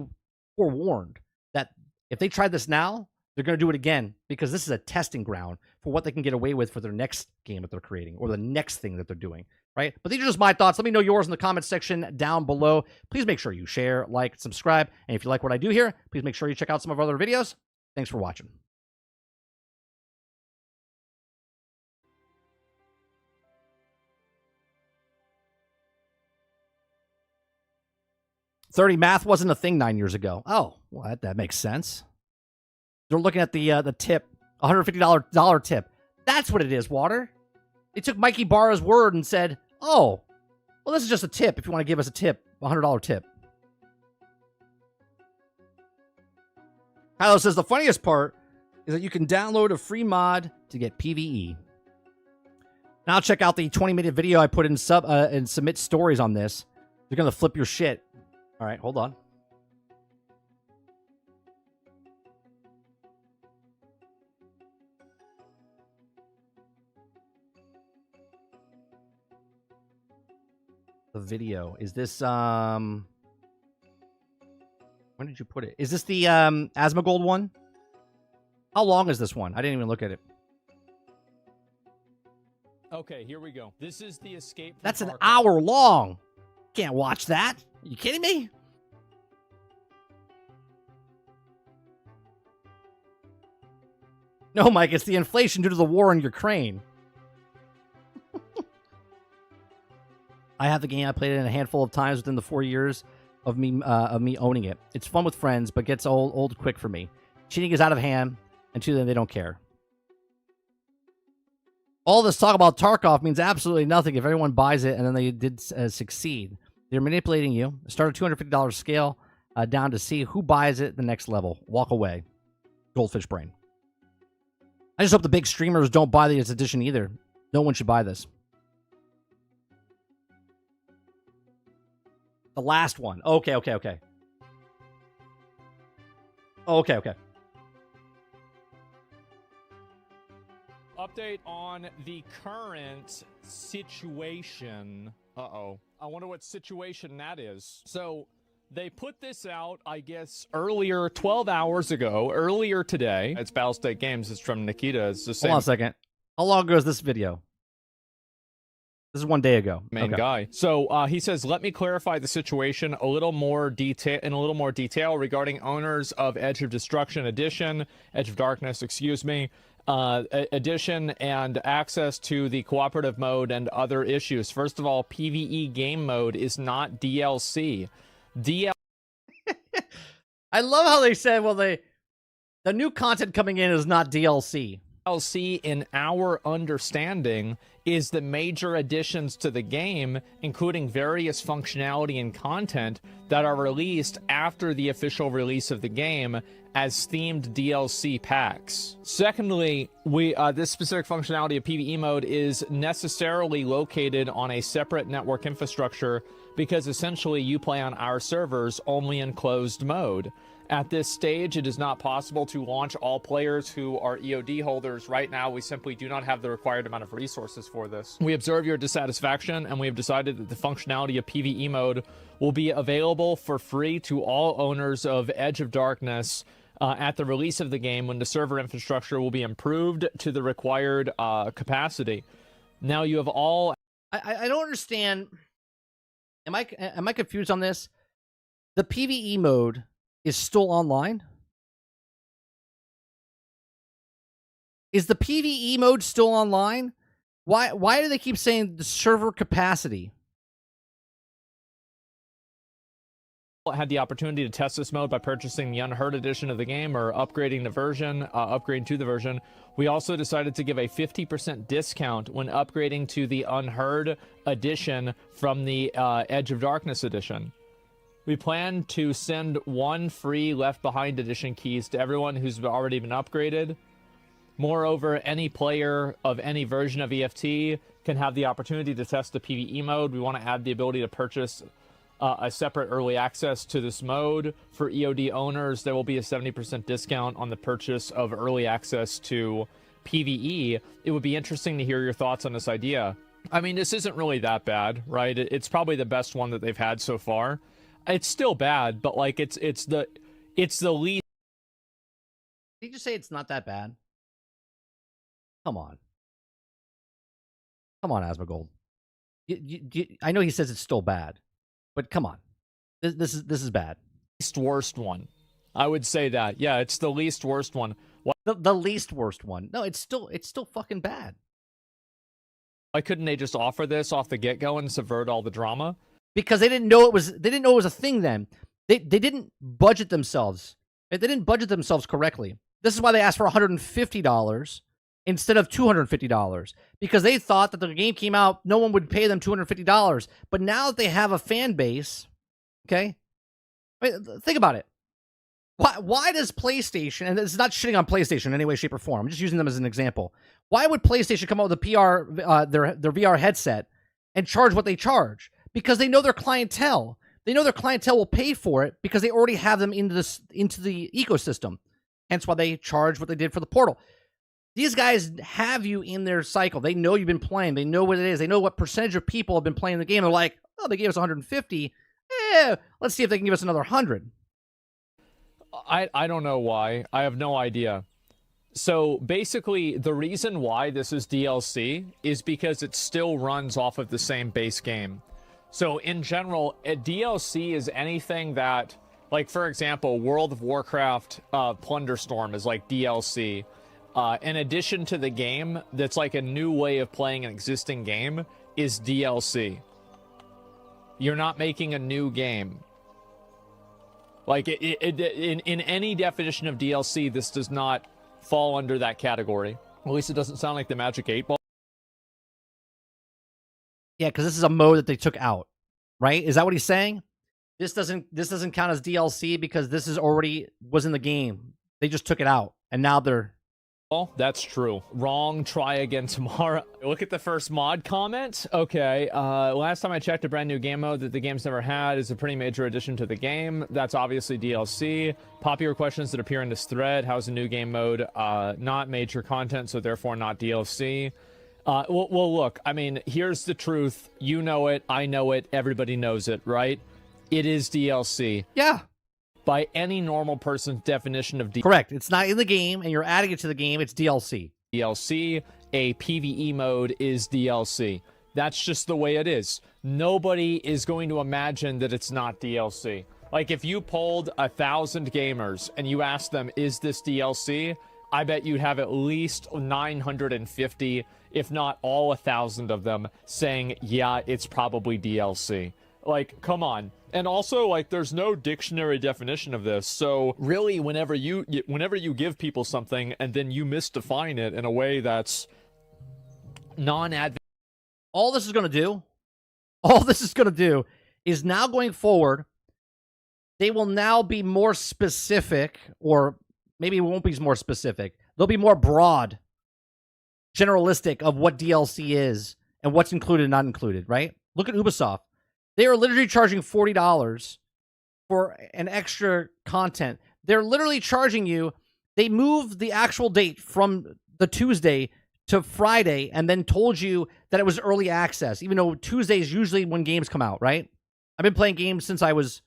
forewarned that if they try this now, they're going to do it again, because this is a testing ground for what they can get away with for their next game that they're creating or the next thing that they're doing, right? But these are just my thoughts. Let me know yours in the comments section down below. Please make sure you share, like, subscribe. And if you like what I do here, please make sure you check out some of our other videos. Thanks for watching. $30 math wasn't a thing 9 years ago. Oh, well, that makes sense. They're looking at the tip, $150 tip. That's what it is, Water. They took Mikey Barra's word and said, oh, well, this is just a tip if you want to give us a tip, $100 tip. Kylo says the funniest part is that you can download a free mod to get PvE. Now check out the 20-minute video I put in and submit stories on this. You're going to flip your shit. All right, hold on. The video. Is this when did you put it? Is this the Asmongold one? How long is this one? I didn't even look at it. Okay, here we go. This is the escape. That's an hour long. Can't watch that. Are you kidding me? No, Mike, it's the inflation due to the war in Ukraine. I have the game. I played it a handful of times within the 4 years of me owning it. It's fun with friends, but gets old quick for me. Cheating is out of hand, and to them, they don't care. All this talk about Tarkov means absolutely nothing if everyone buys it and then they did succeed. They're manipulating you. Start a $250 scale down to see who buys it the next level. Walk away. Goldfish brain. I just hope the big streamers don't buy this edition either. No one should buy this. The last one. Okay. Okay. Update on the current situation. Uh-oh. I wonder what situation that is. So they put this out, I guess, earlier, 12 hours ago, earlier today. It's Battlestate Games. It's from Nikita. It's the same. Hold on a second. How long ago is this video? This is 1 day ago. Main guy. So he says, let me clarify the situation in a little more detail regarding owners of Edge of Destruction Edition, Edge of Darkness, excuse me, edition and access to the cooperative mode and other issues. First of all, PvE game mode is not DLC. I love how they said, well, the new content coming in is not DLC. DLC, in our understanding, is the major additions to the game, including various functionality and content that are released after the official release of the game as themed DLC packs. Secondly, this specific functionality of PvE mode is necessarily located on a separate network infrastructure because essentially you play on our servers only in closed mode. At this stage, it is not possible to launch all players who are EOD holders. Right now, we simply do not have the required amount of resources for this. We observe your dissatisfaction, and we have decided that the functionality of PvE mode will be available for free to all owners of Edge of Darkness at the release of the game when the server infrastructure will be improved to the required capacity. Now, you have all... I don't understand. Am I confused on this? The PvE mode is still online? Is the PvE mode still online? Why do they keep saying the server capacity? Had the opportunity to test this mode by purchasing the Unheard edition of the game or upgrading to the version. We also decided to give a 50% discount when upgrading to the Unheard edition from the Edge of Darkness edition. We plan to send 1 free Left Behind edition keys to everyone who's already been upgraded. Moreover, any player of any version of EFT can have the opportunity to test the PvE mode. We want to add the ability to purchase a separate early access to this mode. For EOD owners, there will be a 70% discount on the purchase of early access to PvE. It would be interesting to hear your thoughts on this idea. I mean, this isn't really that bad, right? It's probably the best one that they've had so far. It's still bad, but like it's the least. Did you just say it's not that bad? Come on, Asmongold. I know he says it's still bad, but come on, this is bad. Least worst one, I would say that. Yeah, it's the least worst one. The least worst one. No, it's still fucking bad. Why couldn't they just offer this off the get-go and subvert all the drama? Because they didn't know it was a thing then. They didn't budget themselves. They didn't budget themselves correctly. This is why they asked for $150 instead of $250. Because they thought that the game came out, no one would pay them $250. But now that they have a fan base, okay? I mean, think about it. Why does PlayStation, and it's not shitting on PlayStation in any way, shape, or form, I'm just using them as an example. Why would PlayStation come out with their VR headset and charge what they charge? Because they know their clientele. They know their clientele will pay for it because they already have them into the ecosystem. Hence why they charge what they did for the Portal. These guys have you in their cycle. They know you've been playing. They know what it is. They know what percentage of people have been playing the game. They're like, oh, they gave us 150. Let's see if they can give us another 100. I don't know why. I have no idea. So basically, the reason why this is DLC is because it still runs off of the same base game. So in general, a DLC is anything that, like, for example, World of Warcraft Plunderstorm is like DLC. An addition to the game that's like a new way of playing an existing game is DLC. You're not making a new game. Like, in any definition of DLC, this does not fall under that category. At least it doesn't sound like the Magic 8 Ball. Yeah, because this is a mode that they took out, right? Is that what he's saying? This doesn't count as DLC because this is already was in the game. They just took it out, and now they're... Oh, that's true. Wrong. Try again tomorrow. Look at the first mod comment. Okay. Last time I checked, a brand new game mode that the game's never had is a pretty major addition to the game. That's obviously DLC. Popular questions that appear in this thread. How's a new game mode? Not major content, so therefore not DLC. Well, look, I mean, here's the truth. You know it. I know it. Everybody knows it, right? It is DLC. Yeah. By any normal person's definition of DLC. Correct. It's not in the game, and you're adding it to the game. It's DLC. DLC, a PvE mode is DLC. That's just the way it is. Nobody is going to imagine that it's not DLC. Like, if you polled 1,000 gamers and you asked them, is this DLC? I bet you'd have at least 950, if not all 1,000 of them, saying, yeah, it's probably DLC. Like, come on. And also, like, there's no dictionary definition of this. So really, whenever you give people something and then you misdefine it in a way that's non-advantageous. All this is going to do is now going forward, they will now be more specific, or maybe it won't be more specific. They'll be more broad, generalistic of what DLC is and what's included and not included, right? Look at Ubisoft. They are literally charging $40 for an extra content. They're literally charging you. They moved the actual date from the Tuesday to Friday and then told you that it was early access, even though Tuesday is usually when games come out, right? I've been playing games since I was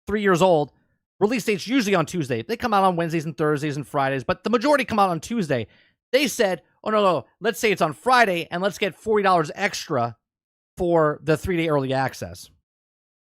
3 years old. Release date's usually on Tuesday. They come out on Wednesdays and Thursdays and Fridays, but the majority come out on Tuesday. They said, oh, no, let's say it's on Friday and let's get $40 extra for the 3-day early access.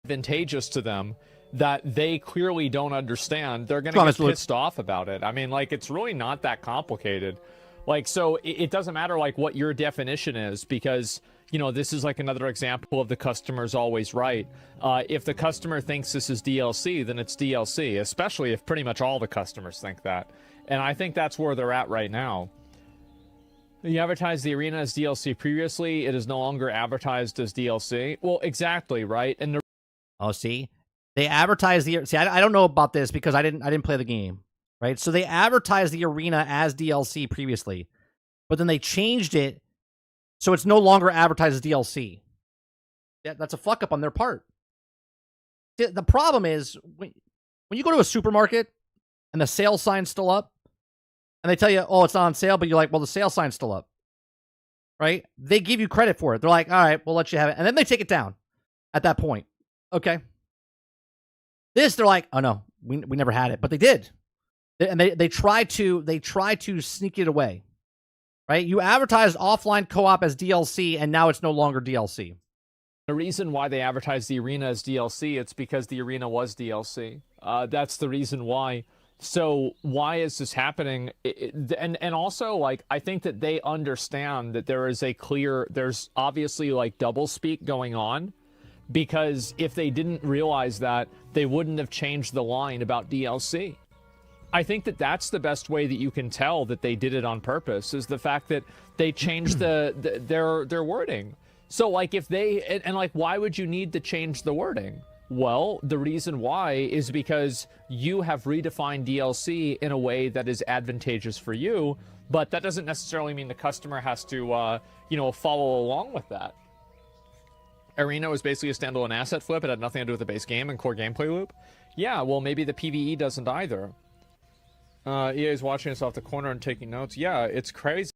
Advantageous to them that they clearly don't understand. They're gonna get pissed off about it. I mean, like, it's really not that complicated. Like, so it doesn't matter like what your definition is, because, you know, this is like another example of the customer's always right. If the customer thinks this is DLC, then it's DLC, especially if pretty much all the customers think that. And I think that's where they're at right now. You advertised the arena as DLC previously. It is no longer advertised as DLC. Well, exactly, right? And oh, see, they advertise the... See, I don't know about this because I didn't play the game, right? So they advertised the arena as DLC previously, but then they changed it so it's no longer advertised as DLC. That's a fuck up on their part. The problem is when you go to a supermarket and the sale sign's still up, and they tell you, oh, it's not on sale, but you're like, well, the sale sign's still up, right? They give you credit for it. They're like, all right, we'll let you have it, and then they take it down at that point. Okay. They're like, oh no, we never had it, but they did, and they try to sneak it away, right? You advertised offline co-op as DLC, and now it's no longer DLC. The reason why they advertised the arena as DLC, it's because the arena was DLC. That's the reason why. So why is this happening? And also, like, I think that they understand that there's obviously like double speak going on. Because if they didn't realize that, they wouldn't have changed the line about DLC. I think that that's the best way that you can tell that they did it on purpose, is the fact that they changed their wording. So, like, if they... And, like, why would you need to change the wording? Well, the reason why is because you have redefined DLC in a way that is advantageous for you, but that doesn't necessarily mean the customer has to, follow along with that. Arena was basically a standalone asset flip. It had nothing to do with the base game and core gameplay loop. Yeah, well, maybe the PvE doesn't either. EA is watching us off the corner and taking notes. Yeah, it's crazy.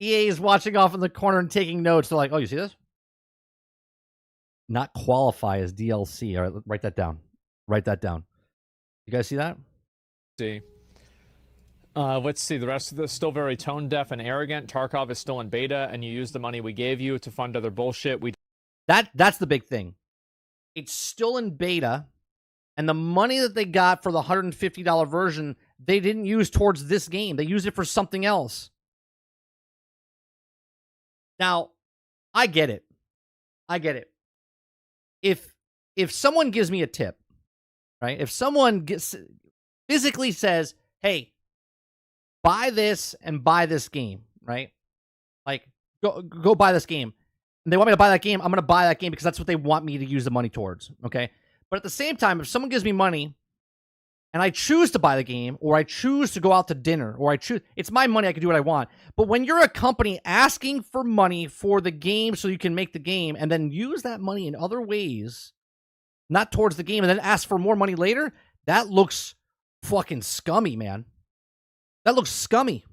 EA is watching off in the corner and taking notes. They're like, oh, you see this? Not qualify as DLC. All right, write that down. Write that down. You guys see that? See. Let's see. The rest of this still very tone deaf and arrogant. Tarkov is still in beta, and you use the money we gave you to fund other bullshit. That's the big thing. It's still in beta, and the money that they got for the $150 version, they didn't use towards this game. They used it for something else. Now, I get it. I get it. If someone gives me a tip, right? If someone physically says, "Hey, buy this and buy this game," right? Like, go buy this game. And they want me to buy that game, I'm going to buy that game because that's what they want me to use the money towards, okay? But at the same time, if someone gives me money and I choose to buy the game, or I choose to go out to dinner, or it's my money, I can do what I want. But when you're a company asking for money for the game so you can make the game, and then use that money in other ways, not towards the game, and then ask for more money later, that looks fucking scummy, man. That looks scummy.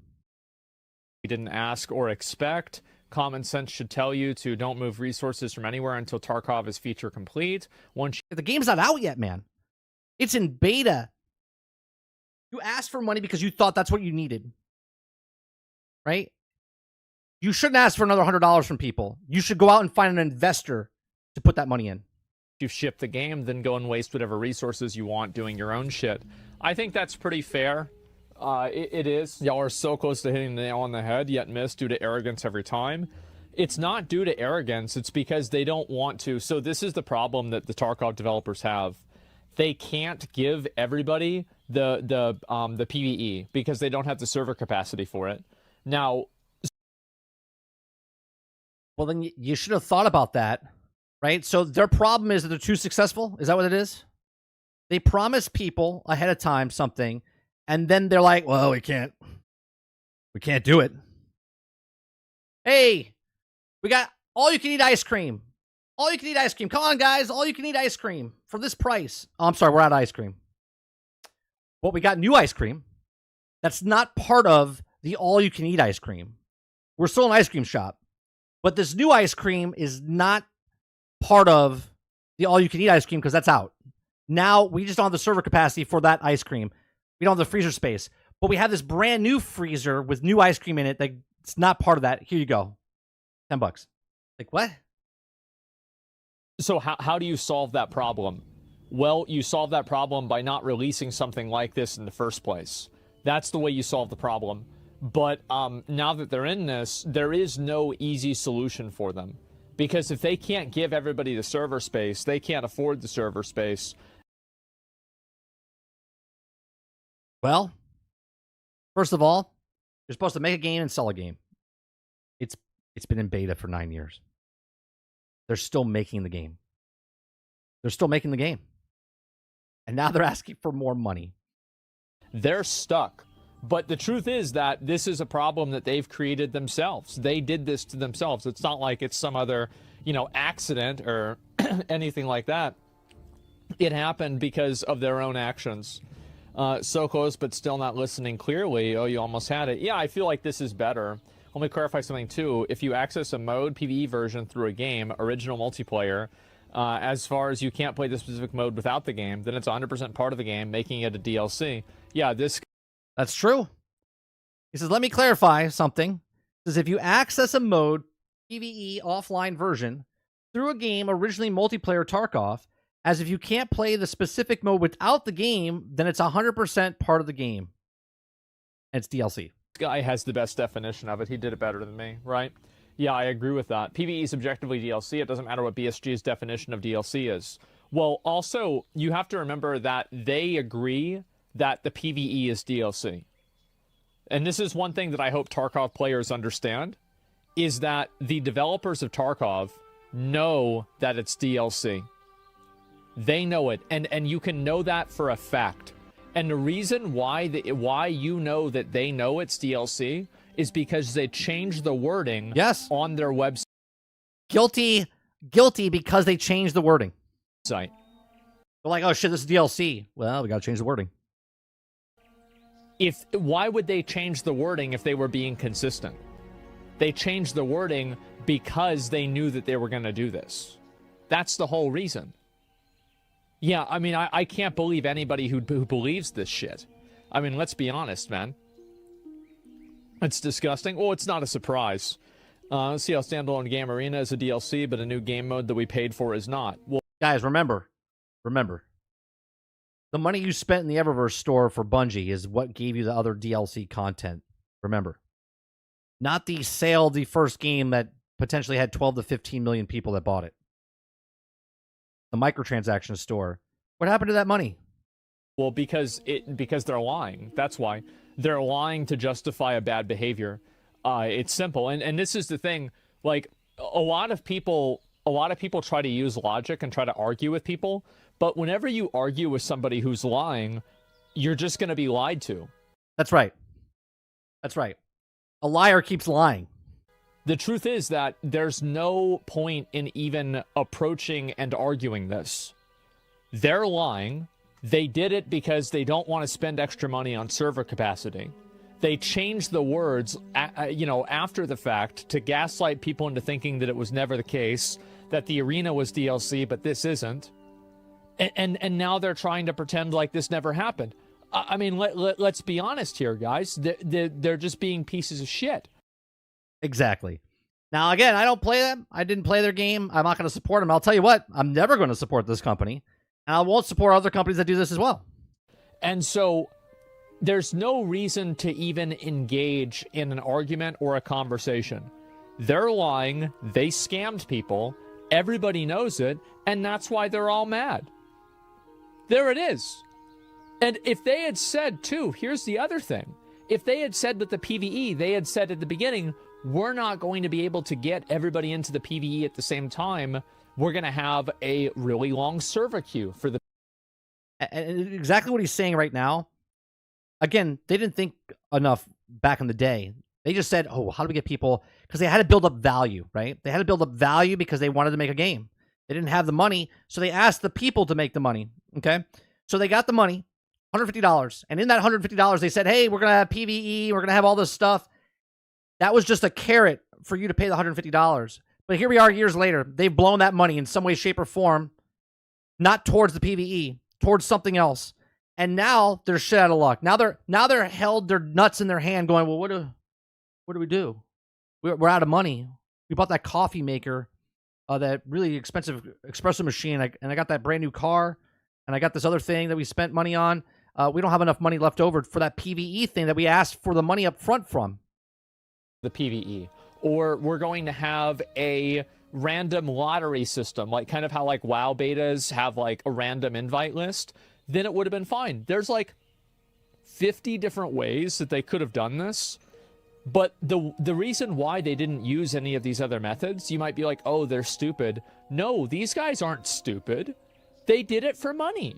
We didn't ask or expect. Common sense should tell you to don't move resources from anywhere until Tarkov is feature complete. The game's not out yet, man. It's in beta. You asked for money because you thought that's what you needed, right? You shouldn't ask for another $100 from people. You should go out and find an investor to put that money in. You ship the game, then go and waste whatever resources you want doing your own shit. I think that's pretty fair. It is. Y'all are so close to hitting the nail on the head, yet miss due to arrogance every time. It's not due to arrogance. It's because they don't want to. So this is the problem that the Tarkov developers have. They can't give everybody the PvE because they don't have the server capacity for it. Now, well, then you should have thought about that, right? So their problem is that they're too successful. Is that what it is? They promise people ahead of time something, and then they're like, well, we can't do it. Hey, we got all you can eat ice cream. All you can eat ice cream. Come on, guys. All you can eat ice cream for this price. Oh, I'm sorry. We're out of ice cream. But we got new ice cream. That's not part of the all you can eat ice cream. We're still an ice cream shop. But this new ice cream is not part of the all you can eat ice cream because that's out. Now we just don't have the server capacity for that ice cream. We don't have the freezer space. But we have this brand new freezer with new ice cream in it that's not part of that. Here you go. $10. Like, what? So how do you solve that problem? Well, you solve that problem by not releasing something like this in the first place. That's the way you solve the problem. But now that they're in this, there is no easy solution for them. Because if they can't give everybody the server space, they can't afford the server space. Well, first of all, you're supposed to make a game and sell a game. It's been in beta for 9 years. They're still making the game. They're still making the game. And now they're asking for more money. They're stuck. But the truth is that this is a problem that they've created themselves. They did this to themselves. It's not like it's some other, accident or anything like that. It happened because of their own actions. So close, but still not listening clearly. Oh, you almost had it. Yeah, I feel like this is better. Let me clarify something, too. If you access a mode PvE version through a game, original multiplayer, as far as you can't play the specific mode without the game, then it's 100% part of the game, making it a DLC. Yeah, That's true. He says, let me clarify something. He says, if you access a mode PvE offline version through a game, originally multiplayer Tarkov, as if you can't play the specific mode without the game, then it's 100% part of the game. And it's DLC. Guy has the best definition of it. He did it better than me, right? Yeah, I agree with that. PvE is objectively DLC. It doesn't matter what BSG's definition of DLC is. Well, also, you have to remember that they agree that the PvE is DLC. And this is one thing that I hope Tarkov players understand, is that the developers of Tarkov know that it's DLC. They know it, and you can know that for a fact. And the reason why you know that they know it's DLC is because they changed the wording on their website. Guilty because they changed the wording. They're like, oh shit, this is DLC. Well, we gotta change the wording. Why would they change the wording if they were being consistent? They changed the wording because they knew that they were going to do this. That's the whole reason. Yeah, I mean, I can't believe anybody who believes this shit. I mean, let's be honest, man. It's disgusting. Oh, it's not a surprise. Let's see how standalone game arena is a DLC, but a new game mode that we paid for is not. Well, guys, remember. The money you spent in the Eververse store for Bungie is what gave you the other DLC content. Remember, not the sale of the first game that potentially had 12 to 15 million people that bought it. The microtransaction store. What happened to that money? Well, because they're lying. That's why. They're lying to justify a bad behavior. It's simple. And this is the thing, like a lot of people try to use logic and try to argue with people, but whenever you argue with somebody who's lying, you're just going to be lied to. That's right. That's right. A liar keeps lying. The truth is that there's no point in even approaching and arguing this. They're lying. They did it because they don't want to spend extra money on server capacity. They changed the words, after the fact to gaslight people into thinking that it was never the case, that the arena was DLC, but this isn't. And now they're trying to pretend like this never happened. I mean, let's be honest here, guys. They're just being pieces of shit. Exactly. Now, again, I don't play them. I didn't play their game. I'm not going to support them. I'll tell you what, I'm never going to support this company. And I won't support other companies that do this as well. And so there's no reason to even engage in an argument or a conversation. They're lying. They scammed people. Everybody knows it. And that's why they're all mad. There it is. And if they had said, too, here's the other thing. If they had said with the PvE, they had said at the beginning, we're not going to be able to get everybody into the PvE at the same time. We're going to have a really long server queue for the... And exactly what he's saying right now. Again, they didn't think enough back in the day. They just said, oh, how do we get people? Because they had to build up value, right? They had to build up value because they wanted to make a game. They didn't have the money, so they asked the people to make the money, okay? So they got the money, $150. And in that $150, they said, hey, we're going to have PvE. We're going to have all this stuff. That was just a carrot for you to pay the $150. But here we are years later. They've blown that money in some way, shape, or form, not towards the PvE, towards something else. And now they're shit out of luck. Now they're held their nuts in their hand going, well, what do we do? We're out of money. We bought that coffee maker, that really expensive espresso machine, and I got that brand new car, and I got this other thing that we spent money on. We don't have enough money left over for that PvE thing that we asked for the money up front from. The PvE. Or we're going to have a random lottery system, like kind of how like WoW betas have like a random invite list. Then it would have been fine. There's like 50 different ways that they could have done this. But the reason why they didn't use any of these other methods, you might be like, oh, they're stupid. No, these guys aren't stupid. They did it for money.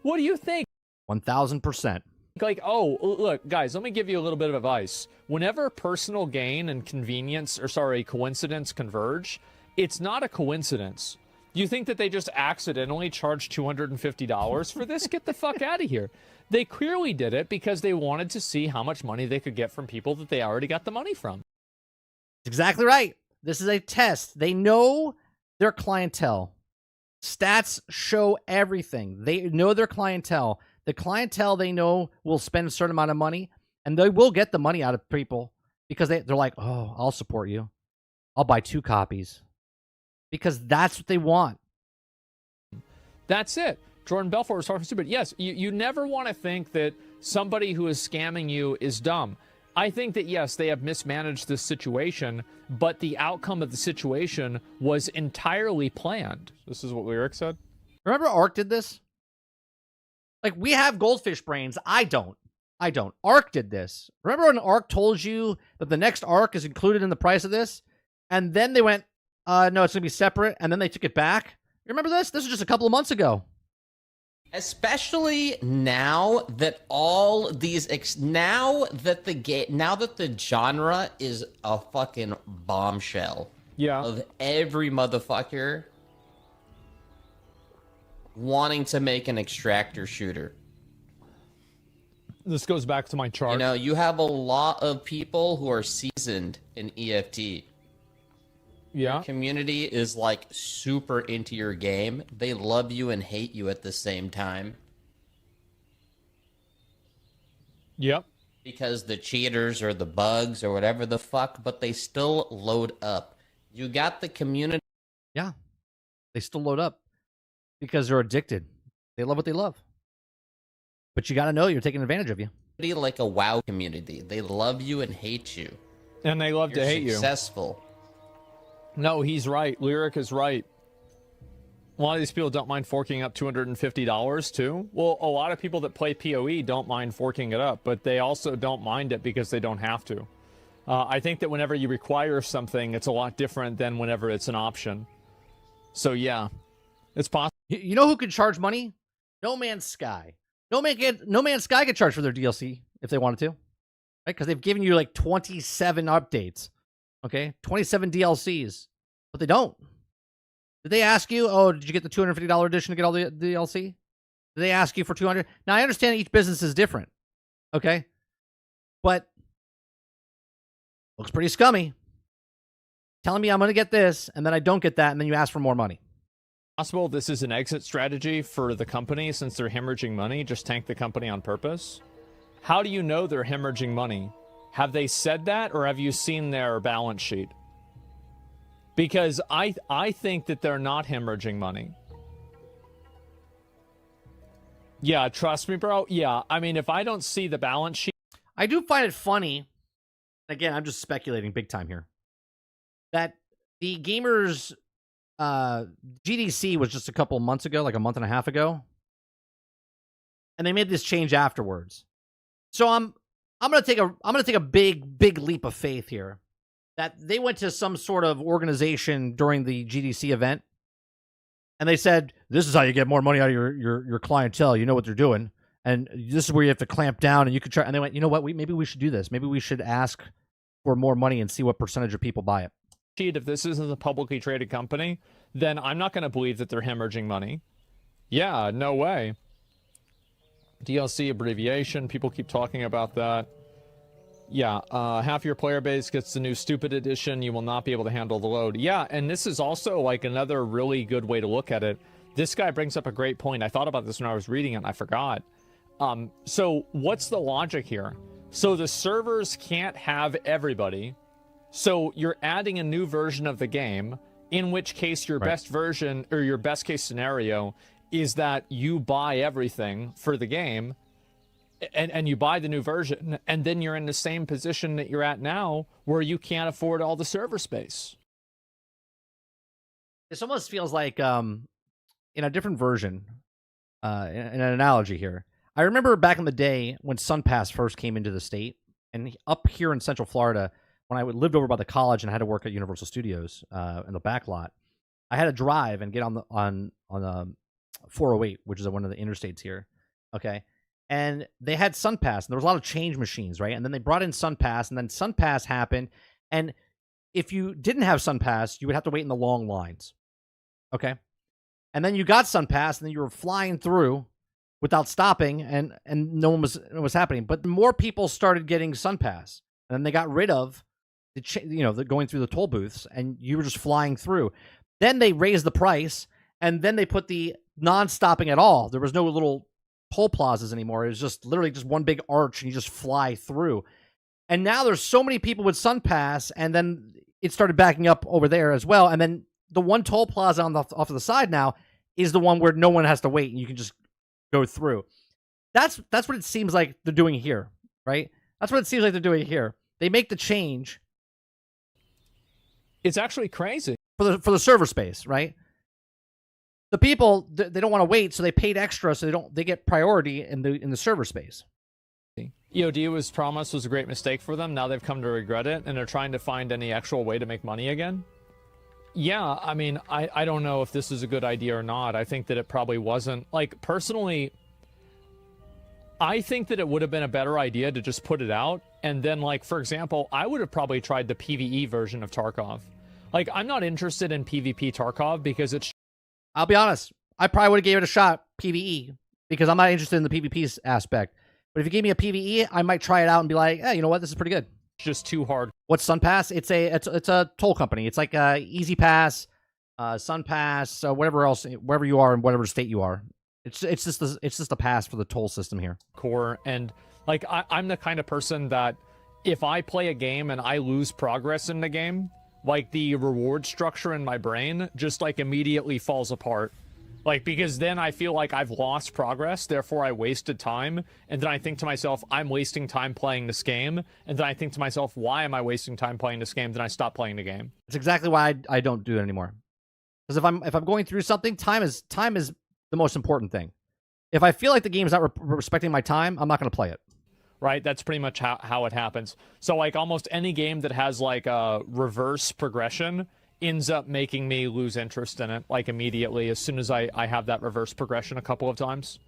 What do you think? 1,000%. Like, oh, look, guys, let me give you a little bit of advice. Whenever personal gain and coincidence converge, it's not a coincidence. You think that they just accidentally charged $250 for this? Get the fuck out of here. They clearly did it because they wanted to see how much money they could get from people that they already got the money from. Exactly right. This is a test. They know their clientele. Stats show everything. They know their clientele. The clientele they know will spend a certain amount of money, and they will get the money out of people because they're like, oh, I'll support you. I'll buy 2 copies. Because that's what they want. That's it. Jordan Belfort was talking stupid. Yes, you never want to think that somebody who is scamming you is dumb. I think that, yes, they have mismanaged this situation, but the outcome of the situation was entirely planned. This is what Lyric said. Remember Ark did this? Like, we have goldfish brains. I don't. Ark did this. Remember when Ark told you that the next Ark is included in the price of this? And then they went, no, it's going to be separate. And then they took it back. You remember this? This was just a couple of months ago. Especially now that all these now that the genre is a fucking bombshell. Yeah. Of every motherfucker wanting to make an extractor shooter. This goes back to my chart. You know, you have a lot of people who are seasoned in EFT. Yeah. Your community is like super into your game. They love you and hate you at the same time. Yep. Because the cheaters or the bugs or whatever the fuck, but they still load up. You got the community. Yeah. They still load up because they're addicted. They love what they love. But you got to know you're taking advantage of you. Like a WoW community. They love you and hate you. And they love to hate you. Successful. No, he's right. Lyric is right. A lot of these people don't mind forking up $250 too. Well, a lot of people that play PoE don't mind forking it up, but they also don't mind it because they don't have to. I think that whenever you require something, it's a lot different than whenever it's an option. So yeah, it's possible. You know who could charge money? No Man's Sky. No Man's Sky could charge for their DLC if they wanted to, right? Because they've given you like 27 updates, okay, 27 DLCs, but they don't. Did they ask you? Oh, did you get the $250 edition to get all the DLC? Did they ask you for $200? Now I understand each business is different, okay, but looks pretty scummy. Telling me I'm going to get this, and then I don't get that, and then you ask for more money. Possible this is an exit strategy for the company since they're hemorrhaging money. Just tank the company on purpose. How do you know they're hemorrhaging money? Have they said that, or have you seen their balance sheet? Because I think that they're not hemorrhaging money. Yeah, trust me, bro. Yeah, I mean, if I don't see the balance sheet... I do find it funny, again, I'm just speculating big time here, that the gamers... GDC was just a couple months ago, like a month and a half ago, and they made this change afterwards. So I'm gonna take a big leap of faith here that they went to some sort of organization during the GDC event, and they said, "This is how you get more money out of your clientele. You know what they're doing, and this is where you have to clamp down, and you can try." And they went, "You know what? Maybe we should do this. Maybe we should ask for more money and see what percentage of people buy it." If this isn't a publicly traded company, then I'm not going to believe that they're hemorrhaging money. Yeah, no way. DLC abbreviation, people keep talking about that. Yeah, half your player base gets the new stupid edition. You will not be able to handle the load. Yeah, and this is also like another really good way to look at it. This guy brings up a great point. I thought about this when I was reading it and I forgot. So what's the logic here? So the servers can't have everybody. So you're adding a new version of the game, in which case your best version, or your best case scenario, is that you buy everything for the game, and you buy the new version, and then you're in the same position that you're at now, where you can't afford all the server space. This almost feels like, in a different version, in an analogy here. I remember back in the day when SunPass first came into the state, and up here in Central Florida, when I lived over by the college and I had to work at Universal Studios in the back lot, I had to drive and get on 408, which is one of the interstates here. Okay, and they had SunPass, and there was a lot of change machines, right? And then they brought in SunPass, and then SunPass happened, and if you didn't have SunPass, you would have to wait in the long lines. Okay, and then you got SunPass, and then you were flying through without stopping, and no one was happening. But more people started getting SunPass, and then they got rid of the going through the toll booths, and you were just flying through. Then they raised the price, and then they put the non-stopping at all. There was no little toll plazas anymore. It was just literally just one big arch, and you just fly through. And now there's so many people with SunPass, and then it started backing up over there as well. And then the one toll plaza off to the side now is the one where no one has to wait, and you can just go through. That's what it seems like they're doing here, right? That's what it seems like they're doing here. They make the change. It's actually crazy for the server space, right? The people, they don't want to wait, so they paid extra, so they get priority in the server space. EOD was promised was a great mistake for them. Now they've come to regret it, and they're trying to find any actual way to make money again. Yeah, I mean, I don't know if this is a good idea or not. I think that it probably wasn't. Like, personally, I think that it would have been a better idea to just put it out, and then, like, for example, I would have probably tried the PvE version of Tarkov. Like, I'm not interested in PvP Tarkov because it's... I'll be honest. I probably would have gave it a shot, PvE, because I'm not interested in the PvP aspect. But if you gave me a PvE, I might try it out and be like, hey, you know what? This is pretty good. Just too hard. What's SunPass? It's a toll company. It's like Easy Pass, SunPass, whatever else, wherever you are in whatever state you are. It's just a pass for the toll system here. Core, and like I'm the kind of person that if I play a game and I lose progress in the game, like the reward structure in my brain just like immediately falls apart. Like, because then I feel like I've lost progress, therefore I wasted time, and then I think to myself, I'm wasting time playing this game, and then I think to myself, why am I wasting time playing this game? Then I stop playing the game. It's exactly why I don't do it anymore. Because if I'm going through something, time is the most important thing. If I feel like the game is not respecting my time, I'm not going to play it. Right? That's pretty much how it happens. So, like, almost any game that has, like, a reverse progression ends up making me lose interest in it, like, immediately as soon as I have that reverse progression a couple of times.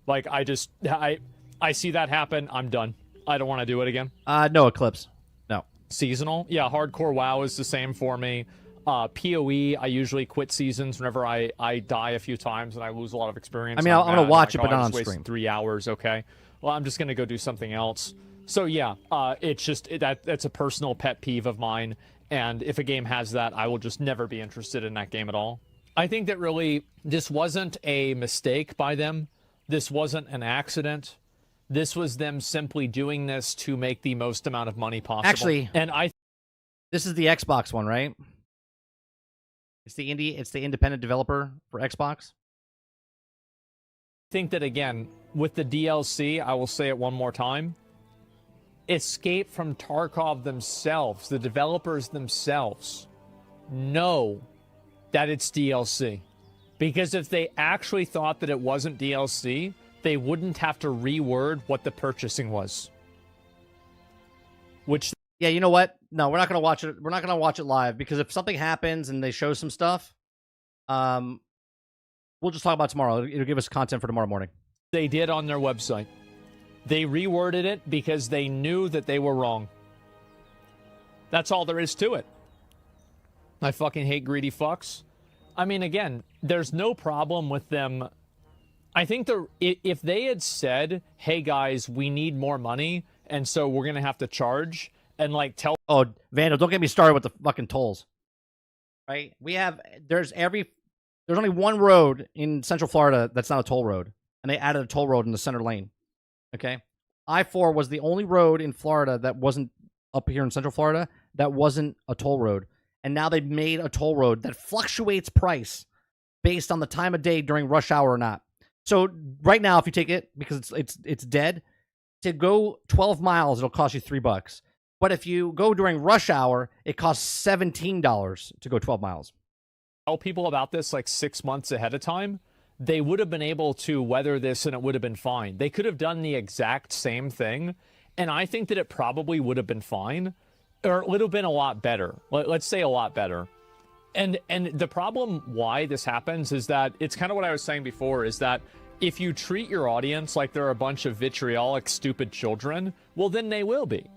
Like, I see that happen, I'm done. I don't want to do it again. No Eclipse. No. Seasonal? Yeah, Hardcore WoW is the same for me. PoE, I usually quit seasons whenever I die a few times and I lose a lot of experience. I mean, I'm going to watch it, but not on stream. stream. 3 hours, okay. Well, I'm just going to go do something else. So, yeah, it's just, that's a personal pet peeve of mine. And if a game has that, I will just never be interested in that game at all. I think that really, this wasn't a mistake by them. This wasn't an accident. This was them simply doing this to make the most amount of money possible. Actually, and this is the Xbox one, right? It's the independent developer for Xbox. think that, again, with the DLC, I will say it one more time, Escape from Tarkov themselves, the developers themselves, know that it's DLC. Because if they actually thought that it wasn't DLC, they wouldn't have to reword what the purchasing was. Which... Yeah, you know what? No, we're not going to watch it. We're not going to watch it live, because if something happens and they show some stuff, we'll just talk about it tomorrow. It'll give us content for tomorrow morning. They did on their website. They reworded it because they knew that they were wrong. That's all there is to it. I fucking hate greedy fucks. I mean, again, there's no problem with them. I think if they had said, hey guys, we need more money, and so we're going to have to charge, and like tell... Oh, Vandal, don't get me started with the fucking tolls. Right? There's only one road in Central Florida that's not a toll road, and they added a toll road in the center lane. Okay? I-4 was the only road in Florida that wasn't up here in Central Florida that wasn't a toll road. And now they've made a toll road that fluctuates price based on the time of day during rush hour or not. So right now, if you take it, because it's dead, to go 12 miles, it'll cost you $3. But if you go during rush hour, it costs $17 to go 12 miles. Tell people about this like 6 months ahead of time, they would have been able to weather this and it would have been fine. They could have done the exact same thing, and I think that it probably would have been fine, or it would have been a lot better. Let's say a lot better. And the problem why this happens is that it's kind of what I was saying before, is that if you treat your audience like they're a bunch of vitriolic, stupid children, well, then they will be.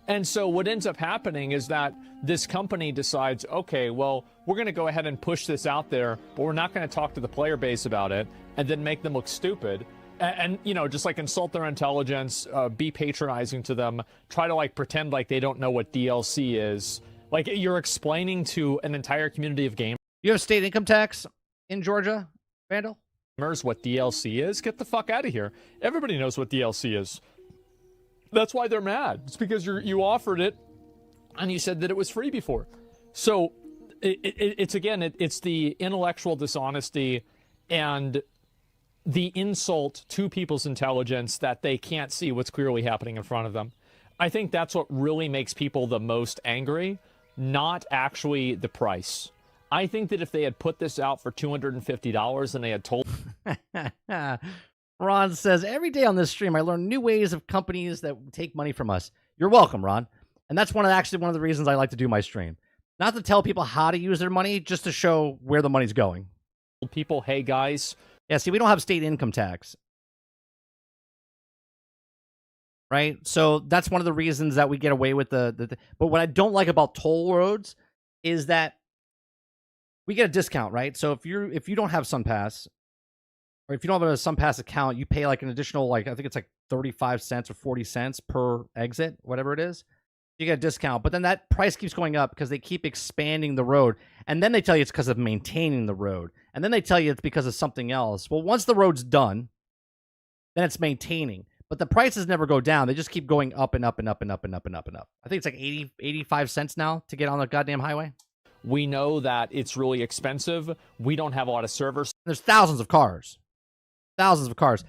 And so what ends up happening is that this company decides, okay, well, we're going to go ahead and push this out there, but we're not going to talk to the player base about it and then make them look stupid. And you know, just like insult their intelligence, be patronizing to them, try to like pretend like they don't know what DLC is. Like, you're explaining to an entire community of gamers. You have state income tax in Georgia, Vandal? What DLC is? Get the fuck out of here. Everybody knows what DLC is. That's why they're mad. It's because you offered it and you said that it was free before. So it's again, it's the intellectual dishonesty and the insult to people's intelligence that they can't see what's clearly happening in front of them. I think that's what really makes people the most angry, not actually the price. I think that if they had put this out for $250 and they had told... Ron says, every day on this stream, I learn new ways of companies that take money from us. You're welcome, Ron. And that's one of the reasons I like to do my stream. Not to tell people how to use their money, just to show where the money's going. People, hey, guys. Yeah, see, we don't have state income tax. Right? So that's one of the reasons that we get away with the but what I don't like about toll roads is that we get a discount, right? So if you don't have SunPass, or if you don't have a SunPass account, you pay like an additional, like, I think it's like 35 cents or 40 cents per exit, whatever it is. You get a discount, but then that price keeps going up because they keep expanding the road. And then they tell you it's because of maintaining the road. And then they tell you it's because of something else. Well, once the road's done, then it's maintaining. But the prices never go down. They just keep going up and up and up and up and up and up and up. I think it's like 85 cents now to get on the goddamn highway. We know that it's really expensive. We don't have a lot of servers. There's thousands of cars. Thousands of cars.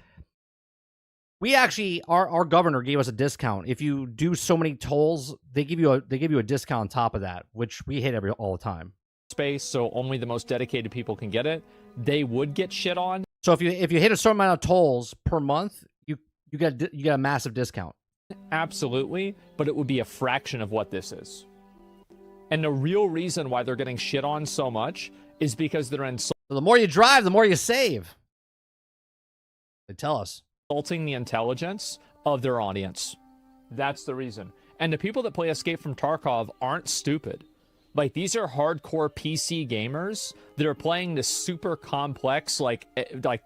We actually, our governor gave us a discount. If you do so many tolls, they give you a discount on top of that, which we hit all the time. Space, so only the most dedicated people can get it. They would get shit on. So if you hit a certain amount of tolls per month, you get a massive discount. Absolutely, but it would be a fraction of what this is. And the real reason why they're getting shit on so much is because they're So the more you drive, the more you save. They tell us. insulting the intelligence of their audience. That's the reason. And the people that play Escape from Tarkov aren't stupid. Like, these are hardcore PC gamers that are playing this super complex, like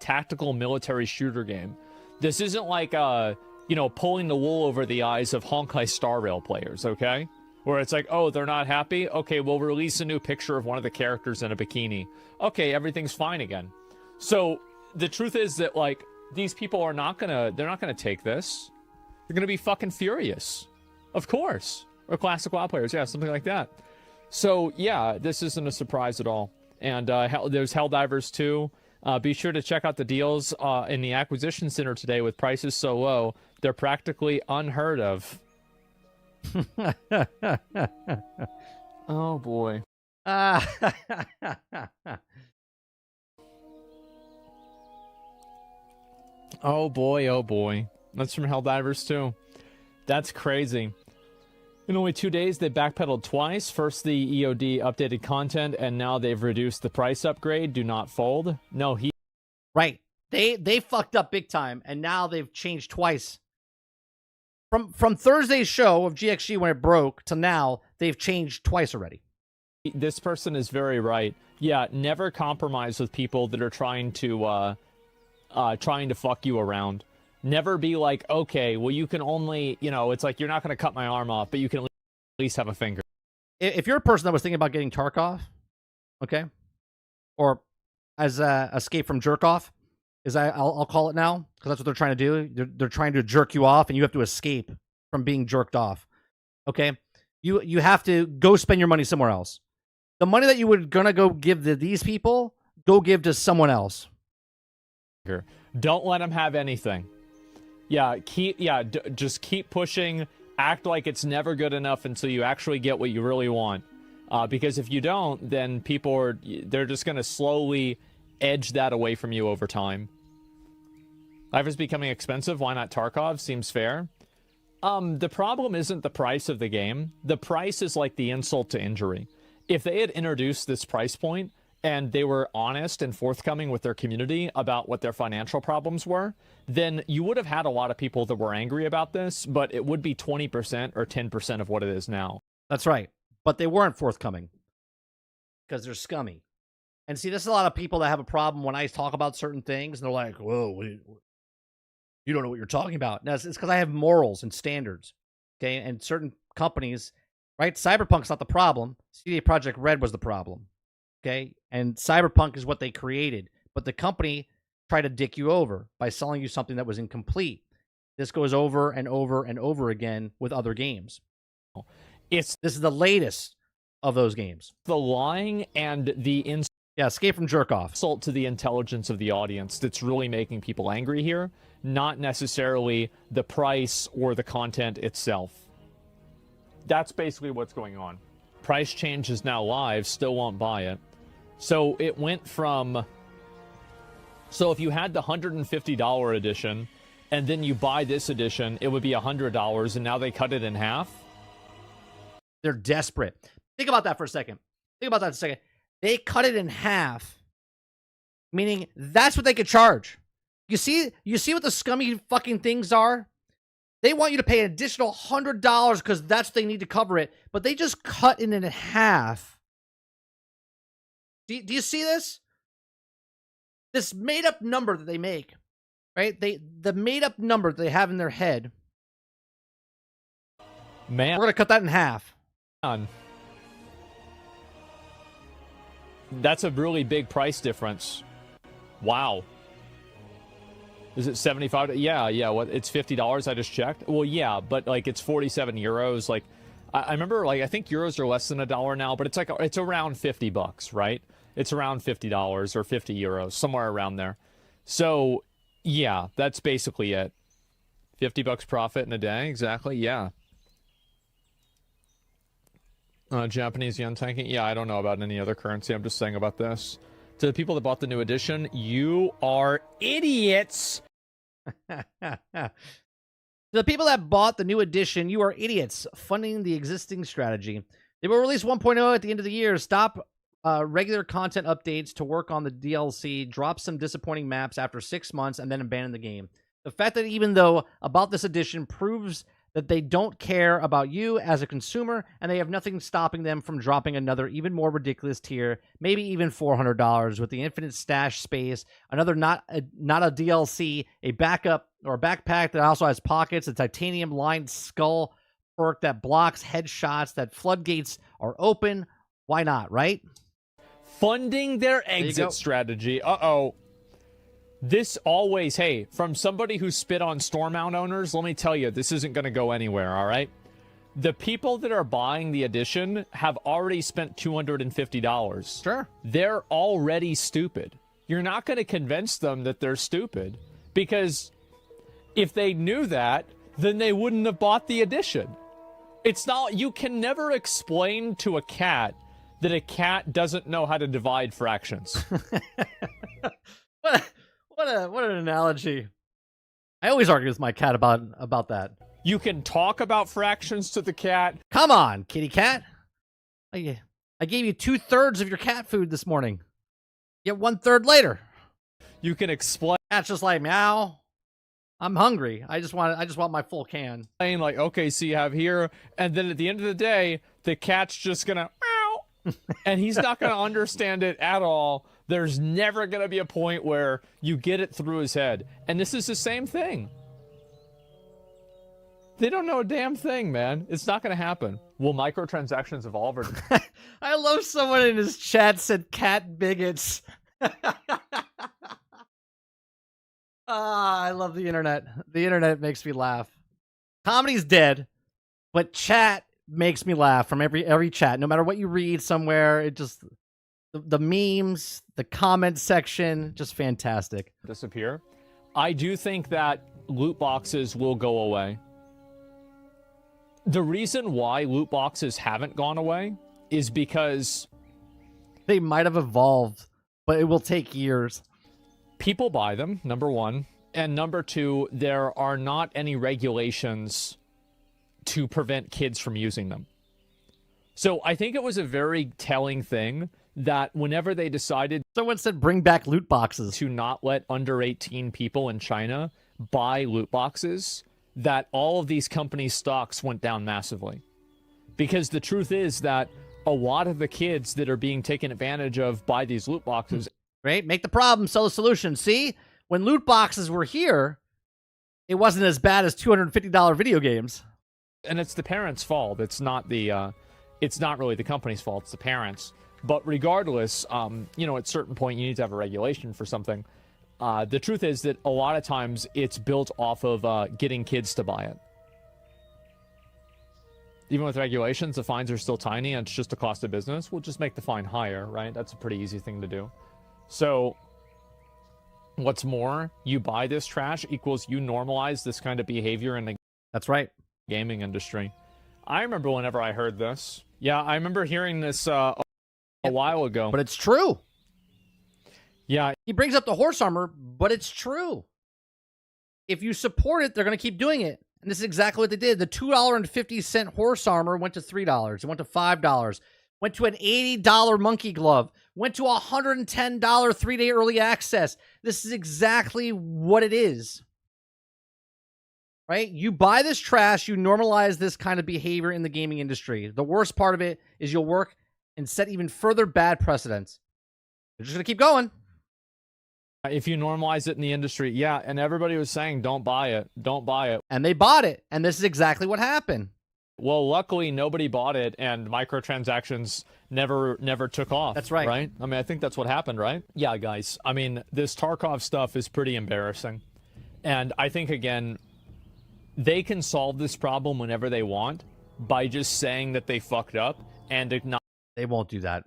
tactical military shooter game. This isn't like, pulling the wool over the eyes of Honkai Star Rail players, okay? Where it's like, oh, they're not happy? Okay, we'll release a new picture of one of the characters in a bikini. Okay, everything's fine again. So, the truth is that, like, these people are they're not gonna take this. They're gonna be fucking furious. Of course. Or classic WoW players, yeah, something like that. So, yeah, this isn't a surprise at all. And there's Helldivers too. Be sure to check out the deals in the acquisition center today with prices so low, they're practically unheard of. Oh, boy. Oh, boy, oh, boy. That's from Helldivers too. That's crazy. In only 2 days, they backpedaled twice. First, the EOD updated content, and now they've reduced the price upgrade. Do not fold. No, Right. They fucked up big time, and now they've changed twice. From Thursday's show of GXG when it broke to now, they've changed twice already. This person is very right. Yeah, never compromise with people that are trying to fuck you around. Never be like, okay, well, you can only, it's like, you're not going to cut my arm off, but you can at least have a finger. If you're a person that was thinking about getting Tarkov, okay, or as Escape from Jerkoff, I'll call it now, because that's what they're trying to do. They're trying to jerk you off, and you have to escape from being jerked off. Okay, you have to go spend your money somewhere else. The money that you were gonna go give to these people, go give to someone else. Don't let them have anything. Yeah, just keep pushing. Act like it's never good enough until you actually get what you really want. Because if you don't, then they're just going to slowly edge that away from you over time. Life is becoming expensive. Why not Tarkov? Seems fair. The problem isn't the price of the game. The price is like the insult to injury. If they had introduced this price point, and they were honest and forthcoming with their community about what their financial problems were, then you would have had a lot of people that were angry about this, but it would be 20% or 10% of what it is now. That's right. But they weren't forthcoming because they're scummy. And see, this is a lot of people that have a problem when I talk about certain things, and they're like, whoa, you don't know what you're talking about. Now, it's because I have morals and standards, okay? And certain companies, right? Cyberpunk's not the problem. CD Projekt Red was the problem. Okay, and Cyberpunk is what they created, but the company tried to dick you over by selling you something that was incomplete. This goes over and over and over again with other games. This is the latest of those games. The lying and the Escape from Jerkoff. Insult to the intelligence of the audience that's really making people angry here, not necessarily the price or the content itself. That's basically what's going on. Price change is now live, still won't buy it. So it went from... So if you had the $150 edition, and then you buy this edition, it would be $100, and now they cut it in half? They're desperate. Think about that for a second. They cut it in half, meaning that's what they could charge. You see what the scummy fucking things are? They want you to pay an additional $100 because that's what they need to cover it, but they just cut it in half. Do you see this? This made-up number that they make, right? The made-up number that they have in their head. Man, we're gonna cut that in half. That's a really big price difference. Wow. Is it 75? Yeah. What? It's $50. I just checked. Well, yeah, but like it's 47 euros. Like, I remember, like, I think euros are less than $1 now, but it's around $50, right? It's around $50 or 50 euros, somewhere around there. So, yeah, that's basically it. $50 profit in a day, exactly, yeah. Japanese yen tanking? Yeah, I don't know about any other currency. I'm just saying about this. To the people that bought the new edition, you are idiots! The people that bought the new edition, you are idiots, funding the existing strategy. They will release 1.0 at the end of the year. Stop regular content updates to work on the DLC, drop some disappointing maps after 6 months, and then abandon the game. The fact that even though about this edition proves that they don't care about you as a consumer, and they have nothing stopping them from dropping another even more ridiculous tier, maybe even $400 with the infinite stash space, another not a DLC, a backup or a backpack that also has pockets, a titanium lined skull perk that blocks headshots, that floodgates are open. Why not, right? Funding their exit strategy. Uh-oh. This always, hey, from somebody who spit on Stormount owners, let me tell you, this isn't going to go anywhere, all right? The people that are buying the edition have already spent $250. Sure. They're already stupid. You're not going to convince them that they're stupid, because if they knew that, then they wouldn't have bought the edition. It's not, you can never explain to a cat that a cat doesn't know how to divide fractions. What an analogy. I always argue with my cat about that. You can talk about fractions to the cat. Come on, kitty cat. I gave you 2/3 of your cat food this morning. Get 1/3 later. You can explain. Cat's just like, meow. I'm hungry. I just want my full can. Like, okay, so you have here, and then at the end of the day, the cat's just gonna meow, and he's not gonna understand it at all. There's never going to be a point where you get it through his head. And this is the same thing. They don't know a damn thing, man. It's not going to happen. Will microtransactions evolve? Or... I love someone in his chat said cat bigots. I love the internet. The internet makes me laugh. Comedy's dead, but chat makes me laugh from every chat. No matter what you read somewhere, it just... The memes, the comment section, just fantastic. Disappear. I do think that loot boxes will go away. The reason why loot boxes haven't gone away is because they might have evolved, but it will take years. People buy them, number one. And number two, there are not any regulations to prevent kids from using them. So I think it was a very telling thing that whenever they decided... Someone said bring back loot boxes. ...to not let under 18 people in China buy loot boxes, that all of these companies' stocks went down massively. Because the truth is that a lot of the kids that are being taken advantage of by these loot boxes... Right? Make the problem, sell the solution. See? When loot boxes were here, it wasn't as bad as $250 video games. And it's the parents' fault. It's not the... it's not really the company's fault. It's the parents'. But regardless, you know, at a certain point, you need to have a regulation for something. The truth is that a lot of times it's built off of getting kids to buy it. Even with regulations, the fines are still tiny, and it's just a cost of business. We'll just make the fine higher, right? That's a pretty easy thing to do. So, what's more, you buy this trash equals you normalize this kind of behavior in the That's right. gaming industry. I remember whenever I heard this. Yeah, I remember hearing this... a while ago. But it's true. Yeah. He brings up the horse armor, but it's true. If you support it, they're going to keep doing it. And this is exactly what they did. The $2.50 horse armor went to $3. It went to $5. Went to an $80 monkey glove. Went to a $110 3-day early access. This is exactly what it is. Right? You buy this trash, you normalize this kind of behavior in the gaming industry. The worst part of it is you'll work and set even further bad precedents. They're just going to keep going. If you normalize it in the industry, yeah, and everybody was saying, don't buy it, don't buy it. And they bought it, and this is exactly what happened. Well, luckily, nobody bought it, and microtransactions never took off. That's right. Right? I mean, I think that's what happened, right? Yeah, guys, I mean, this Tarkov stuff is pretty embarrassing. And I think, again, they can solve this problem whenever they want. by just saying that they fucked up and acknowledging. They won't do that.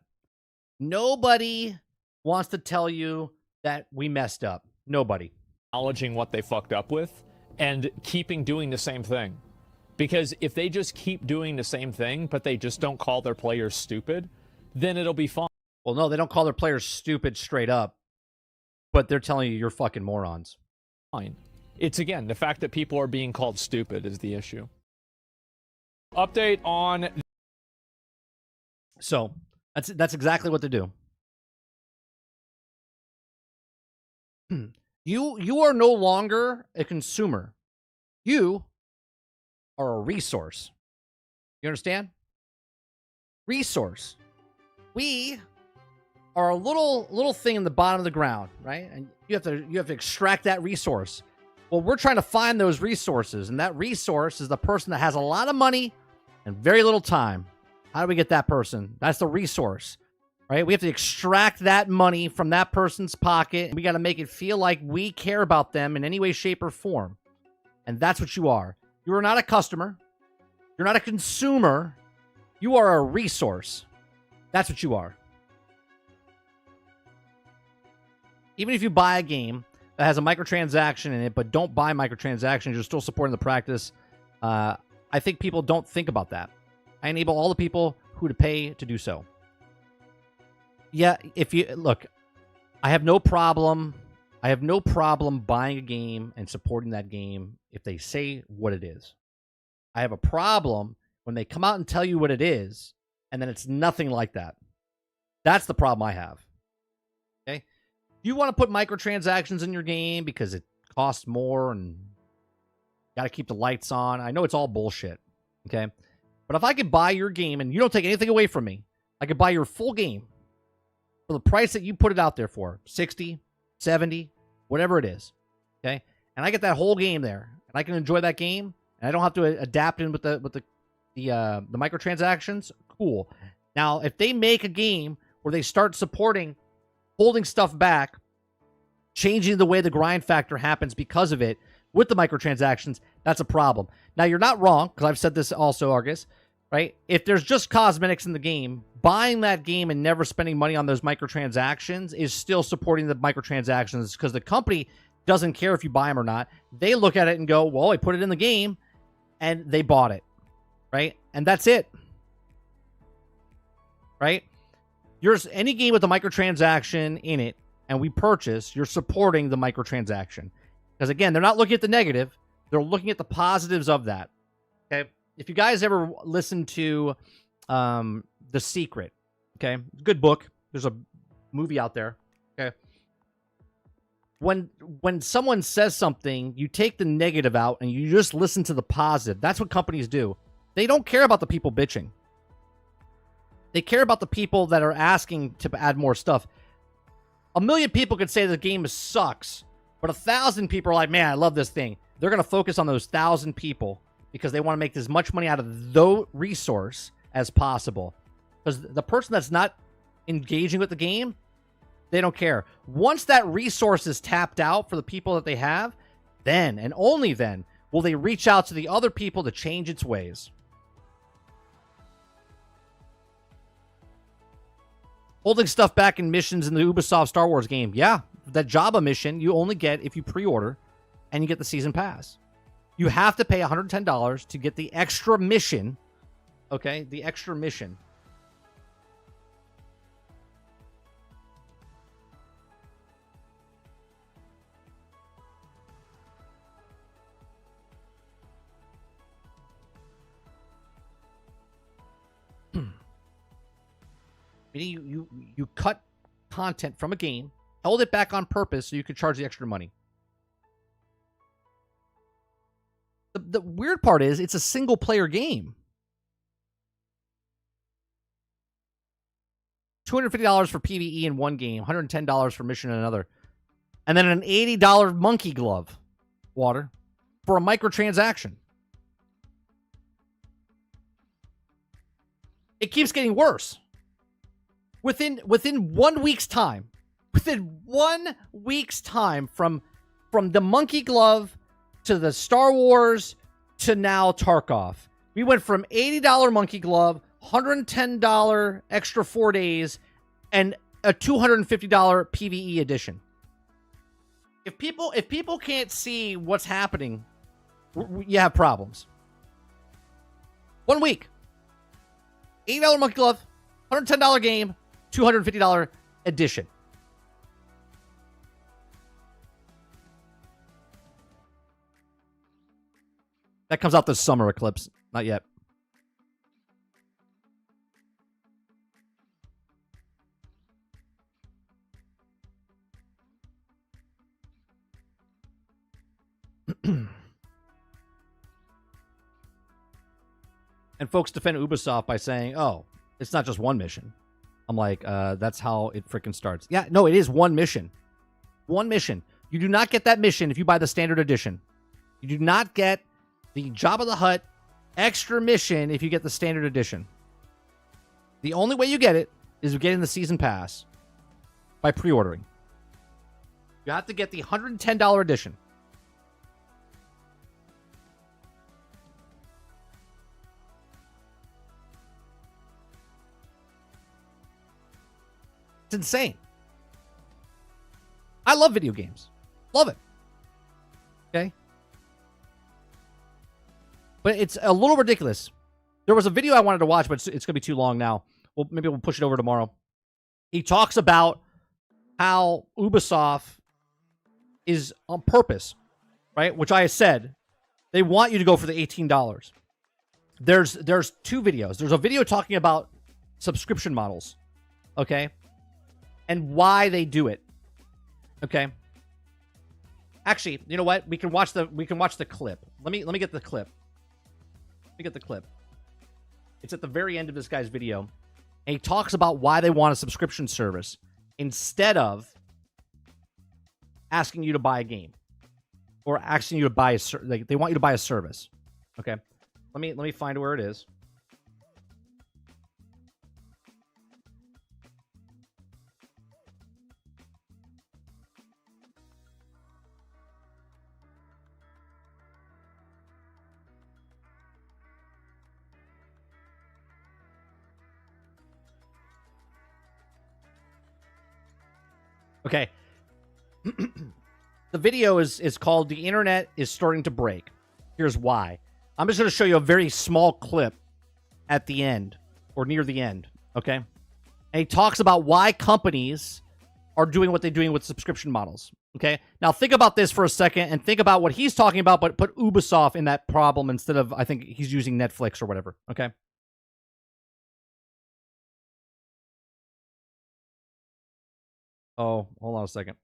Nobody wants to tell you that we messed up. Nobody. Acknowledging what they fucked up with and keeping doing the same thing. Because if they just keep doing the same thing, but they just don't call their players stupid, then it'll be fine. Well, no, they don't call their players stupid straight up, but they're telling you you're fucking morons. Fine. It's, again, the fact that people are being called stupid is the issue. Update on... So, that's exactly what they do. You are no longer a consumer. You are a resource. You understand? Resource. We are a little thing in the bottom of the ground, right? And you have to extract that resource. Well, we're trying to find those resources, and that resource is the person that has a lot of money and very little time. How do we get that person? That's the resource, right? We have to extract that money from that person's pocket. We got to make it feel like we care about them in any way, shape, or form. And that's what you are. You are not a customer. You're not a consumer. You are a resource. That's what you are. Even if you buy a game that has a microtransaction in it, but don't buy microtransactions, you're still supporting the practice. I think people don't think about that. I enable all the people who to pay to do so. Yeah, if you look, I have no problem buying a game and supporting that game if they say what it is. I have a problem when they come out and tell you what it is, and then it's nothing like that. That's the problem I have. Okay? You want to put microtransactions in your game because it costs more and got to keep the lights on. I know it's all bullshit. Okay? But if I could buy your game and you don't take anything away from me, I could buy your full game for the price that you put it out there for, 60, 70, whatever it is. Okay? And I get that whole game there, and I can enjoy that game, and I don't have to adapt in with the microtransactions. Cool. Now, if they make a game where they start supporting holding stuff back, changing the way the grind factor happens because of it with the microtransactions, that's a problem. Now, you're not wrong, because I've said this also, Argus, right? If there's just cosmetics in the game, buying that game and never spending money on those microtransactions is still supporting the microtransactions, because the company doesn't care if you buy them or not. They look at it and go, well, I put it in the game, and they bought it, right? And that's it, right? Any game with a microtransaction in it, and we purchase, you're supporting the microtransaction. Because, again, they're not looking at the negative. They're looking at the positives of that. Okay? If you guys ever listen to The Secret, okay? Good book. There's a movie out there, okay? When someone says something, you take the negative out and you just listen to the positive. That's what companies do. They don't care about the people bitching. They care about the people that are asking to add more stuff. 1 million people could say the game sucks, but 1,000 people are like, man, I love this thing. They're going to focus on those 1,000 people because they want to make as much money out of the resource as possible. Because the person that's not engaging with the game, they don't care. Once that resource is tapped out for the people that they have, then and only then will they reach out to the other people to change its ways. Holding stuff back in missions in the Ubisoft Star Wars game. Yeah, that Jabba mission you only get if you pre-order and you get the season pass. You have to pay $110 to get the extra mission. Okay, the extra mission. Meaning you cut content from a game, held it back on purpose so you could charge the extra money. The weird part is it's a single player game. $250 for PvE in one game, $110 for mission in another. And then an $80 monkey glove, water, for a microtransaction. It keeps getting worse. Within 1 week's time, from the monkey glove to the Star Wars to now Tarkov, We went from $80 Monkey Glove, $110 extra 4 days, and a $250 PvE edition. If people can't see what's happening, you have problems. 1 week. $80 Monkey Glove, $110 game, $250 edition. That comes out this summer, Eclipse. Not yet. And folks defend Ubisoft by saying, oh, it's not just one mission. I'm like, that's how it freaking starts. Yeah, no, it is one mission. One mission. You do not get that mission if you buy the standard edition. You do not get the Jabba the Hutt extra mission if you get the standard edition. The only way you get it is getting the season pass by pre-ordering. You have to get the $110 edition. It's insane. I love video games. Love it. Okay? But it's a little ridiculous. There was a video I wanted to watch, but it's going to be too long now. Well, maybe we'll push it over tomorrow. He talks about how Ubisoft is on purpose, right? Which I said, they want you to go for the $18. There's two videos. There's a video talking about subscription models, okay? And why they do it. Okay? Actually, you know what? We can watch the clip. Let me get the clip. Let me get the clip. It's at the very end of this guy's video. And he talks about why they want a subscription service instead of asking you to buy a game or asking you to buy they want you to buy a service. Okay? Let me find where it is. Okay. The video is called "The Internet is Starting to Break." Here's why. I'm just going to show you a very small clip at the end or near the end. Okay. And he talks about why companies are doing what they're doing with subscription models. Okay. Now think about this for a second and think about what he's talking about, but put Ubisoft in that problem instead of, I think he's using Netflix or whatever. Okay. Oh, hold on a second.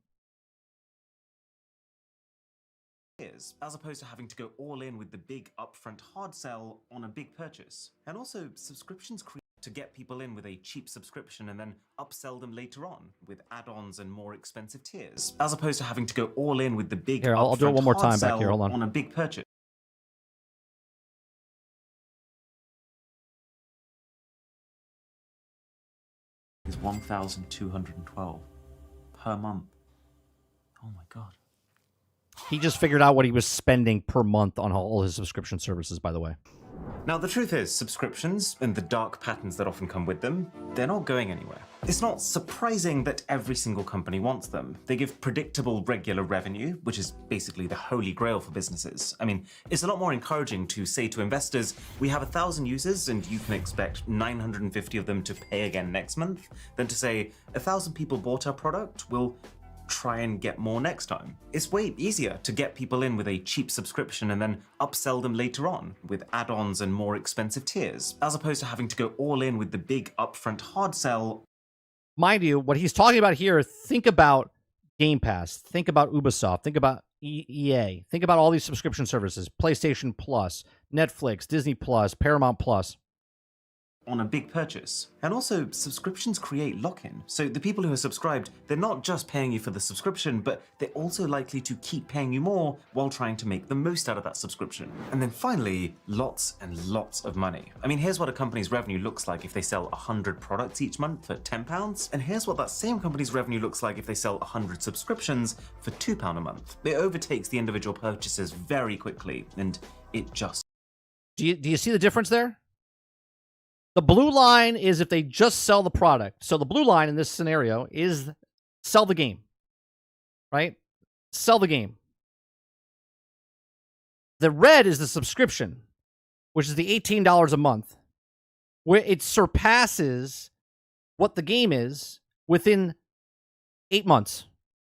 As opposed to having to go all in with the big upfront hard sell on a big purchase. And also, subscriptions create to get people in with a cheap subscription and then upsell them later on with add-ons and more expensive tiers. As opposed to having to go all in with the big Here, I'll do it one more time back here. Hold on a big purchase. Is $1,212 per month. Oh my god. He just figured out what he was spending per month on all his subscription services, by the way. Now, the truth is, subscriptions and the dark patterns that often come with them, they're not going anywhere. It's not surprising that every single company wants them. They give predictable, regular revenue, which is basically the holy grail for businesses. I mean, it's a lot more encouraging to say to investors, we have 1,000 users and you can expect 950 of them to pay again next month, than to say, 1,000 people bought our product, we'll try and get more next time. It's way easier to get people in with a cheap subscription and then upsell them later on with add-ons and more expensive tiers, as opposed to having to go all in with the big upfront hard sell. Mind you, what he's talking about here, think about Game Pass, think about Ubisoft, think about EA, think about all these subscription services, PlayStation Plus, Netflix, Disney Plus, Paramount Plus. On a big purchase. And also, subscriptions create lock-in. So the people who are subscribed, they're not just paying you for the subscription, but they're also likely to keep paying you more while trying to make the most out of that subscription. And then finally, lots and lots of money. I mean, here's what a company's revenue looks like if they sell 100 products each month for £10, and here's what that same company's revenue looks like if they sell 100 subscriptions for £2 a month. It overtakes the individual purchases very quickly, and it just Do you see the difference there? The blue line is if they just sell the product. So the blue line in this scenario is sell the game, right? Sell the game. The red is the subscription, which is the $18 a month, where it surpasses what the game is within 8 months.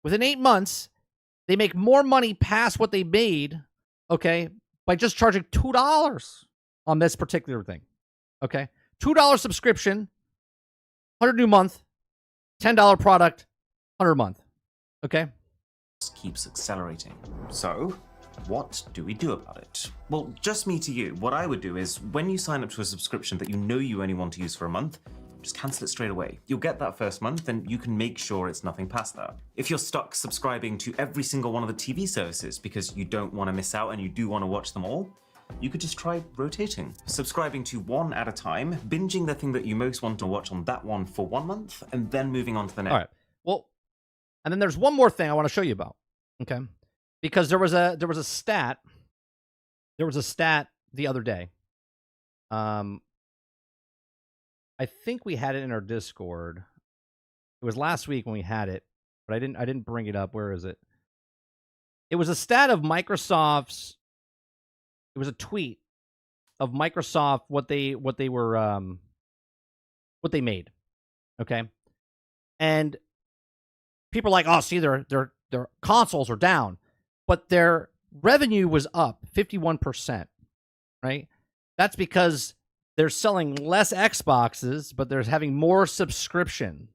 Within 8 months, they make more money past what they made, okay, by just charging $2 on this particular thing, okay? $2 subscription, 100 new month, $10 product, 100 month, okay? Keeps accelerating. So, what do we do about it? Well, just me to you. What I would do is, when you sign up to a subscription that you know you only want to use for a month, just cancel it straight away. You'll get that first month, and you can make sure it's nothing past that. If you're stuck subscribing to every single one of the TV services because you don't want to miss out and you do want to watch them all, you could just try rotating. Subscribing to one at a time, binging the thing that you most want to watch on that one for 1 month, and then moving on to the next. All right. Well, and then there's one more thing I want to show you about, okay? Because there was a stat. There was a stat the other day. I think we had it in our Discord. It was last week when we had it, but I didn't bring it up. Where is it? It was a stat of Microsoft's. It was a tweet of Microsoft what they made. Okay. And people are like, oh, see, their consoles are down, but their revenue was up 51%, right? That's because they're selling less Xboxes, but they're having more subscription.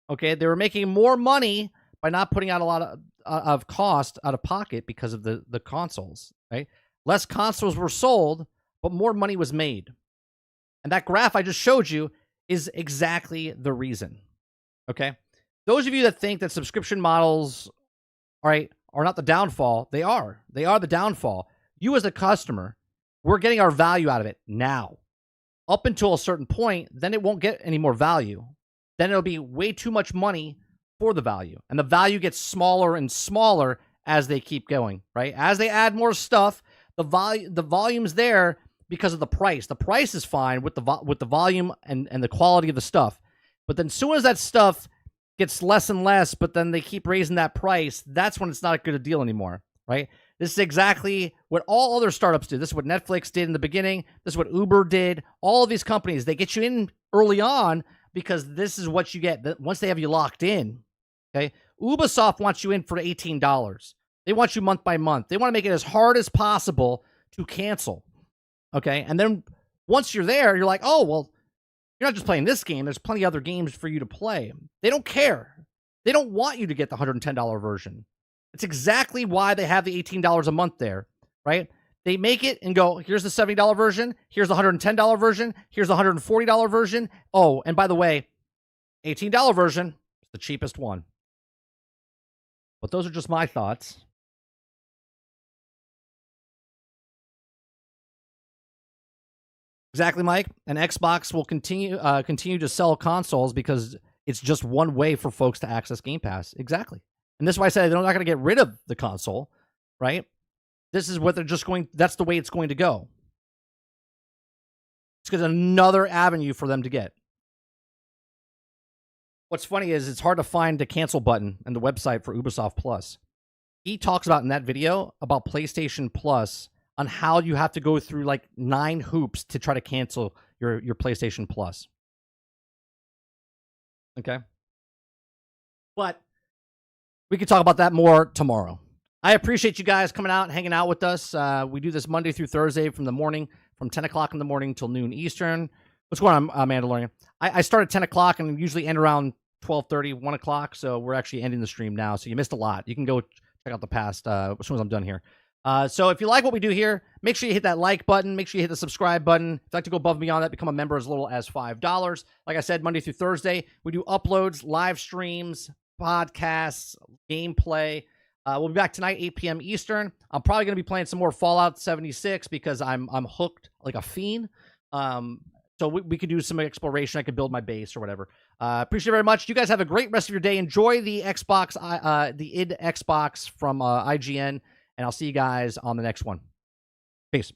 Okay, they were making more money by not putting out a lot of cost out of pocket because of the consoles, right? Less consoles were sold, but more money was made. And that graph I just showed you is exactly the reason. Okay? Those of you that think that subscription models, all right, are not the downfall, they are. They are the downfall. You as a customer, we're getting our value out of it now. Up until a certain point, then it won't get any more value. Then it'll be way too much money for the value. And the value gets smaller and smaller as they keep going, right? As they add more stuff, the volume's there because of the price. The price is fine with the volume and the quality of the stuff. But then as soon as that stuff gets less and less, but then they keep raising that price, that's when it's not a good a deal anymore, right? This is exactly what all other startups do. This is what Netflix did in the beginning. This is what Uber did. All of these companies, they get you in early on because this is what you get once they have you locked in, okay? Ubisoft wants you in for $18. They want you month by month. They want to make it as hard as possible to cancel, okay? And then once you're there, you're like, oh, well, you're not just playing this game. There's plenty of other games for you to play. They don't care. They don't want you to get the $110 version. It's exactly why they have the $18 a month there, right? They make it and go, here's the $70 version. Here's the $110 version. Here's the $140 version. Oh, and by the way, $18 version is the cheapest one. But those are just my thoughts. Exactly, Mike. And Xbox will continue to sell consoles because it's just one way for folks to access Game Pass. Exactly. And this is why I said they're not going to get rid of the console, right? This is what they're just going, that's the way it's going to go. It's because another avenue for them to get. What's funny is it's hard to find the cancel button in the website for Ubisoft Plus. He talks about in that video about PlayStation Plus on how you have to go through like 9 hoops to try to cancel your PlayStation Plus. Okay? But we can talk about that more tomorrow. I appreciate you guys coming out and hanging out with us. We do this Monday through Thursday from 10 o'clock in the morning till noon Eastern. What's going on, Mandalorian? I start at 10 o'clock and usually end around 12:30, 1 o'clock. So we're actually ending the stream now. So you missed a lot. You can go check out the past as soon as I'm done here. So if you like what we do here, make sure you hit that like button. Make sure you hit the subscribe button. If you'd like to go above and beyond that, become a member as little as $5. Like I said, Monday through Thursday, we do uploads, live streams, podcasts, gameplay. We'll be back tonight, 8 p.m. Eastern. I'm probably going to be playing some more Fallout 76 because I'm hooked like a fiend. So we could do some exploration. I could build my base or whatever. Appreciate it very much. You guys have a great rest of your day. Enjoy the Xbox, the id Xbox from IGN. And I'll see you guys on the next one. Peace.